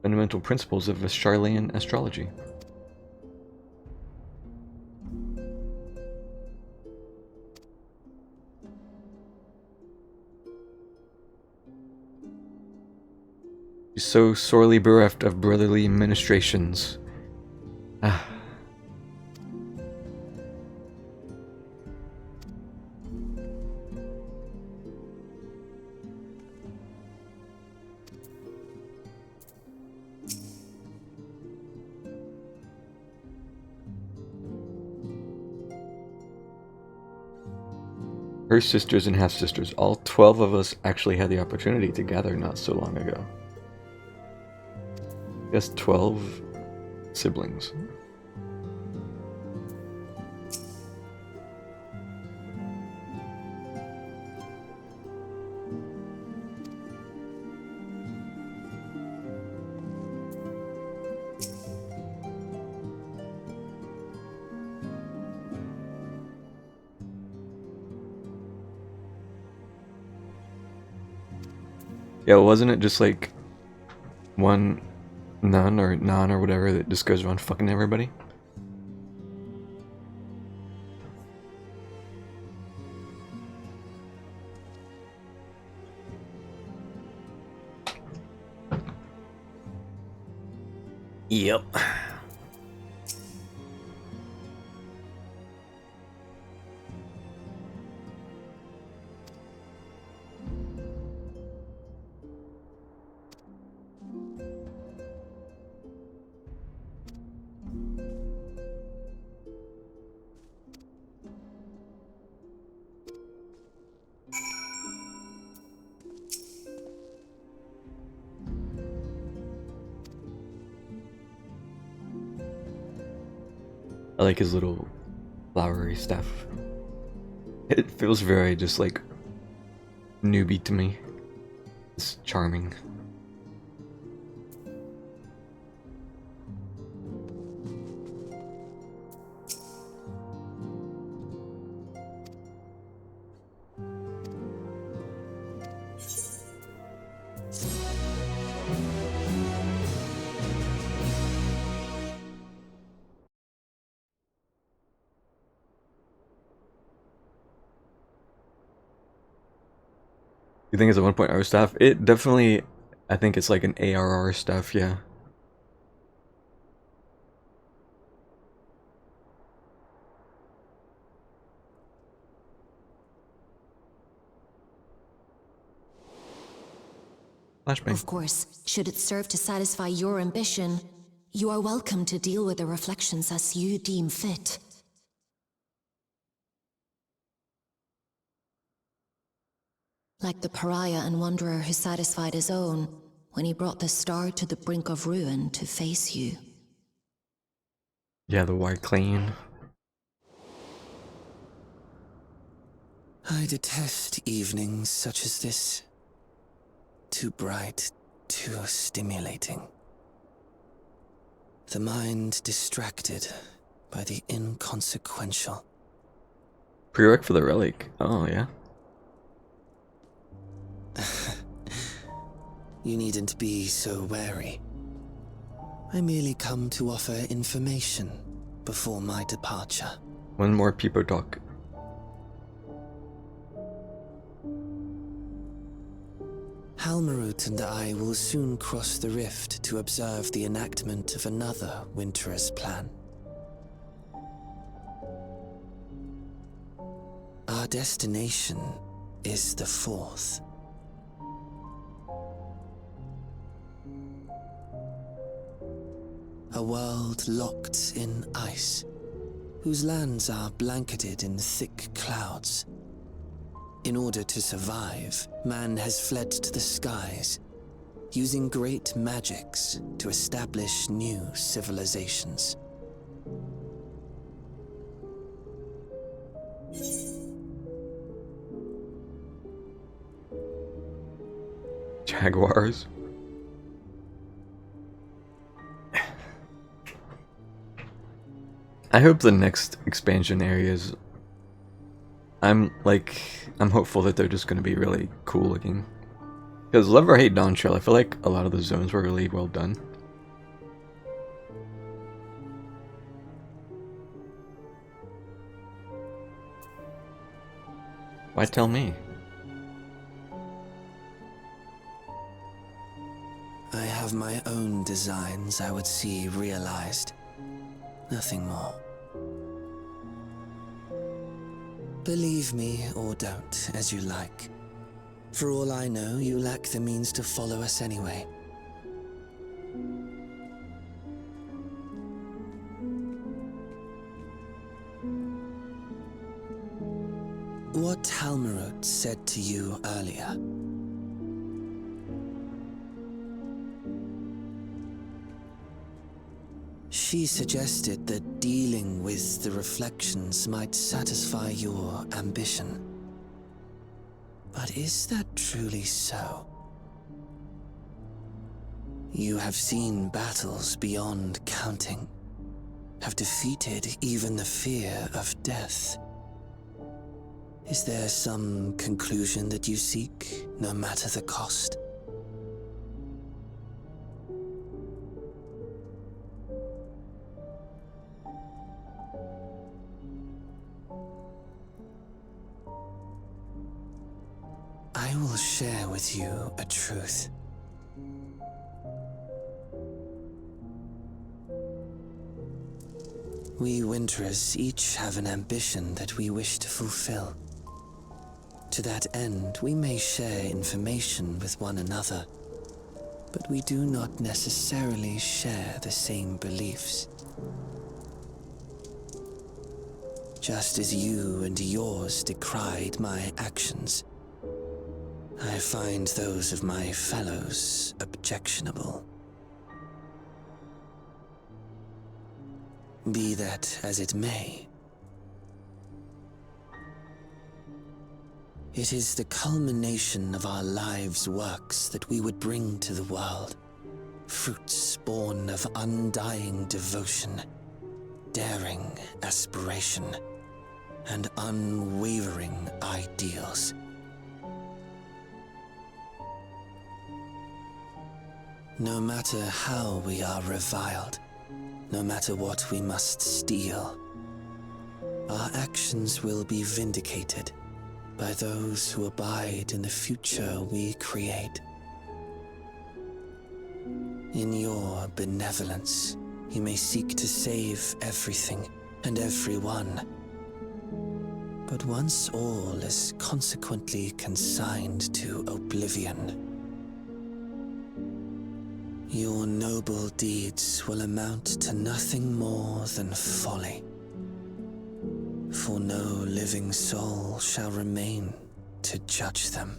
Fundamental principles of Charlean astrology. So sorely bereft of brotherly ministrations. Ah. Her sisters and half-sisters, all 12 of us actually had the opportunity to gather not so long ago. Yes, 12 siblings. Yeah, wasn't it just like one nun or non or whatever that just goes around fucking everybody? Yep. I like his little flowery stuff. It feels very just like newbie to me. It's charming. You think it's a 1.0 stuff? It definitely, I think it's like an ARR stuff, yeah. Flashbang. Of course, should it serve to satisfy your ambition, you are welcome to deal with the reflections as you deem fit. Like the pariah and wanderer who satisfied his own when he brought the star to the brink of ruin to face you. Yeah, the white clean. I detest evenings such as this. Too bright, too stimulating. The mind distracted by the inconsequential. Prereq for the relic. Oh, yeah. You needn't be so wary. I merely come to offer information before my departure. One more people talk. Halmarut and I will soon cross the rift to observe the enactment of another Winter's plan. Our destination is the fourth. A world locked in ice, whose lands are blanketed in thick clouds. In order to survive, man has fled to the skies, using great magics to establish new civilizations. Jaguars. I hope the next expansion areas, I'm hopeful that they're just going to be really cool looking. Because love or hate Dawn Trail, I feel like a lot of the zones were really well done. Why tell me? I have my own designs I would see realized. Nothing more. Believe me or don't, as you like. For all I know, you lack the means to follow us anyway. What Halmarut said to you earlier. She suggested that dealing with the reflections might satisfy your ambition. But is that truly so? You have seen battles beyond counting, have defeated even the fear of death. Is there some conclusion that you seek, no matter the cost? I will share with you a truth. We Winterers each have an ambition that we wish to fulfill. To that end, we may share information with one another, but we do not necessarily share the same beliefs. Just as you and yours decried my actions, I find those of my fellows objectionable. Be that as it may, it is the culmination of our lives' works that we would bring to the world, fruits born of undying devotion, daring aspiration, and unwavering ideals. No matter how we are reviled, no matter what we must steal, our actions will be vindicated by those who abide in the future we create. In your benevolence, you may seek to save everything and everyone. But once all is consequently consigned to oblivion, your noble deeds will amount to nothing more than folly. For no living soul shall remain to judge them.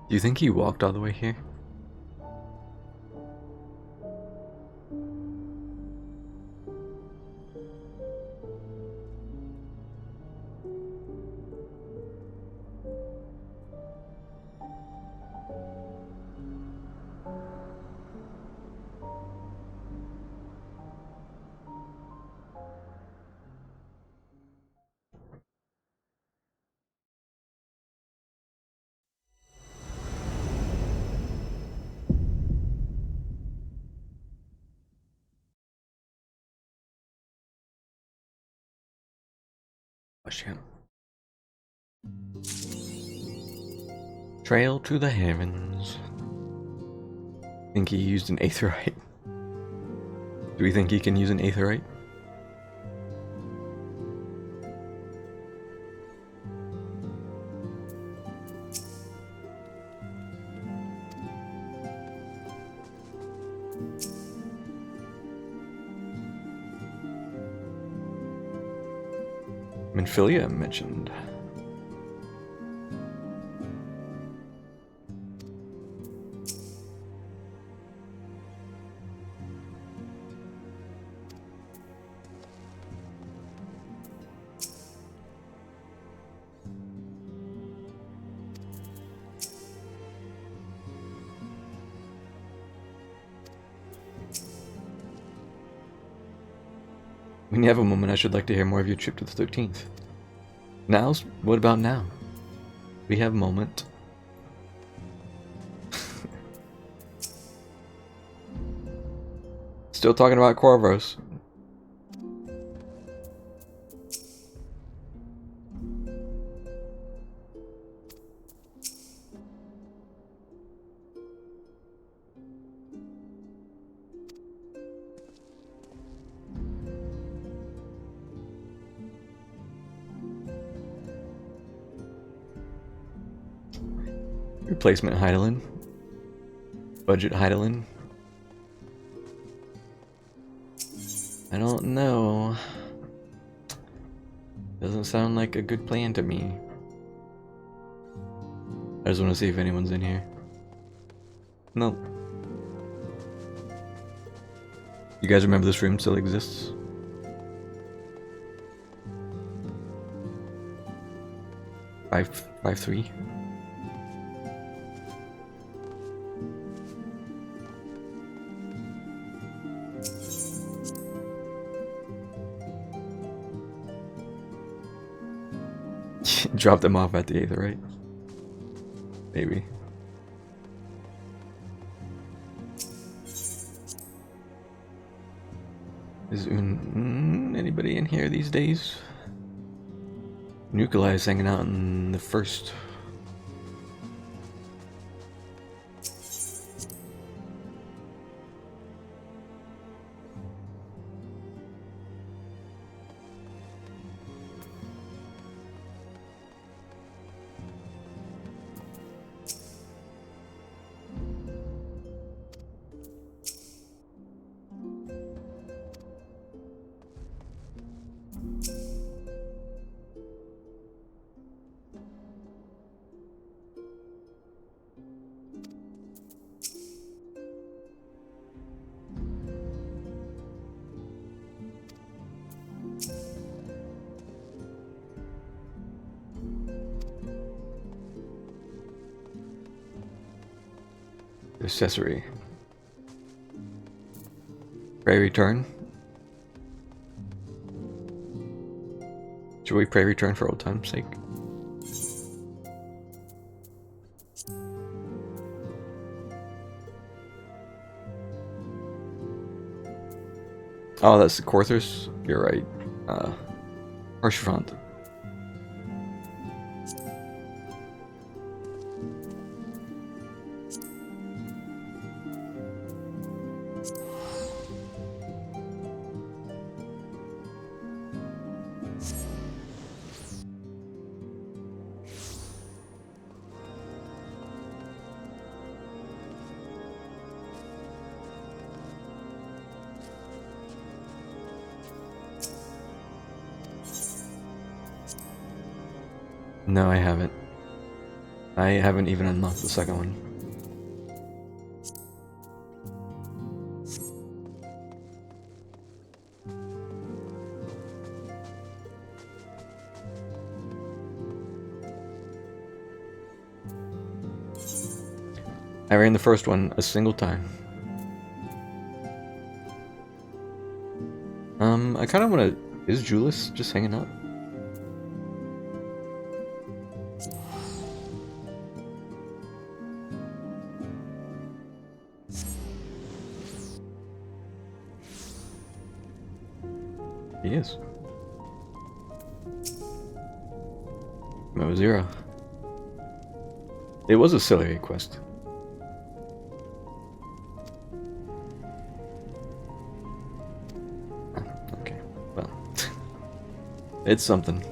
Do you think he walked all the way here? Watch him. Trail to the heavens. Think he used an aetherite? Do we think he can use an aetherite? Minfilia mentioned. When you have a moment, I should like to hear more of your trip to the 13th. Now's? What about now? We have a moment. Still talking about Corvos. Replacement Heidelin. Budget Heidelin. I don't know. Doesn't sound like a good plan to me. I just want to see if anyone's in here. No. You guys remember this room still exists? FFXIV. Drop them off at the Aetherite. Maybe. Is anybody in here these days? Nuclei is hanging out in the first. Accessory. Pray return. Should we pray return for old time's sake? Oh, that's the Corthus? You're right. Harsh Front. No, I haven't. I haven't even unlocked the second one. I ran the first one a single time. I kind of want to... Is Julius just hanging out? He is. Mo Zero. It was a silly quest. Okay, well, it's something.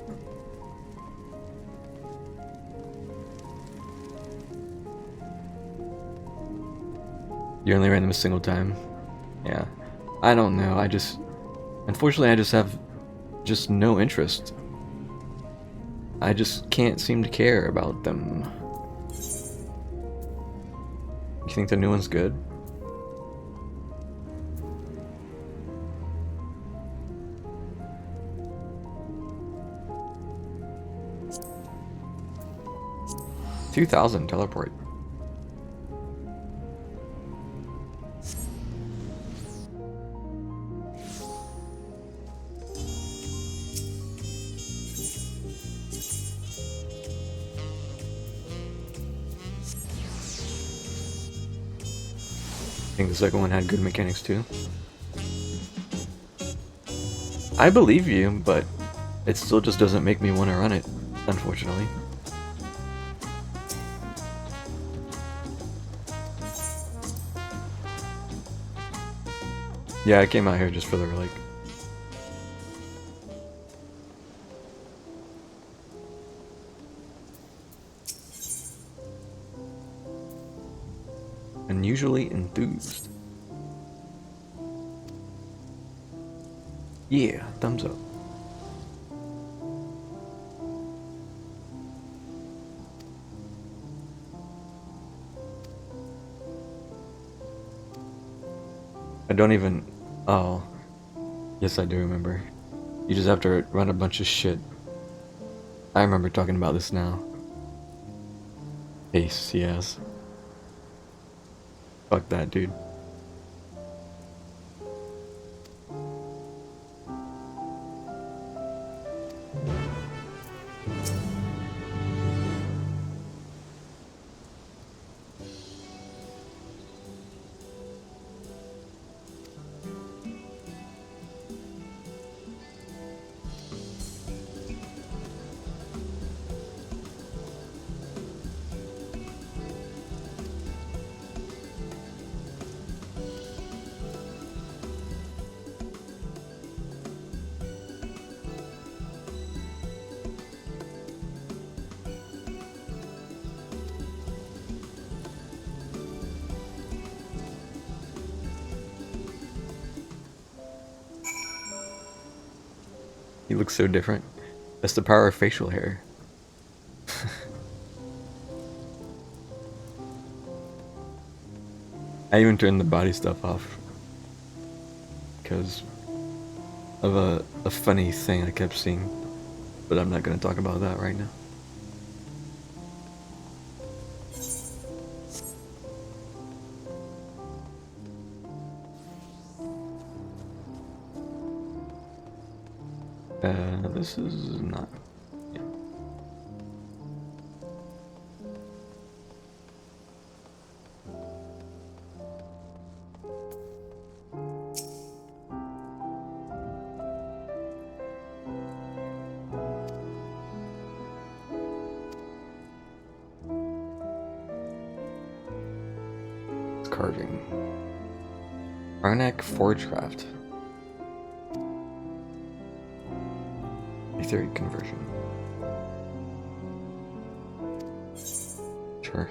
You only ran them a single time? Yeah. I don't know, unfortunately I just have no interest. I just can't seem to care about them. You think the new one's good? $2,000 teleport. I think the second one had good mechanics too. I believe you, but it still just doesn't make me want to run it, unfortunately. Yeah, I came out here just for the relic. Unusually enthused. Yeah, thumbs up. I don't even... Oh. Yes, I do remember. You just have to run a bunch of shit. I remember talking about this now. Ace, yes. Fuck that, dude. He looks so different. That's the power of facial hair. I even turned the body stuff off because of a funny thing I kept seeing, but I'm not going to talk about that right now. This is not... Yeah. It's carving. Arnak Forgecraft. Theory conversion. Sure.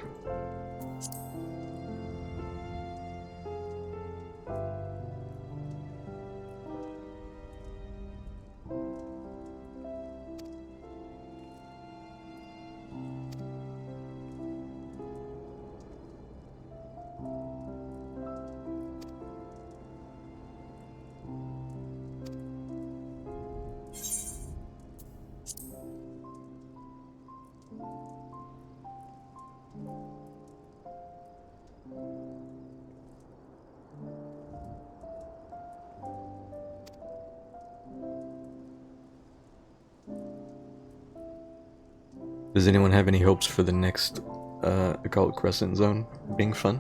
Does anyone have any hopes for the next Occult Crescent Zone being fun?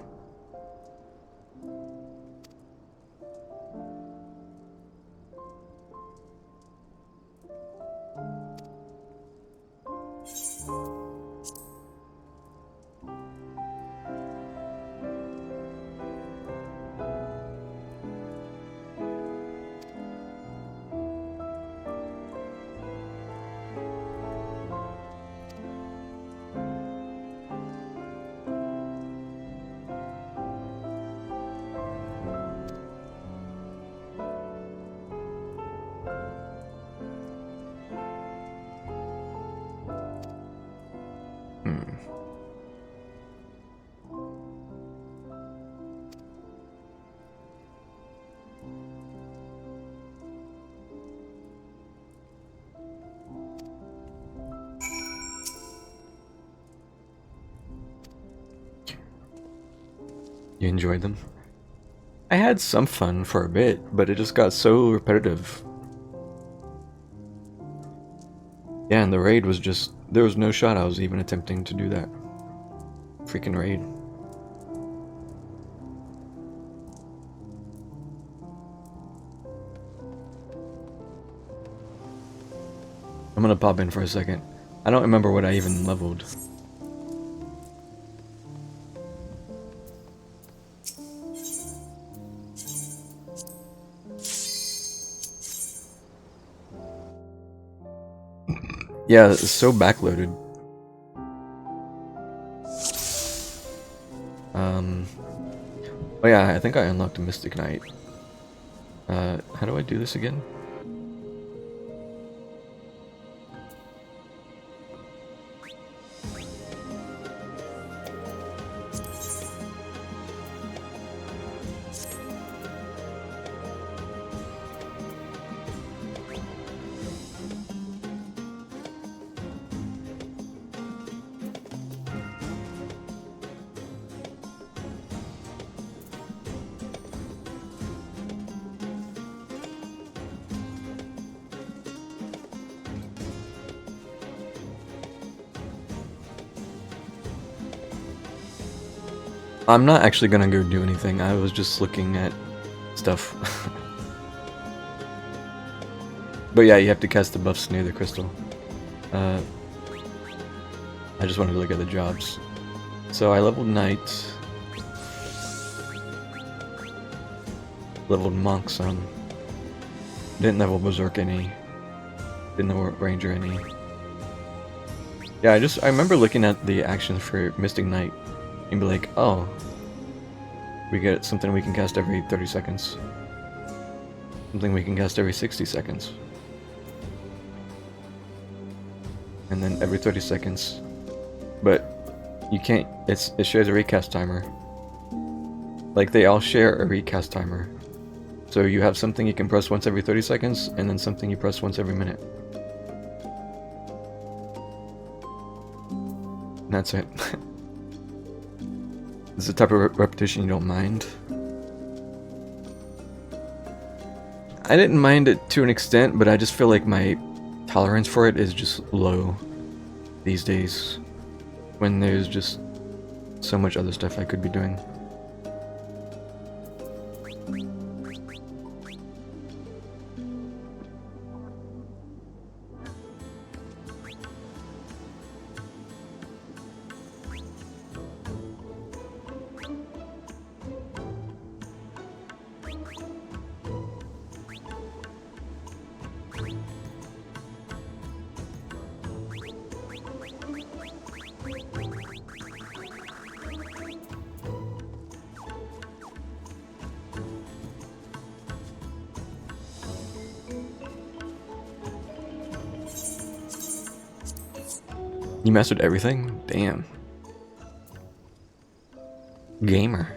You enjoyed them? I had some fun for a bit, but it just got so repetitive. Yeah, and the raid was just... There was no shot I was even attempting to do that. Freaking raid. I'm gonna pop in for a second. I don't remember what I even leveled. Yeah, it's so backloaded. Oh yeah, I think I unlocked a Mystic Knight. How do I do this again? I'm not actually gonna go do anything. I was just looking at stuff. But yeah, you have to cast the buffs near the crystal. I just wanted to look at the jobs. So I leveled Knight. Leveled Monk some. Didn't level Berserk any. Didn't level Ranger any. Yeah, I remember looking at the actions for Mystic Knight and be like, oh, we get something we can cast every 30 seconds. Something we can cast every 60 seconds. And then every 30 seconds. But you can't, it shares a recast timer. Like, they all share a recast timer. So you have something you can press once every 30 seconds, and then something you press once every minute. And that's it. It's the type of repetition you don't mind. I didn't mind it to an extent, but I just feel like my tolerance for it is just low these days, when there's just so much other stuff I could be doing. You mastered everything? Damn. Gamer.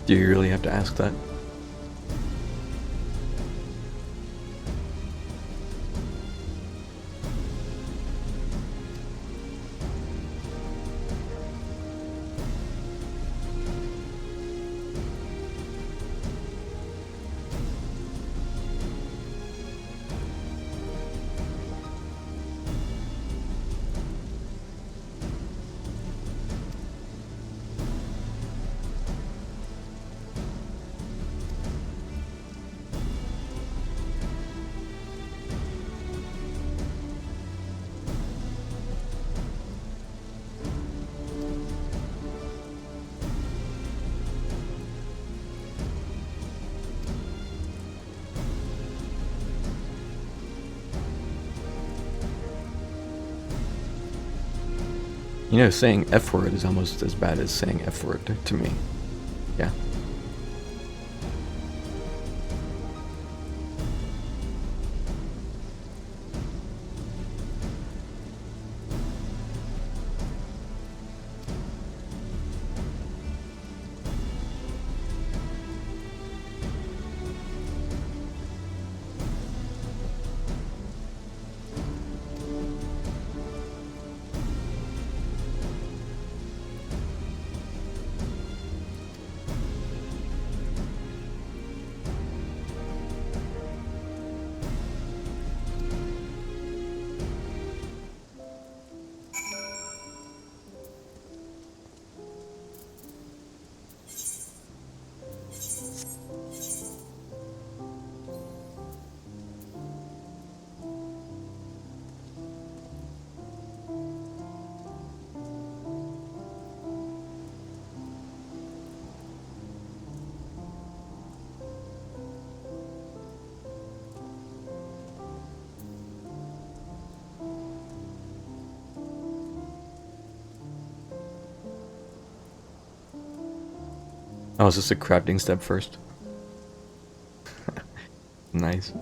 Do you really have to ask that? You know, saying F word is almost as bad as saying F word to me. Yeah. Oh, is this a crafting step first? Nice.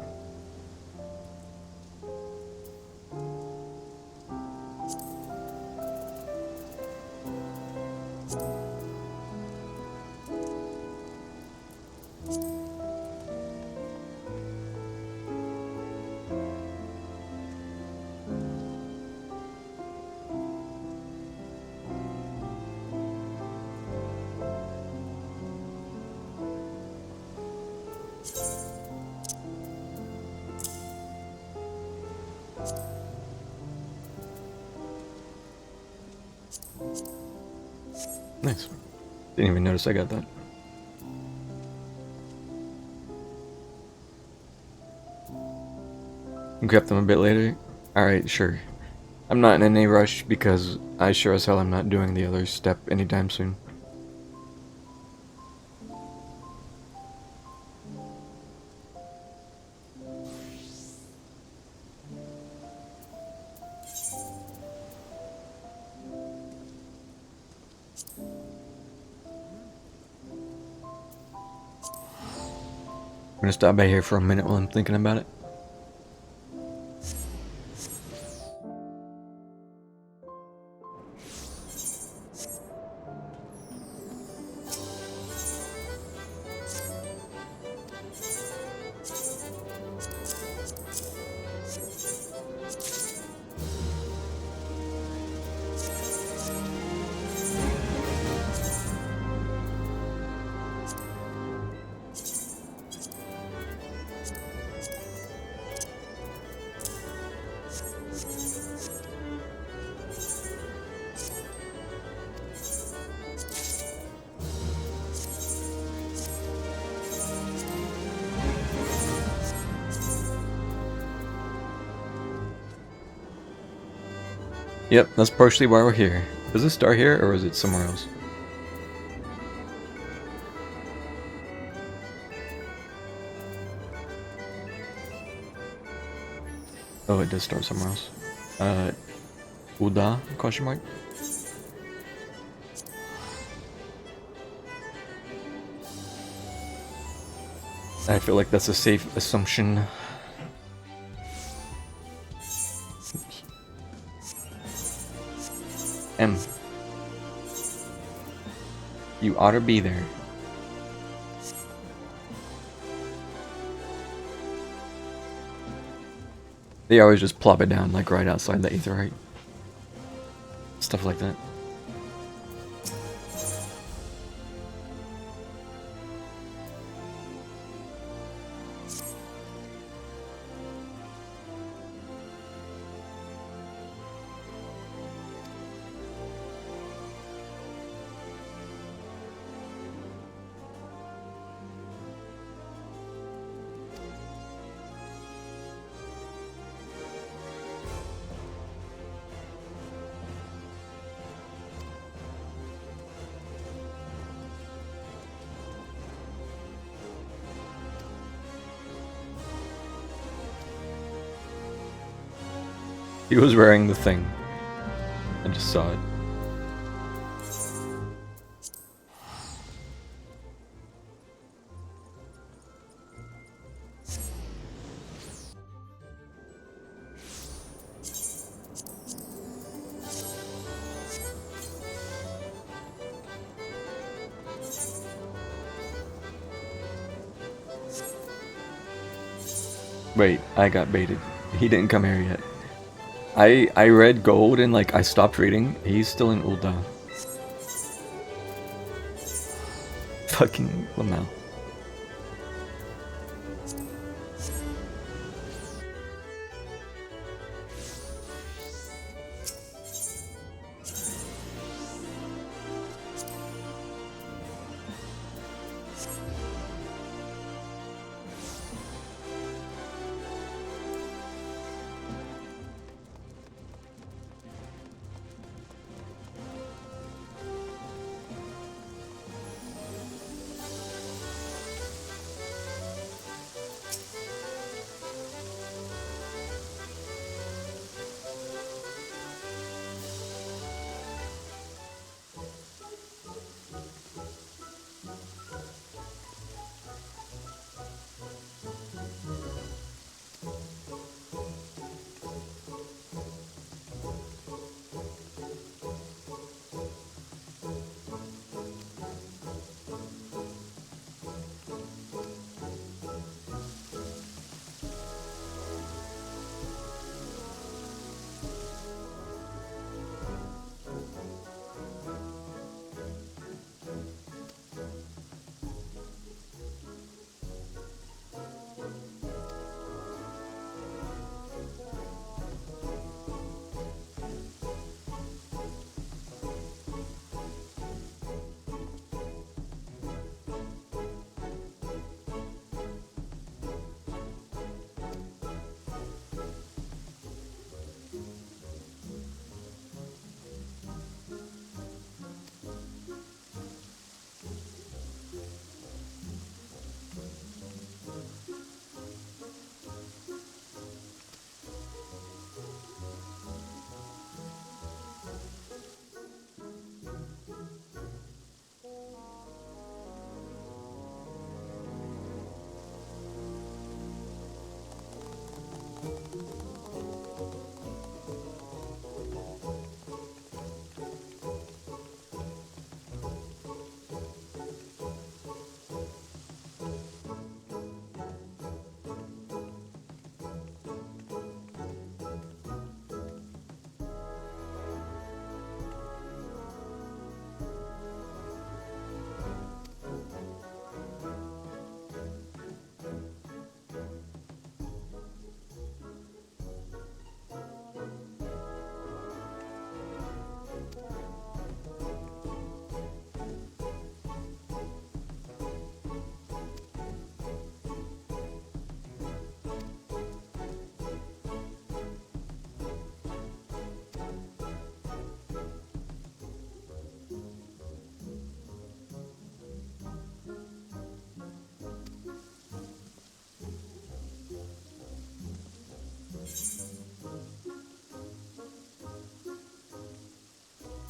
Nice. Didn't even notice I got that. Grab them a bit later? Alright, sure. I'm not in any rush because I sure as hell am not doing the other step anytime soon. I'm gonna stop by here for a minute while I'm thinking about it. Yep, that's partially why we're here. Is this star here, or is it somewhere else? Oh, it does start somewhere else. Uda, question mark? I feel like that's a safe assumption. M. You ought to be there. They always just plop it down like right outside the aetherite. Stuff like that. He was wearing the thing. I just saw it. Wait, I got baited. He didn't come here yet. I read gold and like I stopped reading. He's still in Ul'dah. Fucking Lamau.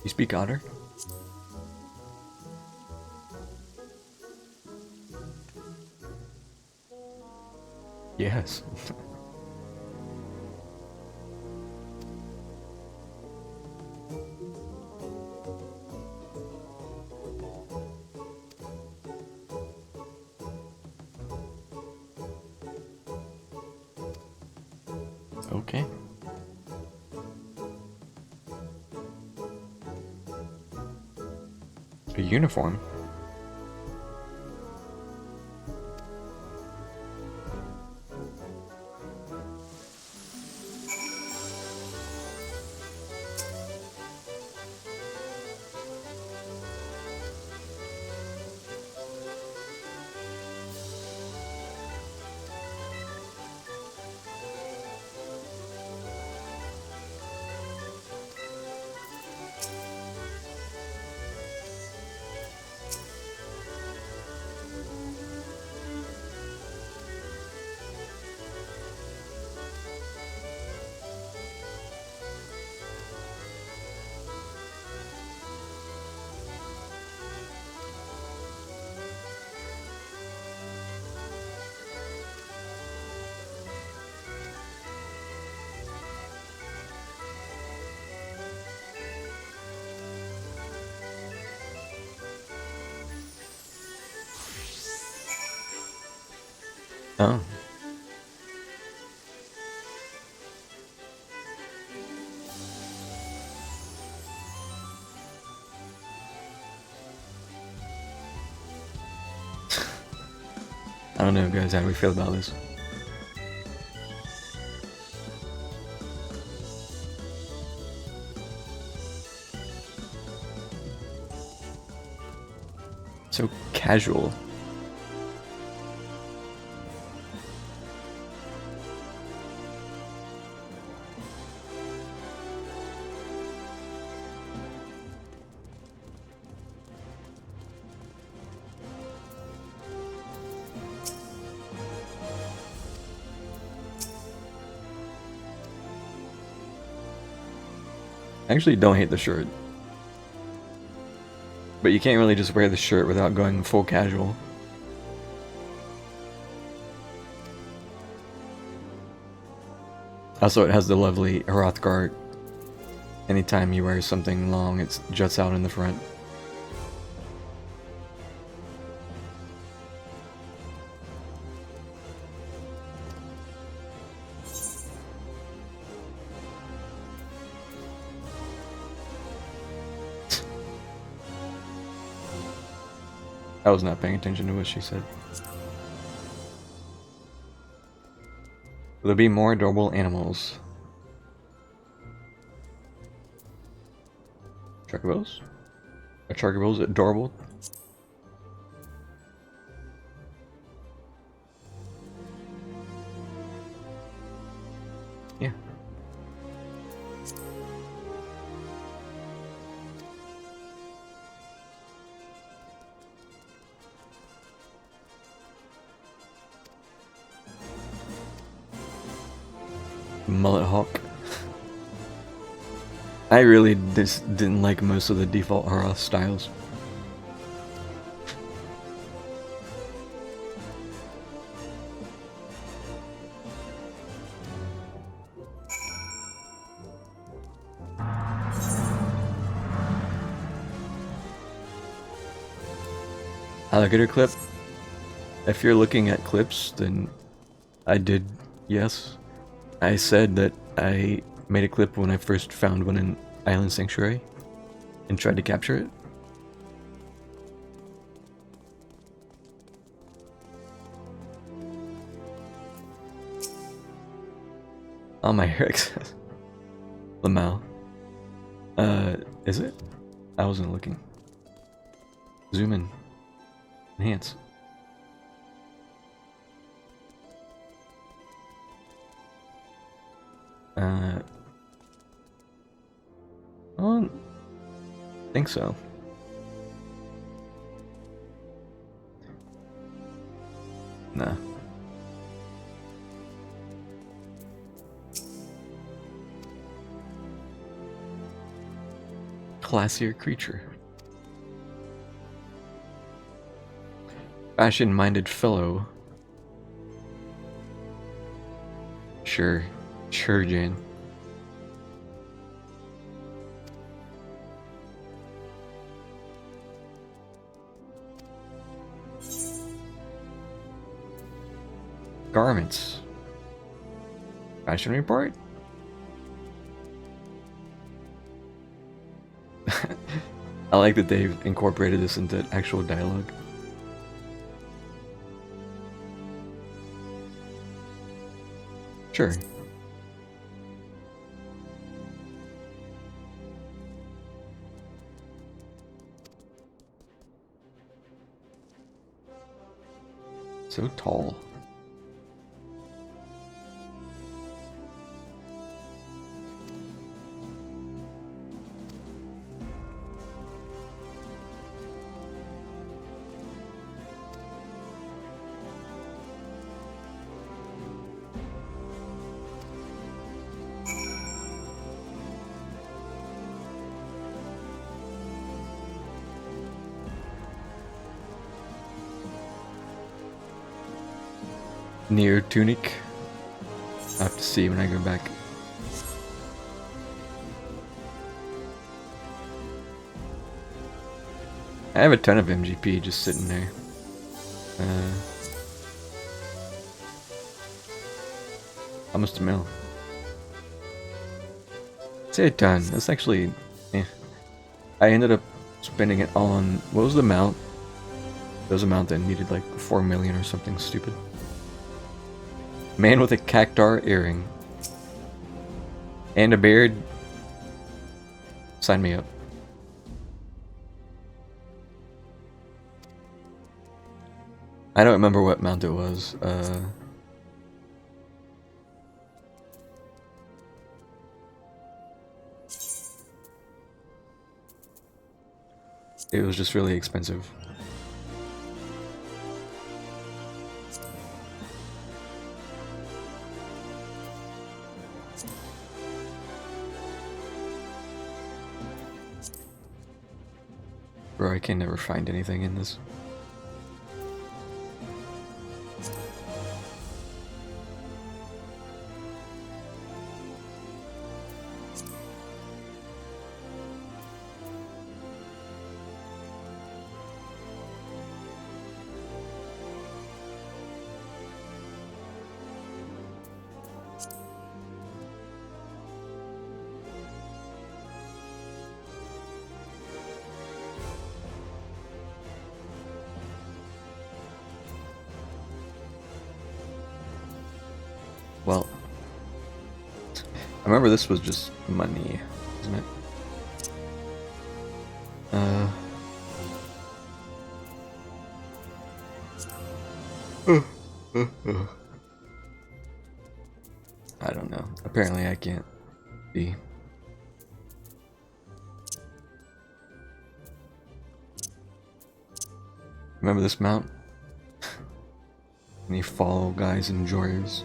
You speak Otter? Yes. Okay. A uniform? Oh. I don't know, guys, how do we feel about this? So casual. I actually don't hate the shirt. But you can't really just wear the shirt without going full casual. Also, it has the lovely Hrothgar. Anytime you wear something long, it juts out in the front. I was not paying attention to what she said. Will there be more adorable animals? Chocobos? Are chocobos adorable? Yeah. Mullet Hawk. I really just didn't like most of the default Hroth styles. Alligator clip. If you're looking at clips, then I did, yes. I said that I made a clip when I first found one in Island Sanctuary and tried to capture it. Oh, my hair access. Lamau. Is it? I wasn't looking. Zoom in. Enhance. I don't think so. Nah. Classier creature. Fashion-minded fellow. Sure. Sure, Jane. Garments. Fashion report? I like that they've incorporated this into actual dialogue. Sure. So tall. Near tunic. I'll have to see when I go back. I have a ton of MGP just sitting there. Almost a mil. Say a ton. That's actually, I ended up spending it on, what was the amount? There was a mount that needed like 4 million or something stupid. Man with a cactar earring. And a beard. Sign me up. I don't remember what mount it was. It was just really expensive. Bro, I can never find anything in this. Well, I remember this was just money, isn't it? I don't know. Apparently I can't see. Remember this mount? Any Fall Guys enjoyers?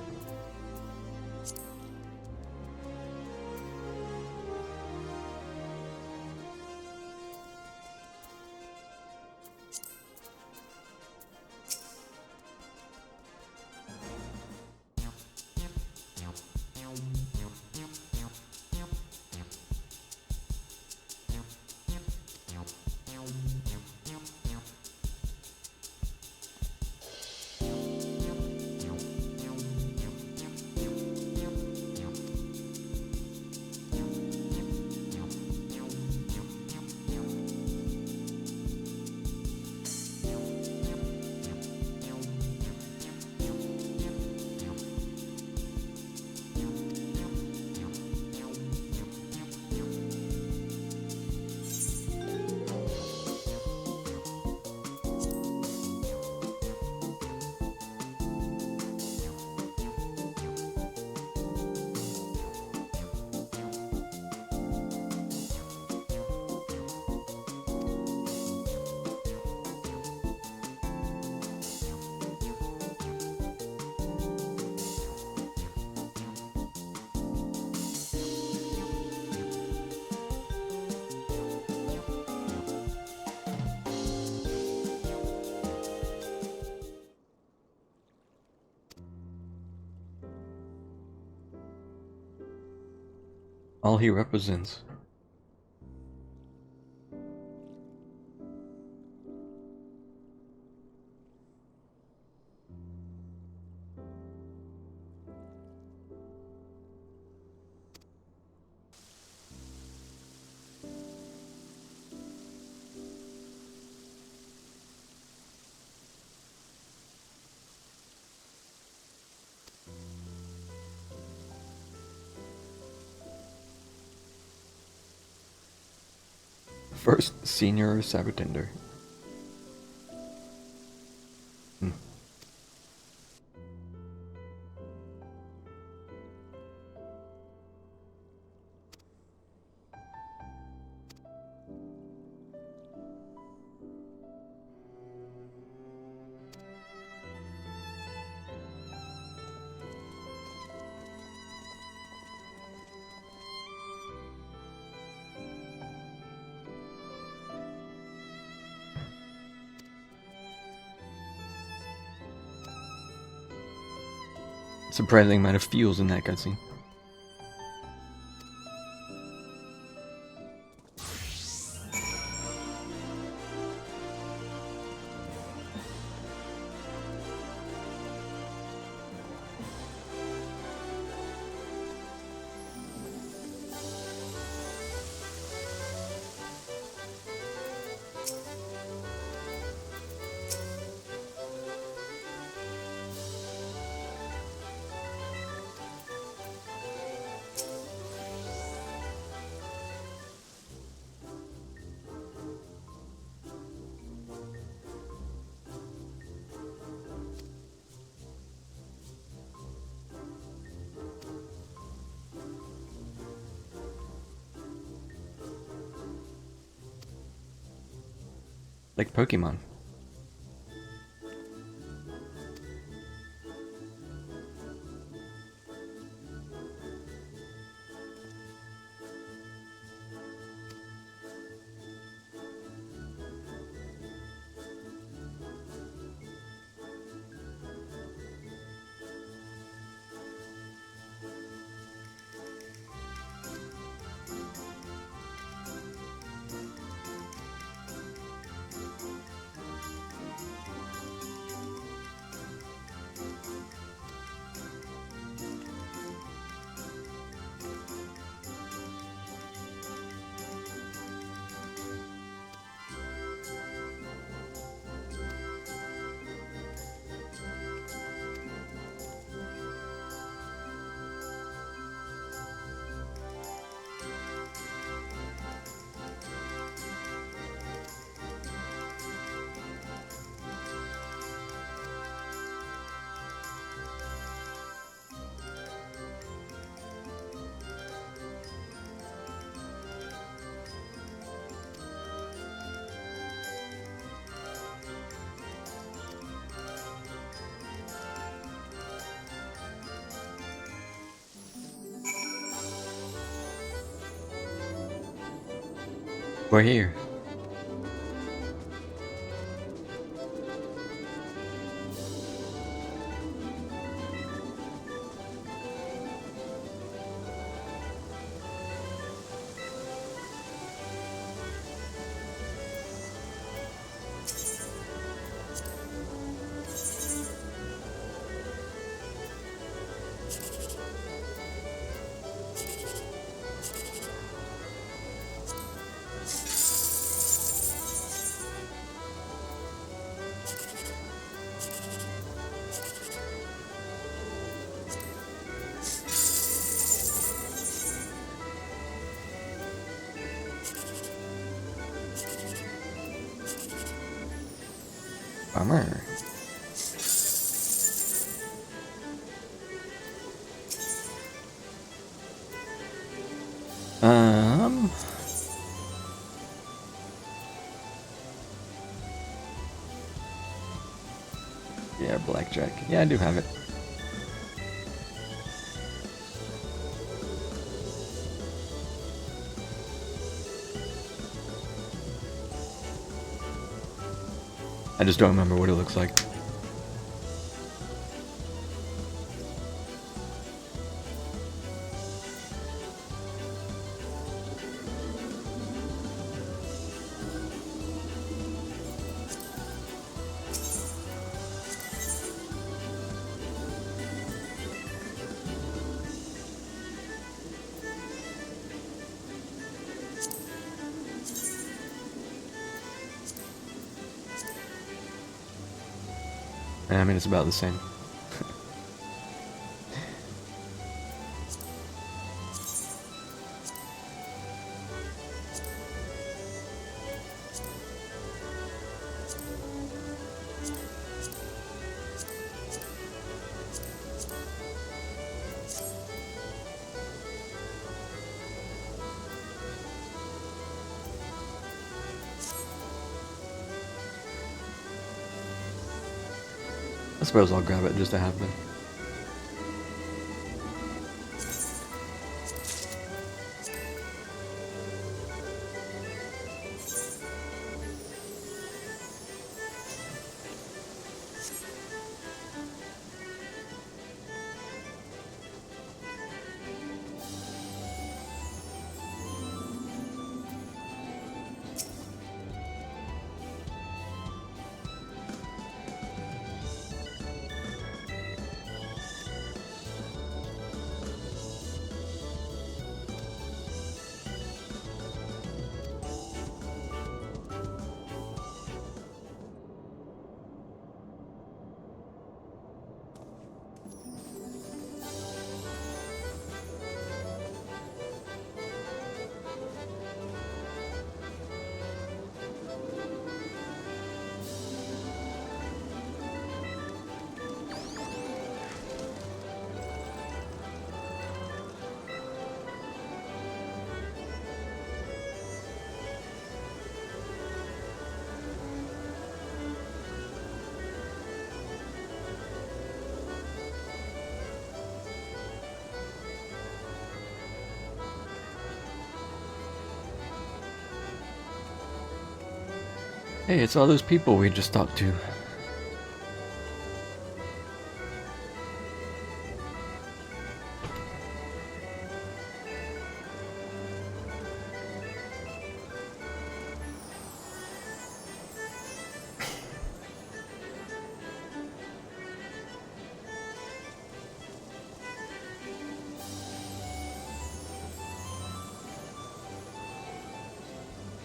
All he represents. First senior sabotender. Surprising amount of feels in that cutscene. Like Pokemon. We're here. Bummer. Yeah, blackjack. Yeah, I do have it. I just don't remember what it looks like. I mean, it's about the same. I suppose I'll grab it just to have them. Hey, it's all those people we just talked to.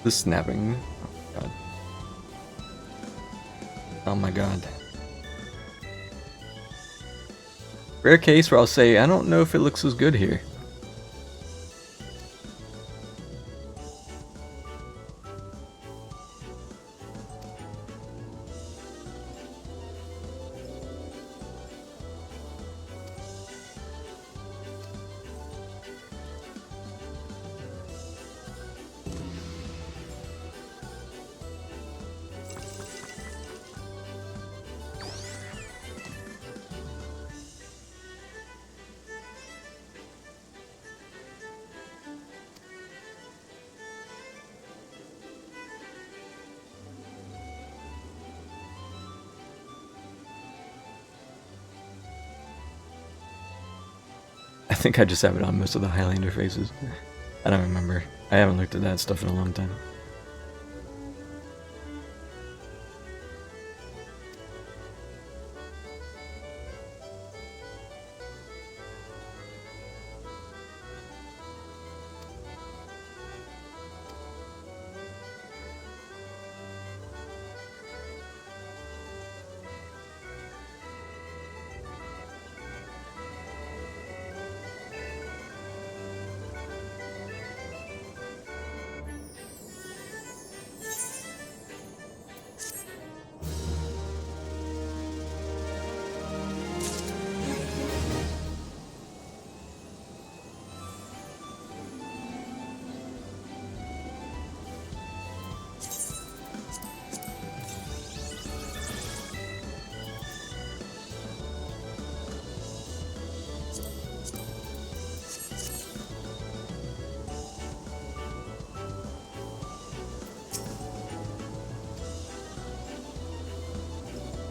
The snapping. Oh my god. Oh my god. Rare case where I'll say, I don't know if it looks as good here. I think I just have it on most of the Highlander faces. I don't remember. I haven't looked at that stuff in a long time.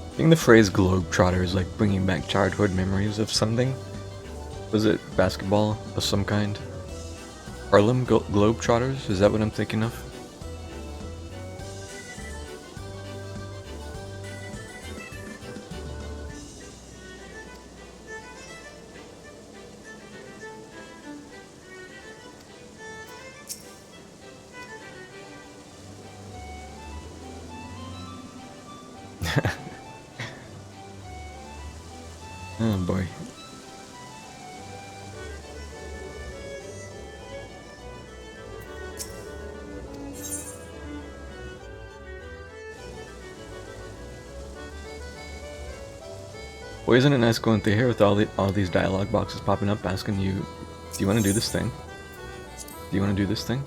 I think the phrase globetrotter is like bringing back childhood memories of something. Was it basketball of some kind? Harlem Globetrotters? Is that what I'm thinking of? Oh boy. Boy, isn't it nice going through here with all these dialogue boxes popping up asking you, do you want to do this thing? Do you want to do this thing?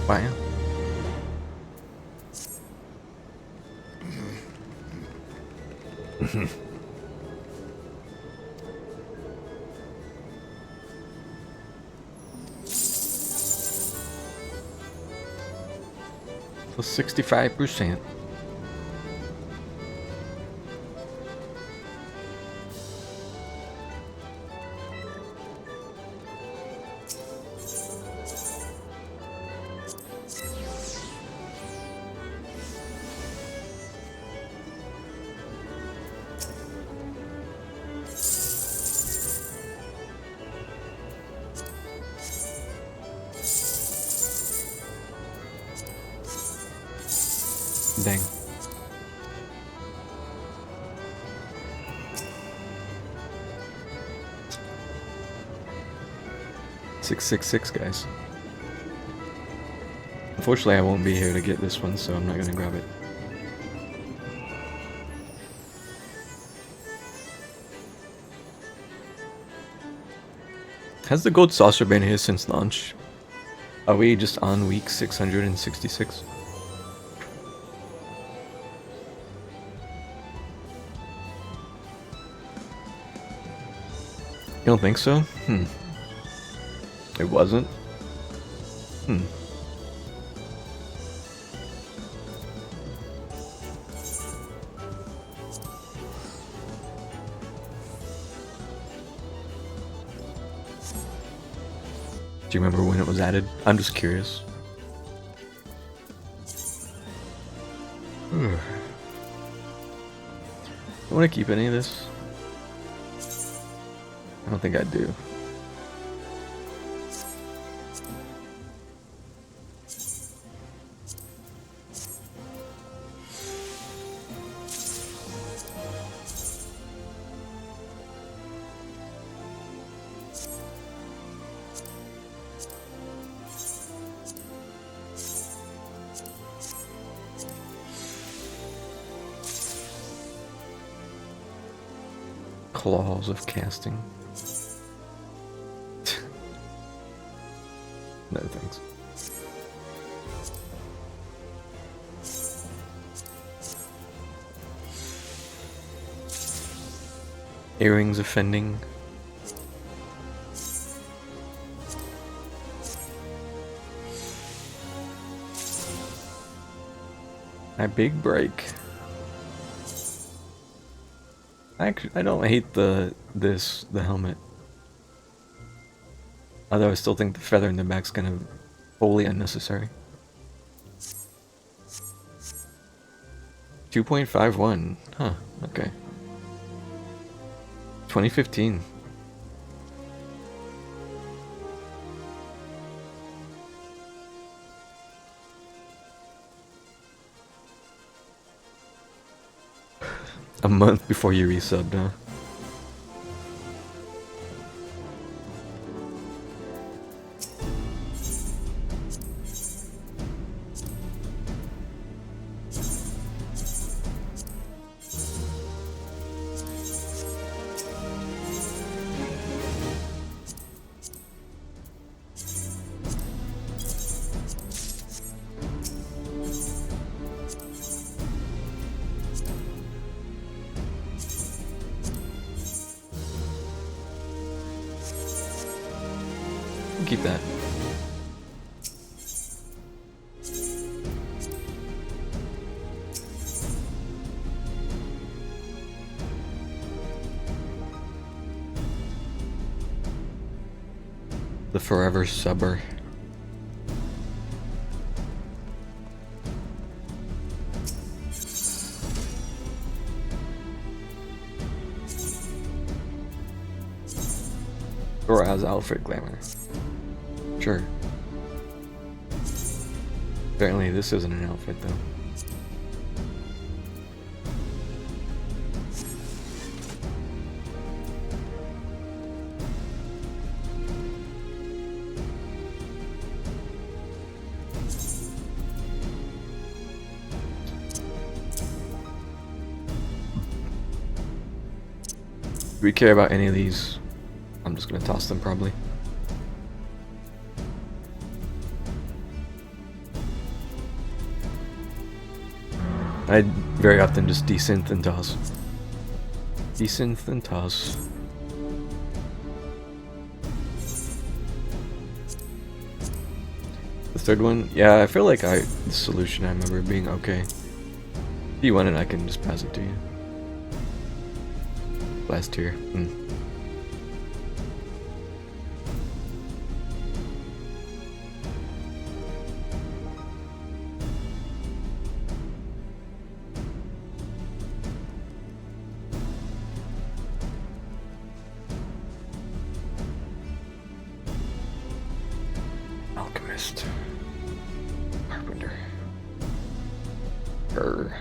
Wow. So 65%. Dang. $666, guys. Unfortunately, I won't be here to get this one, so I'm not gonna grab it. Has the gold saucer been here since launch? Are we just on week 666? You don't think so? It wasn't? Do you remember when it was added? I'm just curious. You want to keep any of this? I don't think I do. Claws of casting. No thanks. Earrings offending. My big break. Actually, I don't hate the helmet. Although I still think the feather in the back's kind of wholly unnecessary. 2.51. Huh, okay. 2015. A month before you resubbed, huh? Keep that. The forever subber. Or as Alfred Glamour. Sure. Apparently this isn't an outfit though. Do we care about any of these? I'm just gonna toss them probably. I very often just desynth and toss. Desynth and toss. The third one, yeah, I feel like the solution I remember being okay. If you want it, I can just pass it to you. Last tier. Alchemist. Carpenter. Grr.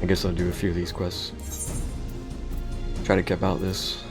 I guess I'll do a few of these quests. Try to cap out this.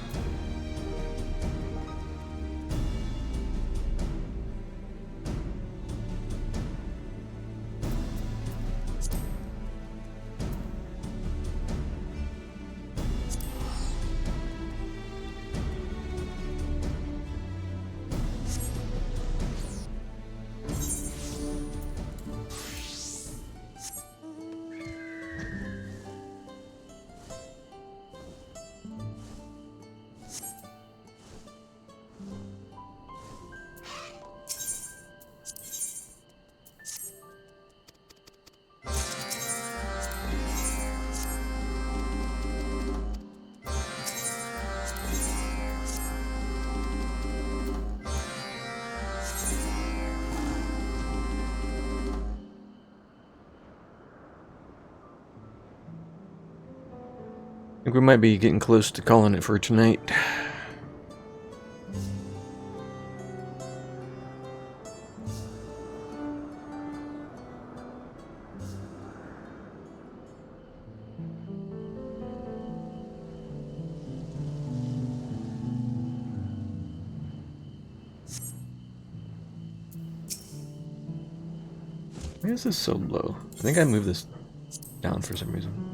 I think we might be getting close to calling it for tonight. Why is this so low? I think I moved this down for some reason.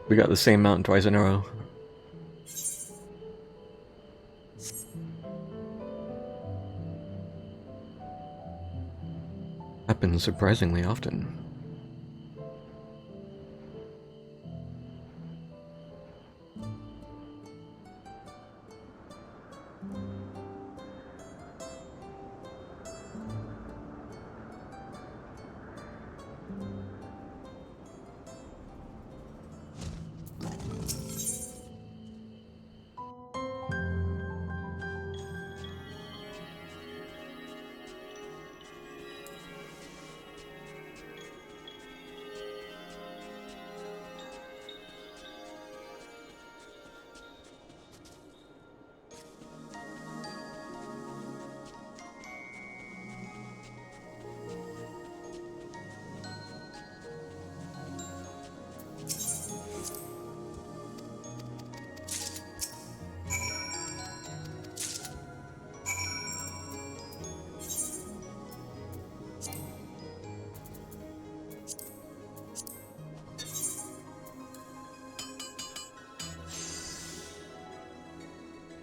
We got the same mountain twice in a row. Happens surprisingly often.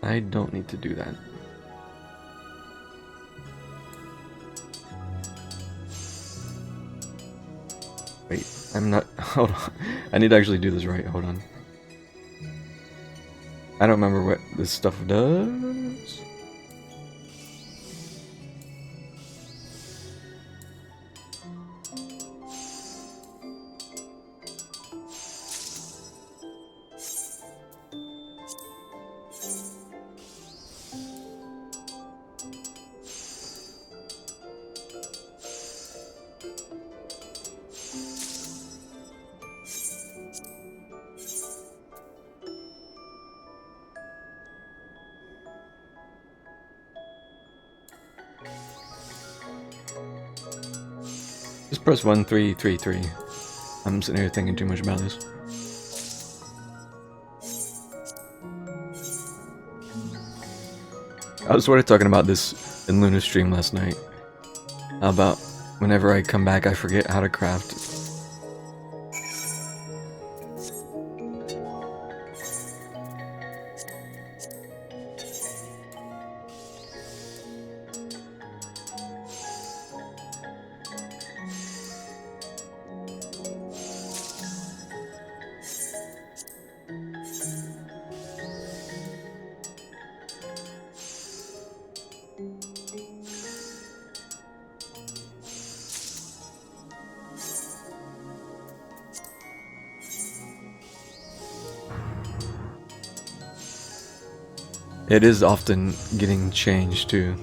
I don't need to do that. Wait, I'm not... Hold on. I need to actually do this right. Hold on. I don't remember what this stuff does. Just press 1333. I'm sitting here thinking too much about this. I was sort of talking about this in Luna's stream last night. How about whenever I come back I forget how to craft. It is often getting changed too.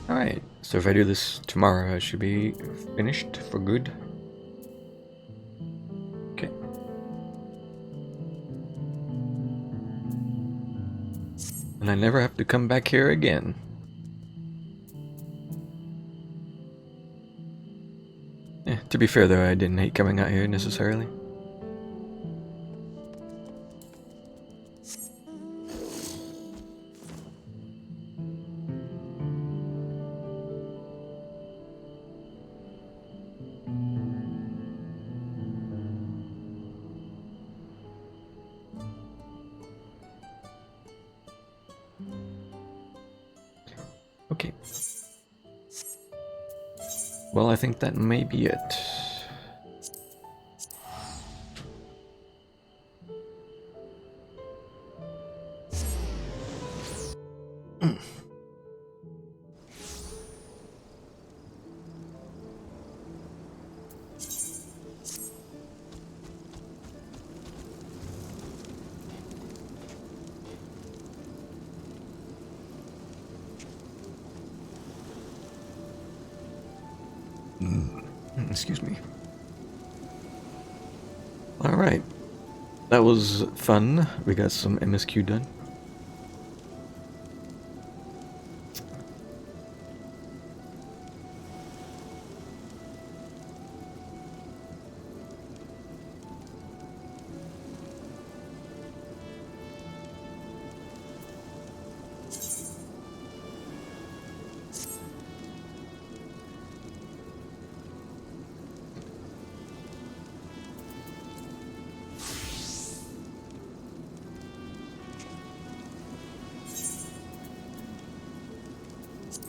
Alright, so if I do this tomorrow, I should be finished for good. Okay. And I never have to come back here again. To be fair though, I didn't hate coming out here necessarily. Okay. Well, I think that may be it. Excuse me. Alright. That was fun. We got some MSQ done.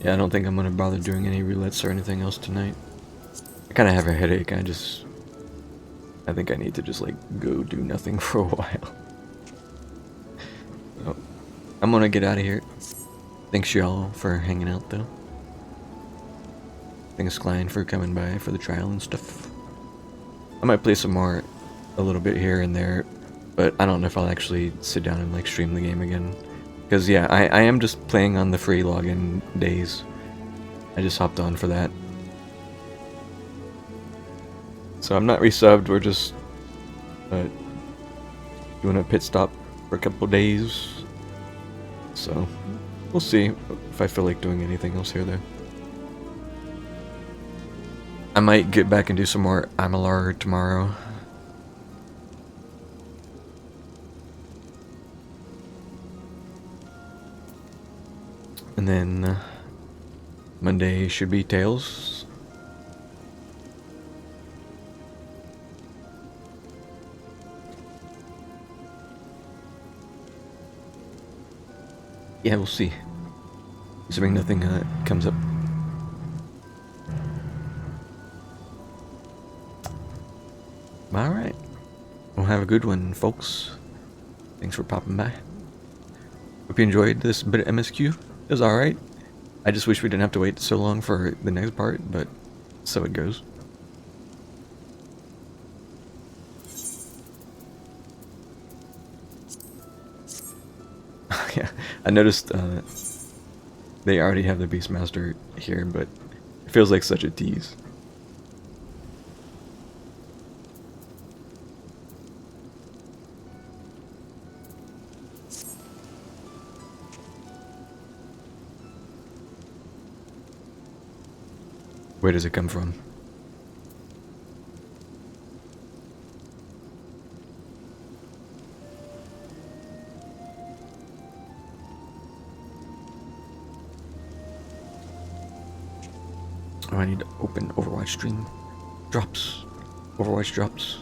Yeah, I don't think I'm gonna bother doing any roulettes or anything else tonight. I kind of have a headache. I think I need to just like go do nothing for a while. So, I'm gonna get out of here. Thanks y'all for hanging out though. Thanks Klein for coming by for the trial and stuff. I might play some more a little bit here and there, but I don't know if I'll actually sit down and like stream the game again. Because yeah, I am just playing on the free login days. I just hopped on for that. So I'm not resubbed, we're just doing a pit stop for a couple days. So we'll see if I feel like doing anything else here though. I might get back and do some more Amalar tomorrow. And then Monday should be Tails. Yeah, we'll see. Assuming nothing comes up. Alright. Well, have a good one, folks. Thanks for popping by. Hope you enjoyed this bit of MSQ. It was alright. I just wish we didn't have to wait so long for the next part, but so it goes. Yeah, I noticed they already have the Beastmaster here, but it feels like such a tease. Where does it come from? Oh, I need to open Overwatch stream. Drops. Overwatch drops.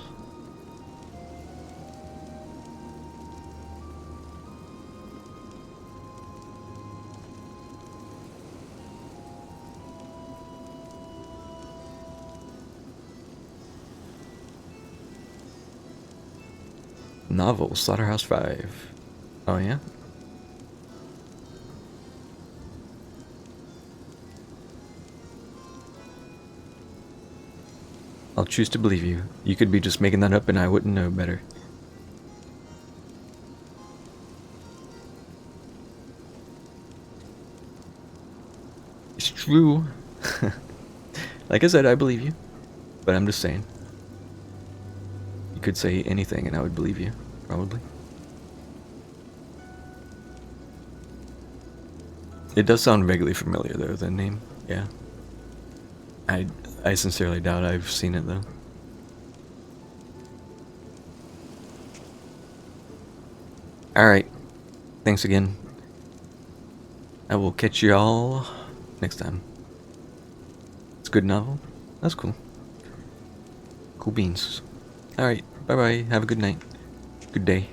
Novel, Slaughterhouse 5. Oh yeah? I'll choose to believe you. You could be just making that up and I wouldn't know better. It's true. Like I said, I believe you. But I'm just saying. You could say anything and I would believe you, probably. It does sound vaguely familiar though, the name. Yeah. I sincerely doubt I've seen it though. Alright. Thanks again. I will catch you all next time. It's a good novel. That's cool. Cool beans. Alright. Bye bye. Have a good night. Good day.